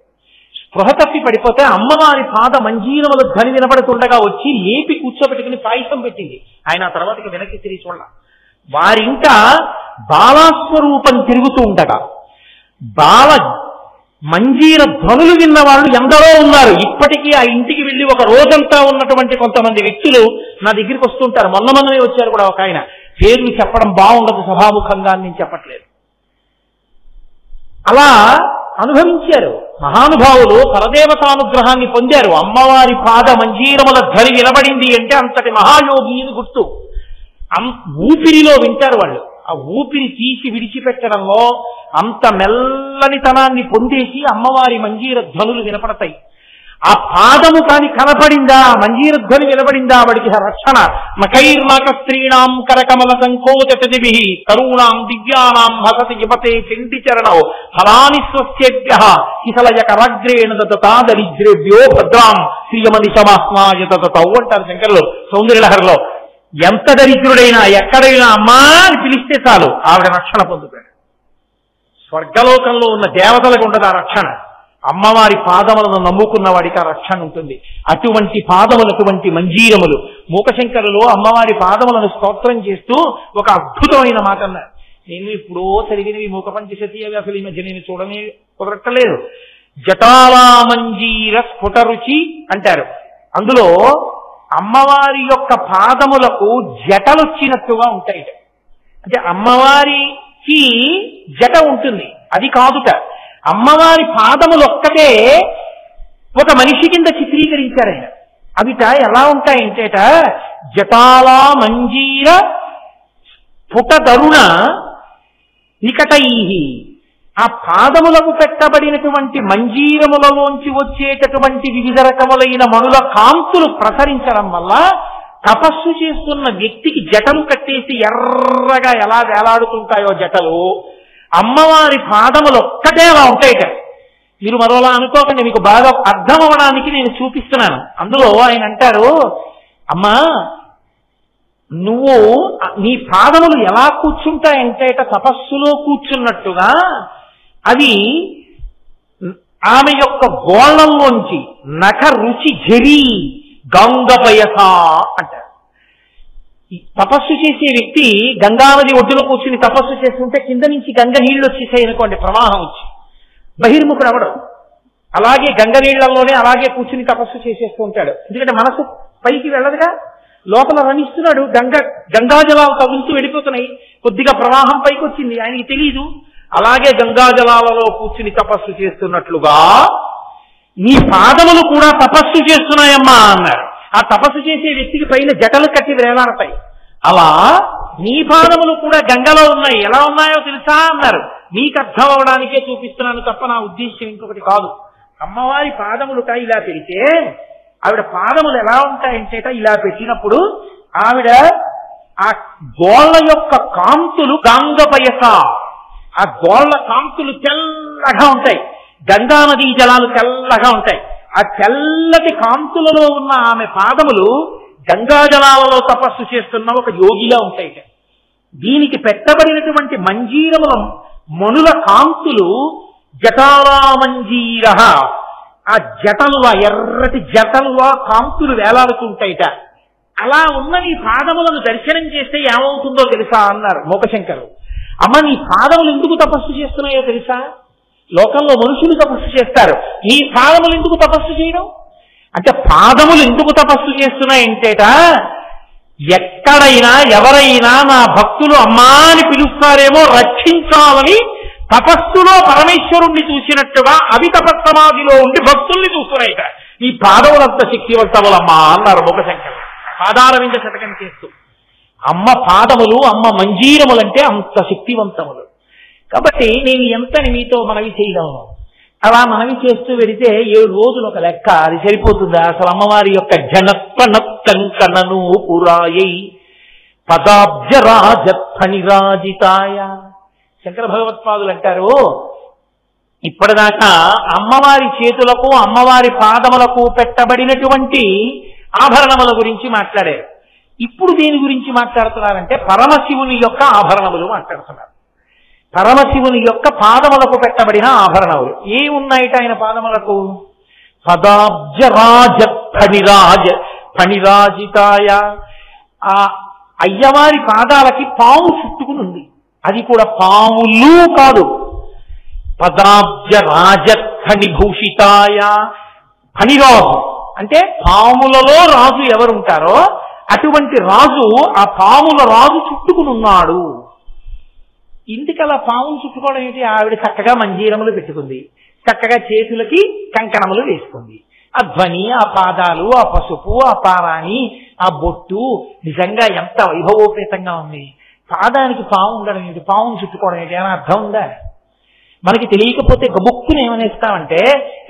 స్పృహ తప్పి పడిపోతే అమ్మవారి పాద మంజీరముల ధ్వని వినపడుతుండగా వచ్చి లేపి కూర్చోబెట్టుకుని పాయసం పెట్టింది. ఆయన ఆ తర్వాత వెనక్కి తిరిగి చూడాల. వారింట బాలాస్వరూపం తిరుగుతూ ఉండగా బాల మంజీర ధ్వనులు విన్న వాళ్ళు ఎందరో ఉన్నారు. ఇప్పటికీ ఆ ఇంటికి వెళ్ళి ఒక రోజంతా ఉన్నటువంటి కొంతమంది వ్యక్తులు నా దగ్గరికి వస్తుంటారు. మొన్ననే వచ్చారు కూడా ఒక ఆయన. పేర్లు చెప్పడం బాగుండదు సభాముఖంగా అని నేను చెప్పట్లేదు. అలా అనుభవించారు మహానుభావులు, పరదేవతానుగ్రహాన్ని పొందారు. అమ్మవారి పాద మంజీరముల ధ్వని వినబడింది అంటే అంతటి మహాయోగిని గుర్తు. ఊపిరిలో వింటారు వాళ్ళు. ఆ ఊపిరి తీసి విడిచిపెట్టడంలో అంత మెల్లనితనాన్ని పొందేసి అమ్మవారి మంజీర ధ్వనులు వినపడతాయి. ఆ పాదము కాని కనపడిందా, మంజీర ధ్వని వినబడిందా, వాడికి రక్షణ. మఖైర్నాక స్త్రీణాం కరకమల సంకోచతిభి తరుణాం దివ్యానాం హసతి యువతే చెంటి చరణో ఫలాని స్వస్యేభ్య కిసలయకరగ్రేణ దతా దరిద్రేభ్యో భద్రాం శ్రీయమని సమాస్మాయ దతౌ అంటారు శంకరులు సౌందర్యలహరిలో. ఎంత దరిద్రుడైనా ఎక్కడైనా అమ్మా అని పిలిస్తే చాలు ఆవిడ రక్షణ పొందుతాడు. స్వర్గలోకంలో ఉన్న దేవతలకు ఉండదు ఆ రక్షణ. అమ్మవారి పాదములను నమ్ముకున్న వాడికి ఆ రక్షణ ఉంటుంది. అటువంటి పాదములు, అటువంటి మంజీరములు. మూకశంకరులు అమ్మవారి పాదములను స్తోత్రం చేస్తూ ఒక అద్భుతమైన మాట అన్నారు. నేను ఇప్పుడో చదివినవి మూక పంచశతి అవి అసలు ఈ మధ్య నేను చూడనే కుదరట్టలేదు. జటాలా మంజీర స్ఫుట రుచి అంటారు. అందులో అమ్మవారి యొక్క పాదములకు జటలొచ్చినట్టుగా ఉంటాయి. అంటే అమ్మవారికి జట ఉంటుంది, అది కాదుట. అమ్మవారి పాదములు ఒక్కటే ఒక మనిషి కింద చిత్రీకరించారు ఆయన. అవిట ఎలా ఉంటాయంటేట జటాలా మంజీర స్ఫుట తరుణ నికటై. ఆ పాదములకు పెట్టబడినటువంటి మంజీరములలోంచి వచ్చేటటువంటి వివిధ రకములైన మనుల కాంతులు ప్రసరించడం వల్ల తపస్సు చేస్తున్న వ్యక్తికి జటలు కట్టేసి ఎర్రగా ఎలా వేలాడుతుంటాయో జటలు, అమ్మవారి పాదములు ఒక్కటే అలా ఉంటాయిట. మీరు మరోలా అనుకోకండి, మీకు బాగా అర్థం అవ్వడానికి నేను చూపిస్తున్నాను. అందులో ఆయన అంటారు, అమ్మా నువ్వు నీ పాదములు ఎలా కూర్చుంటాయంటేట తపస్సులో కూర్చున్నట్టుగా అవి ఆమె యొక్క గోళంలోంచి నఖ రుచి జరి గంగపయస అంటారు. తపస్సు చేసే వ్యక్తి గంగానది ఒడ్డులో కూర్చుని తపస్సు చేస్తుంటే కింద నుంచి గంగ నీళ్లు వచ్చేసాయి అనుకోండి, ప్రవాహం వచ్చి బహిర్ముఖుడు అవడం. అలాగే గంగ నీళ్లలోనే అలాగే కూర్చుని తపస్సు చేసేస్తూ ఉంటాడు. ఎందుకంటే మనసు పైకి వెళ్ళదుగా, లోపల రమిస్తున్నాడు. గంగాజలాలు తగులుతూ వెళ్ళిపోతున్నాయి. కొద్దిగా ప్రవాహం పైకి వచ్చింది, ఆయనకి తెలియదు. అలాగే గంగాజలాలలో కూర్చుని తపస్సు చేస్తున్నట్లుగా నీ పాదములు కూడా తపస్సు చేస్తున్నాయమ్మా అన్నారు. ఆ తపస్సు చేసే వ్యక్తికి పైన జటలు కట్టి వేలాడతాయి. అలా నీ పాదములు కూడా గంగలో ఉన్నాయి. ఎలా ఉన్నాయో తెలుసా అన్నారు. నీకు అర్థం అవడానికే చూపిస్తున్నాను తప్ప నా ఉద్దేశ్యం ఇంకొకటి కాదు. అమ్మవారి పాదములుట ఇలా పెడితే ఆవిడ పాదములు ఎలా ఉంటాయంటేట ఇలా పెట్టినప్పుడు ఆవిడ ఆ గోళ్ళ యొక్క కాంతులు గంగపయస, ఆ గోళ్ళ కాంతులు తెల్లగా ఉంటాయి. గంగా నదీ జలాలు తెల్లగా ఉంటాయి. ఆ తెల్లటి కాంతులలో ఉన్న ఆమె పాదములు గంగా జలాలలో తపస్సు చేస్తున్న ఒక యోగిలా ఉంటాయి. దీనికి పెట్టబడినటువంటి మంజీరముల మనుల కాంతులు జటాలా మంజీర, ఆ జటలుగా ఎర్రటి జటలుగా కాంతులు వేలాడుతుంటాయిట. అలా ఉన్న నీ పాదములను దర్శనం చేస్తే ఏమవుతుందో తెలుసా అన్నారు మూకశంకరు. అమ్మ నీ పాదములు ఎందుకు తపస్సు చేస్తున్నాయో తెలుసా? లోకంలో మనుషులు తపస్సు చేస్తారు, నీ పాదములు ఎందుకు తపస్సు చేయడం? అంటే పాదములు ఎందుకు తపస్సు చేస్తున్నాయంటేట, ఎక్కడైనా ఎవరైనా నా భక్తులు అమ్మా అని పిలుస్తారేమో రక్షించాలని తపస్సులో పరమేశ్వరుణ్ణి చూసినట్టుగా అవి తపస్సమాధిలో ఉండి భక్తుల్ని చూస్తున్నాయిట. ఈ పాదములంత శక్తివంతములమ్మా అన్నారు ముఖశంకరుడు పాదాల వింద శతకం చేస్తూ. అమ్మ పాదములు, అమ్మ మంజీరములంటే అంత శక్తివంతములు. కాబట్టి నేను ఎంతని మీతో మనవి చేయగలను? అలా మనవి చేస్తూ వెడితే 7 రోజులు ఒక లెక్క, అది సరిపోతుందా? అసలు అమ్మవారి యొక్క జనత్వనత్తను పురాయై పదాబ్జరాజత్ఫణిరాజితాయ. శంకర భగవత్పాదులు అంటారు, ఇప్పటిదాకా అమ్మవారి చేతులకు అమ్మవారి పాదములకు పెట్టబడినటువంటి ఆభరణముల గురించి మాట్లాడారు. ఇప్పుడు దేని గురించి మాట్లాడుతున్నారంటే పరమశివుని యొక్క ఆభరణములు మాట్లాడుతున్నారు. పరమశివుని యొక్క పాదములకు పెట్టబడిన ఆభరణములు ఏమున్నాయిట ఆయన పాదములకు? పదాబ్జరాజత్ఫణిరాజితాయ. ఆ అయ్యవారి పాదాలకి పాము చుట్టుకుని ఉంది, అది కూడా పాములు కాదు. పదాబ్జరాజత్ఫణిభూషితాయ. ఫణిరాజు అంటే పాములలో రాజు ఎవరుంటారో అటువంటి రాజు, ఆ పాముల రాజు చుట్టుకుని ఉన్నాడు. ఇందుకలా పాములు చుట్టుకోవడం ఏంటి? ఆవిడ చక్కగా మంజీరములు పెట్టుకుంది, చక్కగా చేతులకి కంకణములు వేసుకుంది. ఆ ధ్వని, ఆ పాదాలు, ఆ పసుపు, ఆ పారాణి, ఆ బొట్టు నిజంగా ఎంత వైభవోపేతంగా ఉంది. పాదానికి పాము ఉండడం ఏంటి? పామును చుట్టుకోవడం ఏంటి అని అర్థం ఉందా? మనకి తెలియకపోతే గబుక్కుని ఏమనేస్తామంటే,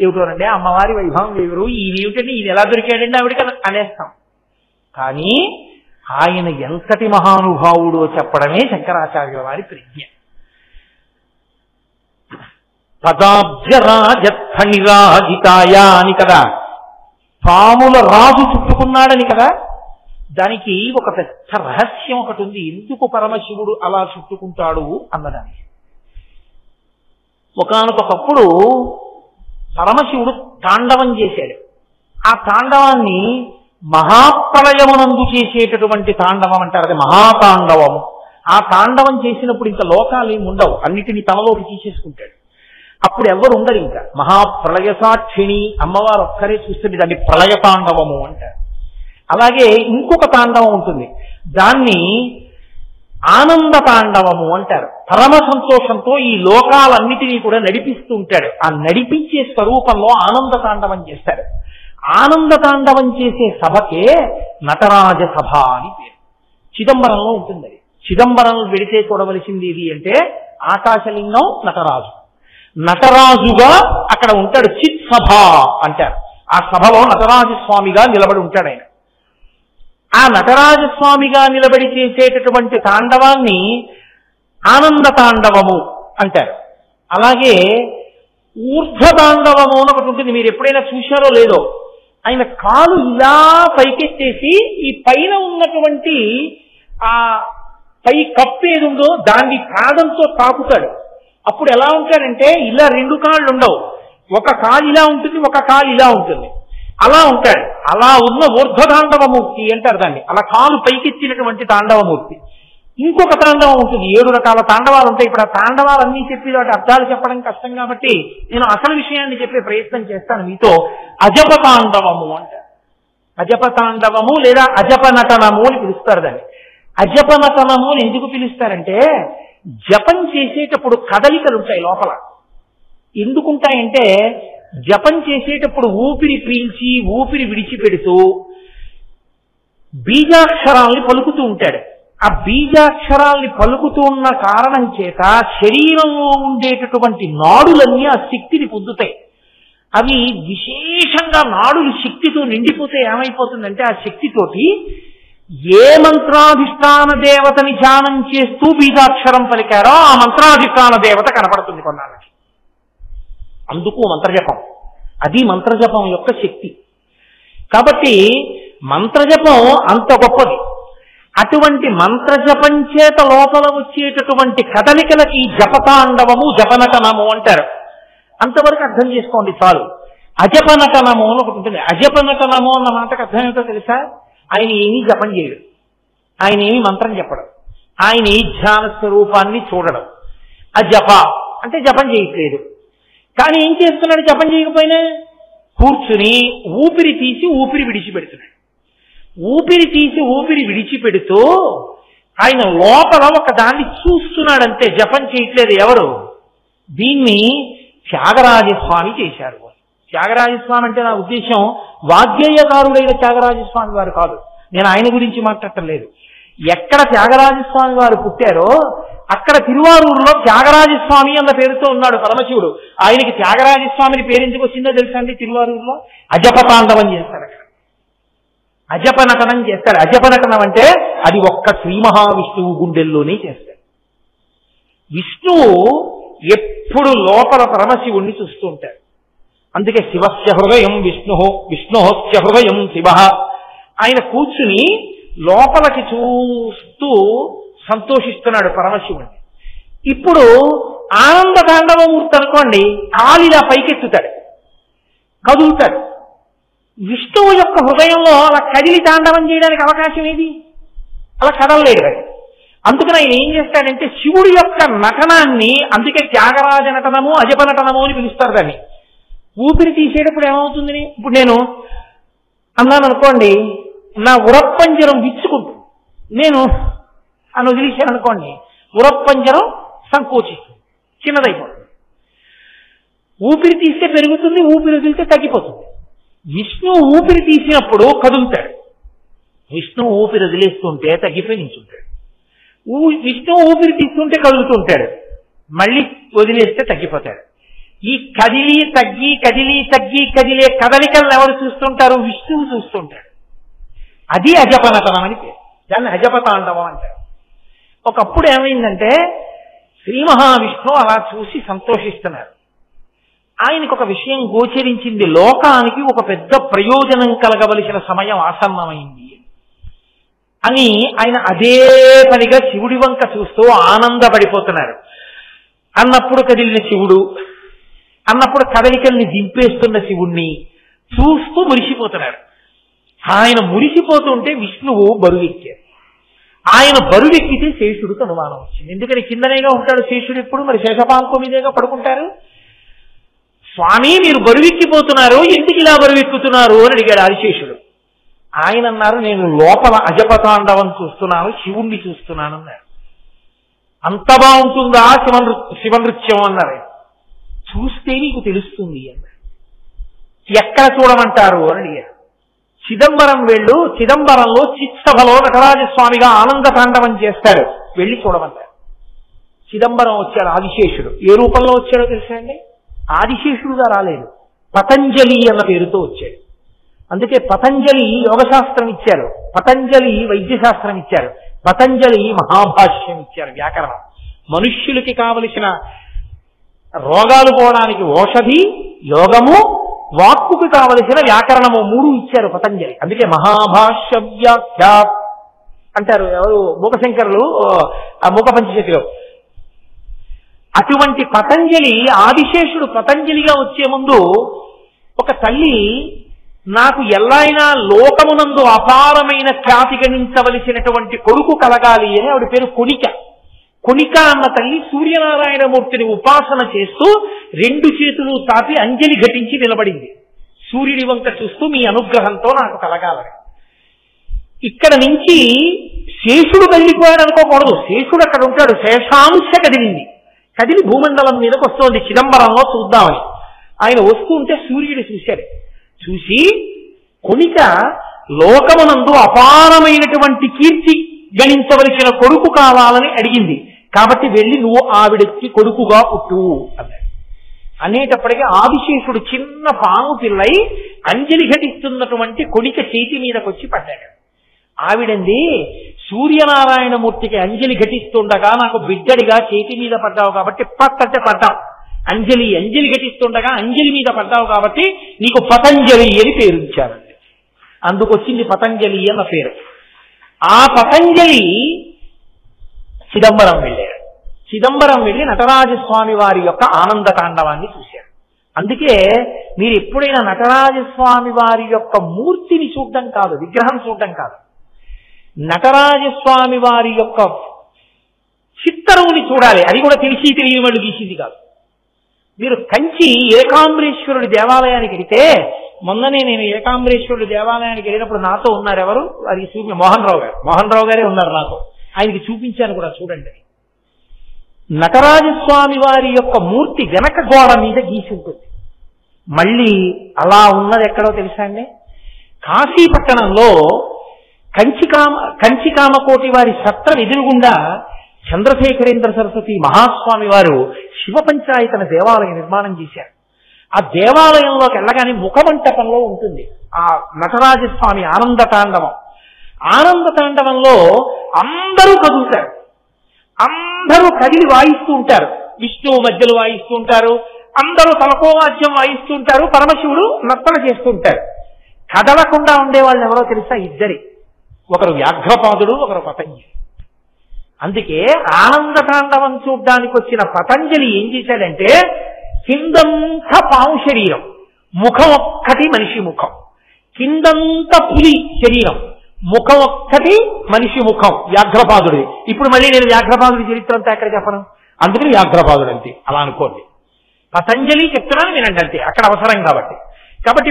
ఏమిటోనండి అమ్మవారి వైభవం వేరు, ఈయనేమిటండి ఈయన ఎలా దొరికాడండి ఆవిడకి అనేస్తాం. కానీ ఆయన ఎంతటి మహానుభావుడో చెప్పడమే శంకరాచార్యుల వారి ప్రజ్ఞ. పదాబ్జరాజత్ఫణిరాజితాయ అని కదా, పాముల రాజు చుట్టుకున్నాడని కదా. దానికి ఒక పెద్ద రహస్యం ఒకటి ఉంది, ఎందుకు పరమశివుడు అలా చుట్టుకుంటాడు అన్నదానికి. ఒకానొకప్పుడు పరమశివుడు తాండవం చేశాడు. ఆ తాండవాన్ని మహాప్రళయమునందు చేసేటటువంటి తాండవం అంటారు, అది మహాతాండవము. ఆ తాండవం చేసినప్పుడు ఇంకా లోకాలు ఏమి ఉండవు, అన్నిటినీ తనలోకి తీసేసుకుంటాడు. అప్పుడు ఎవరు ఉండరు, ఇంకా మహాప్రళయ సాక్షిణి అమ్మవారు ఒక్కరే చూస్తుంది, దాన్ని ప్రళయ తాండవము అంటారు. అలాగే ఇంకొక తాండవం ఉంటుంది, దాన్ని ఆనంద తాండవము అంటారు. పరమ సంతోషంతో ఈ లోకాలన్నిటినీ కూడా నడిపిస్తూ ఉంటాడు. ఆ నడిపించే స్వరూపంలో ఆనంద తాండవం చేస్తాడు. ఆనంద తాండవం చేసే సభకే నటరాజ సభ అని పేరు. చిదంబరంలో ఉంటుంది అది. చిదంబరంలో వెడితే చూడవలసింది ఏది అంటే ఆకాశలింగం నటరాజు. నటరాజుగా అక్కడ ఉంటాడు, చిత్ సభ అంటారు. ఆ సభలో నటరాజస్వామిగా నిలబడి ఉంటాడు ఆయన. ఆ నటరాజస్వామిగా నిలబడి చేసేటటువంటి తాండవాన్ని ఆనంద తాండవము అంటారు. అలాగే ఊర్ధ్వ తాండవము అని ఒకటి ఉంటుంది, మీరు ఎప్పుడైనా చూశారో లేదో. ఆయన కాలు ఇలా పైకెత్తేసి ఈ పైన ఉన్నటువంటి ఆ పై కప్పు ఏది ఉందో దాన్ని పాదంతో తాకుతాడు. అప్పుడు ఎలా ఉంటాడంటే ఇలా 2 కాళ్ళు ఉండవు, ఒక కాలు ఇలా ఉంటుంది, ఒక కాలు ఇలా ఉంటుంది, అలా ఉంటాడు. అలా ఉన్న ఊర్ధ్వ తాండవమూర్తి అంటారు దాన్ని. అలా కాలు పైకెత్తినటువంటి తాండవమూర్తి. ఇంకొక తాండవం ఉంటుంది, 7 రకాల తాండవాలు ఉంటాయి. ఇప్పుడు ఆ తాండవాలన్నీ చెప్పి వాటి అర్థాలు చెప్పడం కష్టం కాబట్టి నేను అసలు విషయాన్ని చెప్పే ప్రయత్నం చేస్తాను మీతో. అజప తాండవము అంటారు. అజప తాండవము లేదా అజప నటనము అని పిలుస్తారు దాన్ని. అజప నటనము అని ఎందుకు పిలుస్తారంటే జపం చేసేటప్పుడు కదలికలు ఉంటాయి లోపల. ఎందుకుంటాయంటే జపం చేసేటప్పుడు ఊపిరి పీల్చి ఊపిరి విడిచిపెడుతూ బీజాక్షరాల్ని పలుకుతూ ఉంటాడు. ఆ బీజాక్షరాల్ని పలుకుతూ ఉన్న కారణం చేత శరీరంలో ఉండేటటువంటి నాడులన్నీ ఆ శక్తిని పొందుతాయి. అవి విశేషంగా నాడులు శక్తితో నిండిపోతే ఏమైపోతుందంటే ఆ శక్తితోటి ఏ మంత్రాధిష్టాన దేవతని ధ్యానం చేస్తూ బీజాక్షరం పలికారో ఆ మంత్రాధిష్టాన దేవత కనపడుతుంది కొన్నాళ్ళకి. అందుకు మంత్రజపం, అది మంత్రజపం యొక్క శక్తి. కాబట్టి మంత్రజపం అంత గొప్పది. అటువంటి మంత్రజపం చేత లోపల వచ్చేటటువంటి కదలికలకి జపతాండవము జపనటనము అంటారు. అంతవరకు అర్థం చేసుకోండి చాలు. అజపనటనము అని ఒకటి ఉంటుంది. అజపనటనము అన్న మాటకు అర్థం ఏమిటో తెలుసా? ఆయన ఏమీ జపం చేయడు, ఆయన ఏమీ మంత్రం చెప్పడం, ఆయన ఈ ధ్యాన స్వరూపాన్ని చూడడం. అజప అంటే జపం చేయట్లేదు. కానీ ఏం చేస్తున్నాడు? జపం చేయకపోయినా కూర్చుని ఊపిరి తీసి ఊపిరి విడిచిపెడుతున్నాడు. ఊపిరి తీసి ఊపిరి విడిచిపెడుతూ ఆయన లోపల ఒక దాన్ని చూస్తున్నాడంతే, జపం చేయట్లేదు. ఎవరు? దీన్ని త్యాగరాజస్వామి చేశారు. త్యాగరాజస్వామి అంటే నా ఉద్దేశం వాగ్గేయకారుడైన త్యాగరాజస్వామి వారు కాదు, నేను ఆయన గురించి మాట్లాడటం లేదు. ఎక్కడ త్యాగరాజస్వామి వారు పుట్టారో అక్కడ తిరువారూరులో త్యాగరాజస్వామి అన్న పేరుతో ఉన్నాడు పరమశివుడు. ఆయనకి త్యాగరాజస్వామిని పేరు ఎందుకు వచ్చిందో తెలుసా అండి? తిరువారూరులో అజపతాండవం చేస్తాడు. అక్కడ అజపనటనం చేస్తాడు. అజపనటనం అంటే అది ఒక్క శ్రీ మహావిష్ణువు గుండెల్లోనే చేస్తాడు. విష్ణువు ఎప్పుడు లోపల పరమశివుణ్ణి చూస్తూ ఉంటాడు. అందుకే శివస్య హృదయం విష్ణోహస్య హృదయం శివ. ఆయన కూర్చుని లోపలికి చూస్తూ సంతోషిస్తున్నాడు పరమశివుణ్ణి. ఇప్పుడు ఆనంద తాండవమూర్తి అనుకోండి, కాలిలా పైకెత్తుతాడు, కదులుతాడు. విష్ణువు యొక్క హృదయంలో అలా కదిలి తాండవం చేయడానికి అవకాశం ఏది? అలా కదలలేడు అది. అందుకని ఆయన ఏం చేస్తాడంటే శివుడి యొక్క నటనాన్ని, అందుకే త్యాగరాజ నటనము అజప నటనము అని పిలుస్తారు దాన్ని. ఊపిరి తీసేటప్పుడు ఏమవుతుంది? ఇప్పుడు నేను అన్నాను అనుకోండి, నా ఉరప్పంజరం విచ్చుకుంటుంది, నేను అని వదిలేశాను అనుకోండి, ఉరప్పంజరం సంకోచిస్తుంది, చిన్నదైపోతుంది. ఊపిరి తీస్తే పెరుగుతుంది, ఊపిరి వదిలితే తగ్గిపోతుంది. విష్ణువు ఊపిరి తీసినప్పుడు కదులుతాడు, విష్ణువు ఊపిరి వదిలేస్తుంటే తగ్గిపోయి నిల్చుంటాడు. విష్ణువు ఊపిరి తీస్తుంటే కదులుతుంటాడు, మళ్ళీ వదిలేస్తే తగ్గిపోతాడు. ఈ కదిలి తగ్గి కదిలి తగ్గి కదిలే కదలికలను ఎవరు చూస్తుంటారు? విష్ణువు చూస్తుంటాడు. అది అజపనటనం అని పేరు, దాన్ని అజపతాండవం అంటారు. ఒకప్పుడు ఏమైందంటే శ్రీ మహావిష్ణువు అలా చూసి సంతోషిస్తున్నారు. ఆయనకు ఒక విషయం గోచరించింది, లోకానికి ఒక పెద్ద ప్రయోజనం కలగవలసిన సమయం ఆసన్నమైంది అని ఆయన అదే పనిగా శివుడి వంక చూస్తూ ఆనందపడిపోతున్నారు. అన్నప్పుడు కదిలిన శివుడు, అన్నప్పుడు కదలికల్ని దింపేస్తున్న శివుణ్ణి చూస్తూ మురిసిపోతున్నారు. ఆయన మురిసిపోతుంటే విష్ణువు బరువెక్కారు. ఆయన బరువెక్కితే శేషుడికి అనుమానం వచ్చింది. ఎందుకని కిందనేగా ఉంటాడు శేషుడు ఎప్పుడు, మరి శేషపాంకం మీదేగా పడుకుంటారు. స్వామి మీరు బరువెక్కిపోతున్నారు, ఎందుకు ఇలా బరువెక్కుతున్నారు అని అడిగాడు ఆదిశేషుడు. ఆయన అన్నారు, నేను లోపల అజపతాండవం చూస్తున్నాను, శివుణ్ణి చూస్తున్నాను అన్నారు. అంత బాగుంటుందా శివనృత్యం అన్నారు. చూస్తే నీకు తెలుస్తుంది అన్నారు. ఎక్కడ చూడమంటారు అని అడిగారు. చిదంబరం వెళ్ళు, చిదంబరంలో చిత్సభలో నటరాజస్వామిగా ఆనంద తాండవం చేస్తాడు, వెళ్ళి చూడమంటారు. చిదంబరం వచ్చాడు ఆదిశేషుడు. ఏ రూపంలో వచ్చాడో తెలుసా అండి? ఆదిశేషుడుగా రాలేదు, పతంజలి అన్న పేరుతో వచ్చాడు. అందుకే పతంజలి యోగశాస్త్రం ఇచ్చారు, పతంజలి వైద్యశాస్త్రం ఇచ్చారు, పతంజలి మహాభాష్యం ఇచ్చారు, వ్యాకరణం. మనుష్యులకి కావలసిన రోగాలు పోవడానికి ఔషధి, యోగము, వాక్కుకి కావలసిన వ్యాకరణము, మూడు ఇచ్చారు పతంజలి. అందుకే మహాభాష్య వ్యాఖ్య అంటారు ఎవరు? మూకశంకరులు మూక పంచశతిలో. అటువంటి పతంజలి, ఆదిశేషుడు పతంజలిగా వచ్చే ముందు ఒక తల్లి, నాకు ఎల్లైనా లోకమునందు అపారమైన ఖ్యాతి గణించవలసినటువంటి కొడుకు కలగాలి అని ఆవిడ పేరు కొనిక. కొనిక అన్న తల్లి సూర్యనారాయణమూర్తిని ఉపాసన చేస్తూ రెండు చేతులు తాపి అంజలి ఘటించి నిలబడింది, సూర్యుడి వంక చూస్తూ మీ అనుగ్రహంతో నాకు కలగాలని. ఇక్కడ నుంచి శేషుడు వెళ్ళిపోయాడు అనుకోకూడదు, శేషుడు అక్కడ ఉంటాడు. శేషాంశ కదిలింది, కదిలి భూమండలం మీదకి వస్తోంది, చిదంబరంలో చూద్దామని. ఆయన వస్తూ ఉంటే సూర్యుడు చూశాడు. చూసి కొనిక లోకమునందు అపారమైనటువంటి కీర్తి గణించవలసిన కొడుకు కావాలని అడిగింది, కాబట్టి వెళ్ళి నువ్వు ఆవిడకి కొడుకుగా పుట్టు అన్నాడు. అనేటప్పటికీ ఆదిశేషుడు చిన్న పాము పిల్లై అంజలి ఘటిస్తున్నటువంటి కొనిక చేతి మీదకి వచ్చి పడ్డాడు. ఆవిడంది, సూర్యనారాయణమూర్తికి అంజలి ఘటిస్తుండగా నాకు బిడ్డడిగా చేతి మీద పడ్డావు కాబట్టి పట్టంటే పడ్డావు, అంజలి ఘటిస్తుండగా అంజలి మీద పడ్డావు కాబట్టి నీకు పతంజలి అని పేరు ఇచ్చారండి. అందుకొచ్చింది పతంజలి అన్న పేరు. ఆ పతంజలి చిదంబరం వెళ్ళాడు. చిదంబరం వెళ్ళి నటరాజస్వామి వారి యొక్క ఆనంద తాండవాన్ని చూశారు. అందుకే మీరు ఎప్పుడైనా నటరాజస్వామి వారి యొక్క మూర్తిని చూడడం కాదు, విగ్రహం చూడడం కాదు, నటరాజస్వామి వారి యొక్క చిత్తరువుని చూడాలి. అది కూడా తెలియని వాళ్ళు గీసింది కాదు. మీరు కంచి ఏకాంబరేశ్వరుడి దేవాలయానికి వెళితే, మొన్ననే నేను ఏకాంబరేశ్వరుడి దేవాలయానికి వెళ్ళినప్పుడు నాతో ఉన్నారు ఎవరు, అది చూపి మోహన్ రావు గారే ఉన్నారు నాతో, ఆయనకి చూపించాను కూడా, చూడండి. నటరాజస్వామి వారి యొక్క మూర్తి వెనక గోడ మీద గీసి ఉంటుంది. మళ్ళీ అలా ఉన్నది ఎక్కడో తెలుసా అండి? కాశీపట్టణంలో కంచికామకోటి వారి సత్రం ఎదురుగుండా చంద్రశేఖరేంద్ర సరస్వతి మహాస్వామి వారు శివ పంచాయతన దేవాలయం నిర్మాణం చేశారు. ఆ దేవాలయంలోకి వెళ్ళగానే ముఖమంటపంలో ఉంటుంది ఆ నటరాజస్వామి ఆనంద తాండవంలో అందరూ కదులుతారు, అందరూ కదిలి వాయిస్తూ ఉంటారు. విష్ణువు మధ్యలో వాయిస్తూ ఉంటారు, అందరూ తలకోవాద్యం వాయిస్తూ ఉంటారు, పరమశివుడు నర్తన చేస్తూ ఉంటారు. కదలకుండా ఉండేవాళ్ళు ఎవరో తెలుసా? ఇద్దరి, ఒకరు వ్యాఘ్రపాదుడు, ఒకరు పతంజలి. అందుకే ఆనంద తాండవం చూడ్డానికి వచ్చిన పతంజలి ఏం చేశాడంటే, కిందంతా పాము శరీరం, ముఖం ఒక్కటి మనిషి ముఖం, కిందంతా పులి శరీరం, ముఖం ఒక్కటి మనిషి ముఖం వ్యాఘ్రపాదుడి. ఇప్పుడు మళ్ళీ నేను వ్యాఘ్రపాదుడి చరిత్ర అంతా ఎక్కడ చెప్పను, అందుకని వ్యాఘ్రపాదుడు అంతే అలా అనుకోండి. పతంజలి చెప్తున్నాను వినండి అంతే, అక్కడ అవసరం కాబట్టి.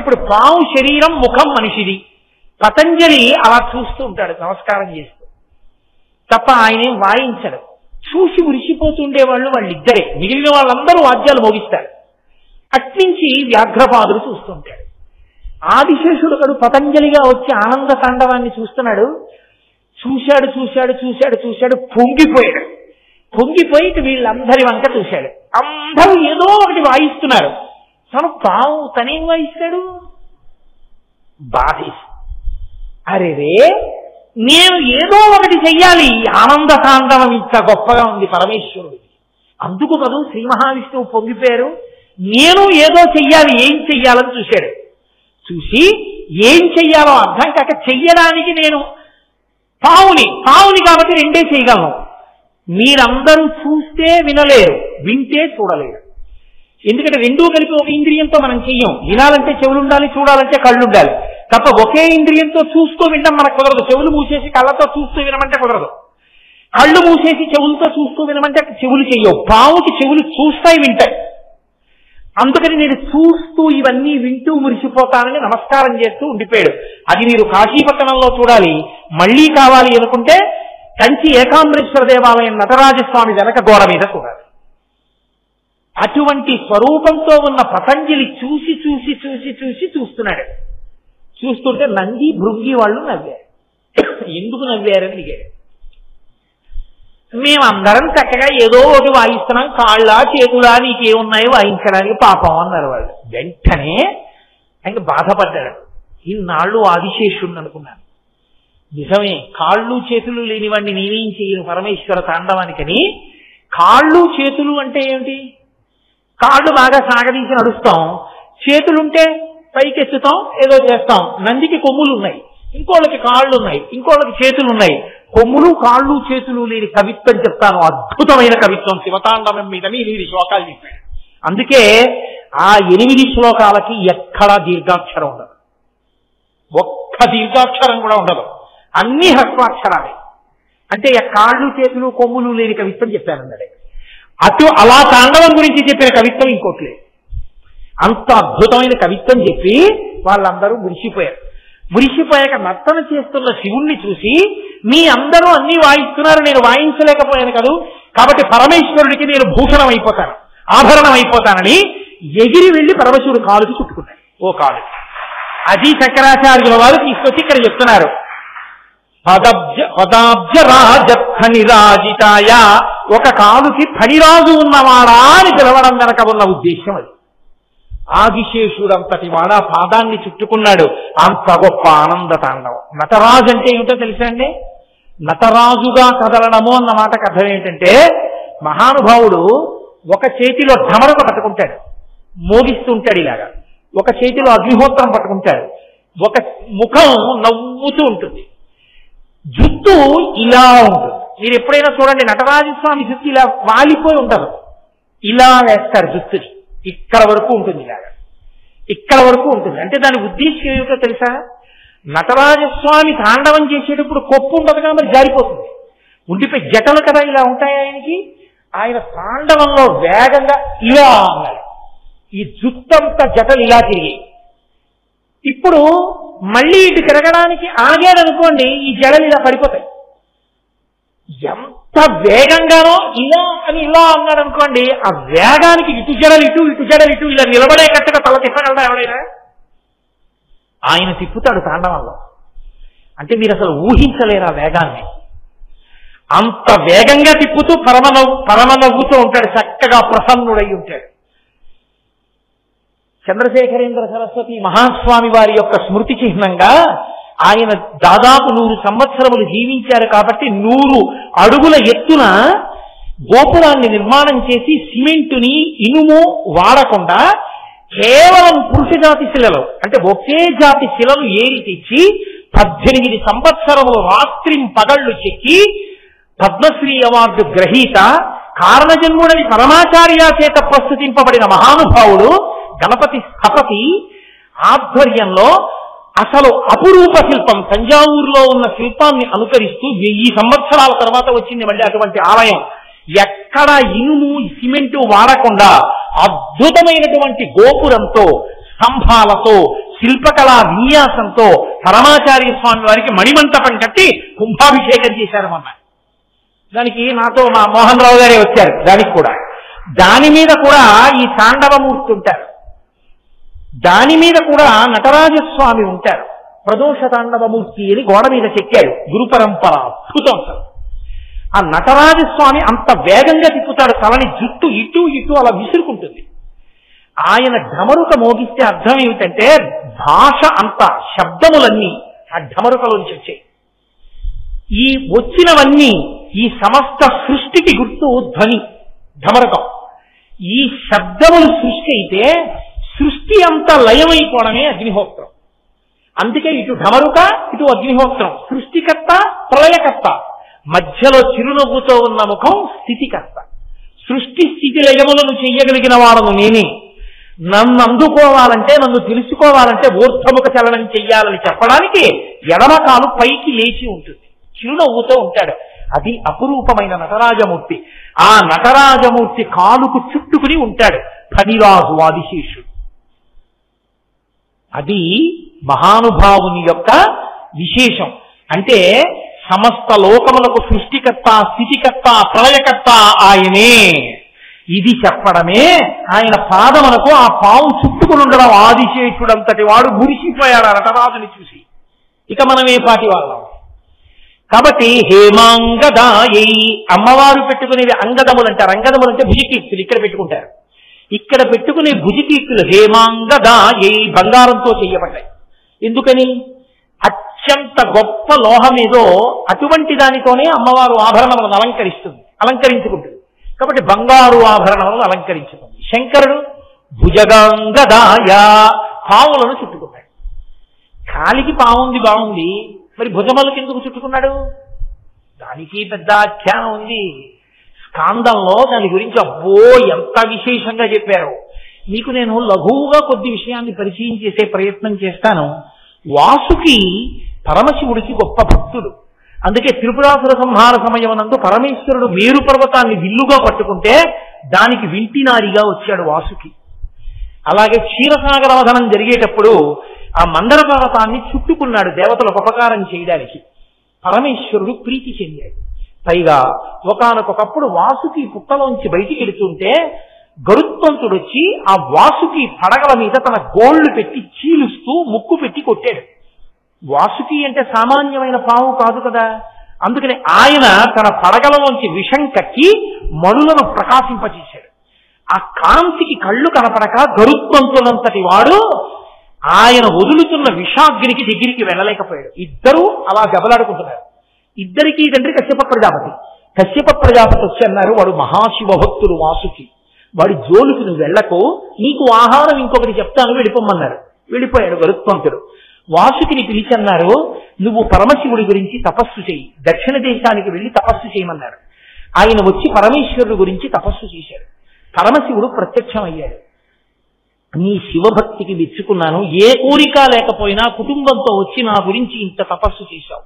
ఇప్పుడు పాము శరీరం, ముఖం మనిషిది. పతంజలి అలా చూస్తూ ఉంటాడు నమస్కారం చేస్తూ, తప్ప ఆయనేం వాయించడు. చూసి మురిసిపోతుండేవాళ్ళు వాళ్ళిద్దరే, మిగిలిన వాళ్ళందరూ వాద్యాలు మోగిస్తారు. అట్నుంచి వ్యాఘ్రపాదుడు చూస్తుంటాడు. ఆదిశేషుడు కడు పతంజలిగా వచ్చి ఆనంద తాండవాన్ని చూస్తున్నాడు. చూశాడు, పొంగిపోయి వీళ్ళందరి వంక చూశాడు. అందరూ ఏదో ఒకటి వాయిస్తున్నారు, తనేం వాయిస్తాడు? బాధేసి, అరేరే నేను ఏదో ఒకటి చెయ్యాలి, ఆనంద తాండవం ఇంత గొప్పగా ఉంది పరమేశ్వరుడికి, అందుకు కదూ శ్రీ మహావిష్ణువు పొంగిపోయారు. నేను ఏదో చెయ్యాలి, ఏం చెయ్యాలని చూశాడు. చూసి ఏం చెయ్యాలో అర్థం కాక, చెయ్యడానికి నేను పావుని కాబట్టి రెండే చేయగలను. మీరందరూ చూస్తే వినలేరు, వింటే చూడలేరు. ఎందుకంటే రెండూ కలిపి ఒక ఇంద్రియంతో మనం చెయ్యం. వినాలంటే చెవులు ఉండాలి, చూడాలంటే కళ్ళు ఉండాలి. తప్ప ఒకే ఇంద్రియంతో చూస్తూ వినడం మనకు కుదరదు. చెవులు మూసేసి కళ్ళతో చూస్తూ వినమంటే కుదరదు, కళ్ళు మూసేసి చెవులతో చూస్తూ వినమంటే చెవులు చెయ్యవు. పావుకి చెవులు చూస్తాయి, వింటాయి. అందుకని నేను చూస్తూ ఇవన్నీ వింటూ మురిసిపోతానని నమస్కారం చేస్తూ ఉండిపోయాడు. అది మీరు కాశీపట్టణంలో చూడాలి. మళ్లీ కావాలి అనుకుంటే కంచి ఏకాంబరేశ్వర దేవాలయం నటరాజస్వామి వెనక గోడ మీద చూడాలి. అటువంటి స్వరూపంతో ఉన్న పతంజలి చూస్తున్నాడు. చూస్తుంటే నంది భృంగి వాళ్ళు నవ్వారు. ఎందుకు నవ్వారని అడిగాడు. మేమందరం చక్కగా ఏదో ఒకటి వాయిస్తున్నాం, కాళ్ళ చేతులా నీకేమున్నాయో వాయించడానికి పాపం అన్నారు వాళ్ళు. వెంటనే ఆయన బాధపడ్డాడు. ఇన్నాళ్ళు ఆదిశేషుణ్ణి అనుకున్నాను, నిజమే కాళ్ళు చేతులు లేనివాడిని నేనేం చేయను పరమేశ్వర తాండవానికని. కాళ్ళు చేతులు అంటే ఏమిటి? కాళ్ళు బాగా సాగదీసి నడుస్తాం, చేతులుంటే పైకెత్తుతాం, ఏదో చేస్తాం. నందికి కొమ్ములు ఉన్నాయి, ఇంకోళ్ళకి కాళ్ళు ఉన్నాయి, ఇంకోళ్ళకి చేతులు ఉన్నాయి. కొమ్ములు కాళ్ళు చేతులు లేని కవిత్వం చెప్తాను, అద్భుతమైన కవిత్వం. శివతాండవం మీద 8 శ్లోకాలు చెప్పాడు. అందుకే ఆ 8 శ్లోకాలకి ఎక్కడా దీర్ఘాక్షరం ఉండదు, ఒక్క దీర్ఘాక్షరం కూడా ఉండదు, అన్ని హ్రస్వాక్షరాలే. అంటే కాళ్ళు చేతులు కొమ్ములు లేని కవిత్వం చెప్పానన్నాడు. అలా తాండవం గురించి చెప్పిన కవిత్వం ఇంకోటి లేదు. అంత అద్భుతమైన కవిత్వం చెప్పి వాళ్ళందరూ మురిసిపోయాక నర్తన చేస్తున్న శివుణ్ణి చూసి, మీ అందరూ అన్ని వాయిస్తున్నారు, నేను వాయించలేకపోయాను కదూ, కాబట్టి పరమేశ్వరుడికి నేను భూషణం అయిపోతాను, ఆభరణం అయిపోతానని ఎగిరి వెళ్లి పరమశివుడు కాలుకి చుట్టుకున్నాడు. ఓ కాలు అది శంకరాచార్యుల వారు తీసుకొచ్చి ఇక్కడ చెప్తున్నారు. పదాబ్జ రాజనిరాజితాయ, ఒక కాలుకి ఫణిరాజు ఉన్నవాడా అని పిలవడం వెనక ఉన్న ఉద్దేశం అది. ఆదిశేషుడంతటి వాడా పాదాన్ని చుట్టుకున్నాడు. అంత గొప్ప ఆనంద తాండవం. నటరాజు అంటే ఏమిటో తెలుసా అండి? నటరాజుగా కదలడము అన్న మాటకు అర్థం ఏంటంటే, మహానుభావుడు ఒక చేతిలో ఢమరకు పట్టుకుంటాడు, మోగిస్తుంటాడు ఇలాగా, ఒక చేతిలో అగ్నిహోత్రం పట్టుకుంటాడు, ఒక ముఖం నవ్వుతూ ఉంటుంది, జుట్టు ఇలా ఉంటుంది. మీరు ఎప్పుడైనా చూడండి, నటరాజస్వామి జుట్టు ఇలా వాలిపోయి ఉండదు, ఇలా వేస్తారు జుట్టుని, ఇక్కడ వరకు ఉంటుంది, ఇలాగా ఇక్కడ వరకు ఉంటుంది. అంటే దాని ఉద్దేశం ఏమిటో తెలుసా? నటరాజస్వామి తాండవం చేసేటప్పుడు కొప్పు ఉండదు కదా, మరి జారిపోతుంది, ఉండిపోయి జటలు కదా ఇలా ఉంటాయి ఆయనకి. ఆయన తాండవంలో వేగంగా ఇలా అన్నాడు, ఈ జుట్టంతా జటలు ఇలా తిరిగి. ఇప్పుడు మళ్ళీ ఇటు తిరగడానికి ఆగాడనుకోండి, ఈ జడలు ఇలా పడిపోతాయి. ఎంత వేగంగానో ఇలా అని ఇలా అన్నాడు అనుకోండి, ఆ వేగానికి ఇటు జడలు ఇటు, ఇటు జడలు ఇటు, ఇలా నిలబడేటట్టుగా తల తిప్పగలడా ఎవడైనా? ఆయన తిప్పుతాడు తాండవంలో. అంటే మీరు అసలు ఊహించలేరు ఆ వేగాన్ని. అంత వేగంగా తిప్పుతూ పరమ నవ్వుతూ ఉంటాడు, చక్కగా ప్రసన్నుడై ఉంటాడు. చంద్రశేఖరేంద్ర సరస్వతి మహాస్వామి వారి యొక్క స్మృతి చిహ్నంగా ఆయన దాదాపు 100 సంవత్సరములు జీవించారు కాబట్టి 100 అడుగుల ఎత్తున గోపురాన్ని నిర్మాణం చేసి సిమెంటుని ఇనుము వాడకుండా కేవలం పురుష జాతి శిలలు, అంటే ఒకే జాతి శిలలు ఏరి తెచ్చి 18 సంవత్సరములు రాత్రింపగళ్లు చెక్కి పద్మశ్రీ అవార్డు గ్రహీత కారణజన్ముడని పరమాచార్య చేత ప్రస్తుతింపబడిన మహానుభావుడు గణపతి స్థపతి ఆధ్వర్యంలో అసలు అపురూప శిల్పం, తంజావూరులో ఉన్న శిల్పాన్ని అనుకరిస్తూ 1000 సంవత్సరాల తర్వాత వచ్చింది మళ్ళీ అటువంటి ఆలయం. ఎక్కడ ఇనుము సిమెంటు వాడకుండా అద్భుతమైనటువంటి గోపురంతో, స్తంభాలతో, శిల్పకళా విన్యాసంతో పరమాచార్య స్వామి వారికి మణిమంటపం కట్టి కుంభాభిషేకం చేశారన్నమాట. దానికి నాతో మా మోహన్ రావు గారే వచ్చారు. దాని మీద కూడా ఈ తాండవమూర్తి ఉంటారు, దాని మీద కూడా నటరాజస్వామి ఉంటారు. ప్రదోష తాండవమూర్తి అని గోడ మీద చెక్కాడు. గురు పరంపర అద్భుతం. అసలు ఆ నటరాజస్వామి అంత వేగంగా తిప్పుతాడు, తలని జుట్టు ఇటు ఇటు అలా విసురుకుంటుంది. ఆయన ఢమరుక మోగిస్తే అర్థం ఏమిటంటే భాష అంత శబ్దములన్నీ ఆ ఢమరుకలోంచి వచ్చాయి. ఈ వచ్చినవన్నీ ఈ సమస్త సృష్టికి గుర్తు ధ్వని, ఢమరుకం. ఈ శబ్దములు సృష్టి అయితే సృష్టి అంతా లయమైపోవడమే అగ్నిహోత్రం. అందుకే ఇటు ఢమరుక, ఇటు అగ్నిహోత్రం. సృష్టికర్త, ప్రళయకర్త, మధ్యలో చిరునవ్వుతో ఉన్న ముఖం స్థితికర్త. సృష్టి స్థితి లయములను చెయ్యగలిగిన వాడను నేనే. నన్ను అందుకోవాలంటే, నన్ను తెలుసుకోవాలంటే ఊర్ధ్వముఖ చలనం చెయ్యాలని చెప్పడానికి ఎడమకాలు పైకి లేచి ఉంటుంది, చిరునవ్వుతో ఉంటాడు. అది అపురూపమైన నటరాజమూర్తి. ఆ నటరాజమూర్తి కాలుకు చుట్టుకుని ఉంటాడు ఫణిరాజు ఆదిశేషుడు. అది మహానుభావుని యొక్క విశేషం. అంటే సమస్త లోకములకు సృష్టికర్త, స్థితికర్త, ప్రళయకర్త ఆయనే. ఇది చెప్పడమే ఆయన పాదమునకు ఆ పాము చుట్టుకుని ఉండడం. ఆదిశేషుడంతటి వాడు మురిసిపోయాడు ఆ నటరాజుని చూసి. ఇక మనం ఏ పాటి వాళ్ళం? కాబట్టి హేమాంగదాయై, అమ్మవారు పెట్టుకునేవి అంగదములు అంటారు. అంగదములు అంటే భుజకీర్తులు ఇక్కడ పెట్టుకుంటారు. ఇక్కడ పెట్టుకునే భుజకీర్తులు హేమాంగదాయై బంగారంతో చేయబడ్డాయి. ఎందుకని? అత్యంత గొప్ప లోహం ఏదో అటువంటి దానితోనే అమ్మవారు ఆభరణములను అలంకరించుకుంటుంది. కాబట్టి బంగారు ఆభరణములను అలంకరించుకుంది. శంకరుడు భుజగాంగదాయ, పావులను చుట్టుకున్నాడు. కాలికి పావుంది బాగుంది, మరి భుజములకు ఎందుకు చుట్టుకున్నాడు? దానికి పెద్ద ఆఖ్యానం ఉంది స్కాందంలో. దాని గురించి అబ్బో ఎంత విశేషంగా చెప్పారు. మీకు నేను లఘువుగా కొద్ది విషయాన్ని పరిచయం చేసే ప్రయత్నం చేస్తాను. వాసుకి పరమశివుడికి గొప్ప భక్తుడు. అందుకే త్రిపురాసుర సంహార సమయమునందు పరమేశ్వరుడు మేరు పర్వతాన్ని విల్లుగా పట్టుకుంటే దానికి వింటినారిగా వచ్చాడు వాసుకి. అలాగే క్షీరసాగర వదనం జరిగేటప్పుడు ఆ మందర పర్వతాన్ని చుట్టుకున్నాడు దేవతలకు ఉపకారం చేయడానికి. పరమేశ్వరుడు ప్రీతి చెందాడు. పైగా ఒకానొకప్పుడు వాసుకి పుట్టలోంచి బయటికి వెళుతుంటే గరుత్మంతుడు వచ్చి ఆ వాసుకి పడగల మీద తన గోళ్లు పెట్టి చీలుస్తూ ముక్కు పెట్టి కొట్టాడు. వాసుకి అంటే సామాన్యమైన పాము కాదు కదా. అందుకని ఆయన తన పడగలలోంచి విషం కక్కి మణులను ప్రకాశింపచేశాడు. ఆ కాంతికి కళ్ళు కనపడక గరుత్మంతుడంతటి వాడు ఆయన వదులుతున్న విషాగ్నికి దగ్గరికి వెళ్ళలేకపోయాడు. ఇద్దరూ అలా దెబ్బలాడుకుంటున్నారు. ఇద్దరికీ తండ్రి కశ్యప ప్రజాపతి. కశ్యప ప్రజాపతి వచ్చి అన్నారు, వాడు మహాశివ భక్తుడు వాసుకి, వాడి జోలికి నువ్వు వెళ్ళకు, నీకు ఆహారం ఇంకొకటి చెప్తాను వెళ్ళిపోమన్నారు. వెళ్ళిపోయాడు గరుత్మంతుడు. వాసుకిని పిలిచి అన్నారు, నువ్వు పరమశివుడి గురించి తపస్సు చేయి, దక్షిణ దేశానికి వెళ్ళి తపస్సు చేయమన్నారు. ఆయన వచ్చి పరమేశ్వరుడు గురించి తపస్సు చేశాడు. పరమశివుడు ప్రత్యక్షమయ్యాడు. నీ శివభక్తికి మెచ్చుకున్నాను, ఏ కోరిక లేకపోయినా కుటుంబంతో వచ్చి నా గురించి ఇంత తపస్సు చేశావు,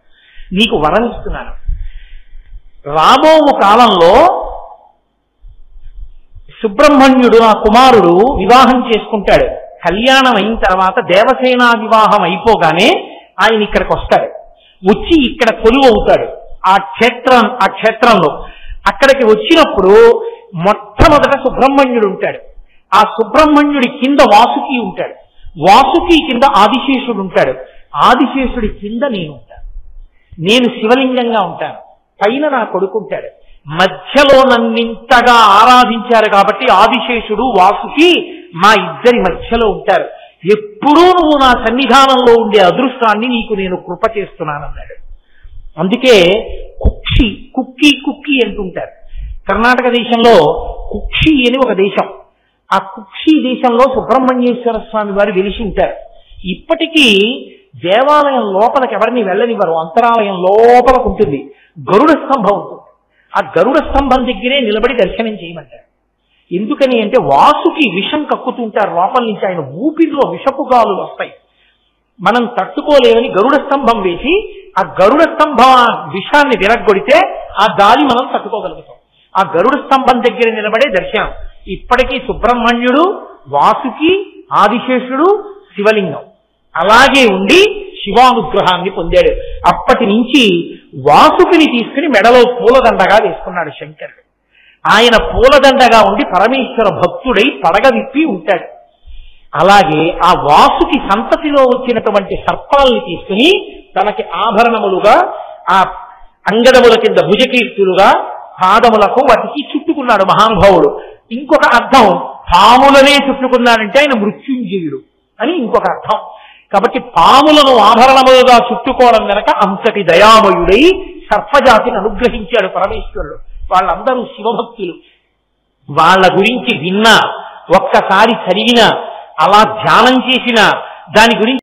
నీకు వరం ఇస్తున్నాను. రాబో కాలంలో సుబ్రహ్మణ్యుడు నా కుమారుడు వివాహం చేసుకుంటాడు. కళ్యాణం అయిన తర్వాత దేవసేనా వివాహం అయిపోగానే ఆయన ఇక్కడికి వస్తాడు. వచ్చి ఇక్కడ కొలువు అవుతాడు ఆ క్షేత్రంలో. అక్కడికి వచ్చినప్పుడు మొట్టమొదట సుబ్రహ్మణ్యుడు ఉంటాడు. ఆ సుబ్రహ్మణ్యుడి కింద వాసుకి ఉంటాడు. వాసుకి కింద ఆదిశేషుడు ఉంటాడు. ఆదిశేషుడి కింద నేను ఉంటాను. నేను శివలింగంగా ఉంటాను. పైన నా కొడుకు ఉంటాడు. మధ్యలో నన్నింతగా ఆరాధించారు కాబట్టి ఆదిశేషుడు వాసుకి మా ఇద్దరి మధ్యలో ఉంటారు. ఎప్పుడూ నువ్వు నా సన్నిధానంలో ఉండే అదృష్టాన్ని నీకు నేను కృప చేస్తున్నానన్నాడు. అందుకే కుక్కి అంటుంటారు. కర్ణాటక దేశంలో కుక్షి అని ఒక దేశం. ఆ కుక్షి దేశంలో సుబ్రహ్మణ్యేశ్వర స్వామి వారు వెలిసి ఉంటారు. ఇప్పటికీ దేవాలయం లోపలికి ఎవరిని వెళ్ళనివ్వరు. అంతరాలయం లోపలకు ఉంటుంది. గరుడ స్తంభం ఉంటుంది. ఆ గరుడ స్తంభం దగ్గరే నిలబడి దర్శనం చేయమంటారు. ఎందుకని అంటే వాసుకి విషం కక్కుతుంటారు లోపల నుంచి. ఆయన ఊపిరిలో విషపు గాలులు వస్తాయి. మనం తట్టుకోలేమని గరుడ స్తంభం వేసి ఆ గరుడ స్తంభం ఆ విషాన్ని విరగ్గొడితే ఆ గాలి మనం తట్టుకోగలుగుతాం. ఆ గరుడ స్తంభం దగ్గర నిలబడే దర్శనం. ఇప్పటికీ సుబ్రహ్మణ్యుడు, వాసుకి, ఆదిశేషుడు, శివలింగం అలాగే ఉండి శివానుగ్రహాన్ని పొందాడు. అప్పటి నుంచి వాసుకిని తీసుకుని మెడలో పూలదండగా వేసుకున్నాడు శంకరుడు. ఆయన పూలదండగా ఉండి పరమేశ్వర భక్తుడై పడగ విప్పి ఉంటాడు. అలాగే ఆ వాసుకి సంతతిలో వచ్చినటువంటి సర్పాలని తీసుకుని తనకి ఆభరణములుగా ఆ అంగదముల కింద భుజకీర్తులుగా పాదములకు వాటికి చుట్టుకున్నాడు మహానుభావుడు. ఇంకొక అర్థం పాములనే చుట్టుకున్నాడంటే ఆయన మృత్యుంజయుడు అని ఇంకొక అర్థం. కాబట్టి పాములను ఆభరణములుగా చుట్టుకోవడం వెనక అంతటి దయామయుడై సర్పజాతిని అనుగ్రహించాడు పరమేశ్వరుడు. వాళ్ళందరూ శివభక్తులు. వాళ్ళ గురించి విన్నా, ఒక్కసారి చదివినా, అలా ధ్యానం చేసినా దాని గురించి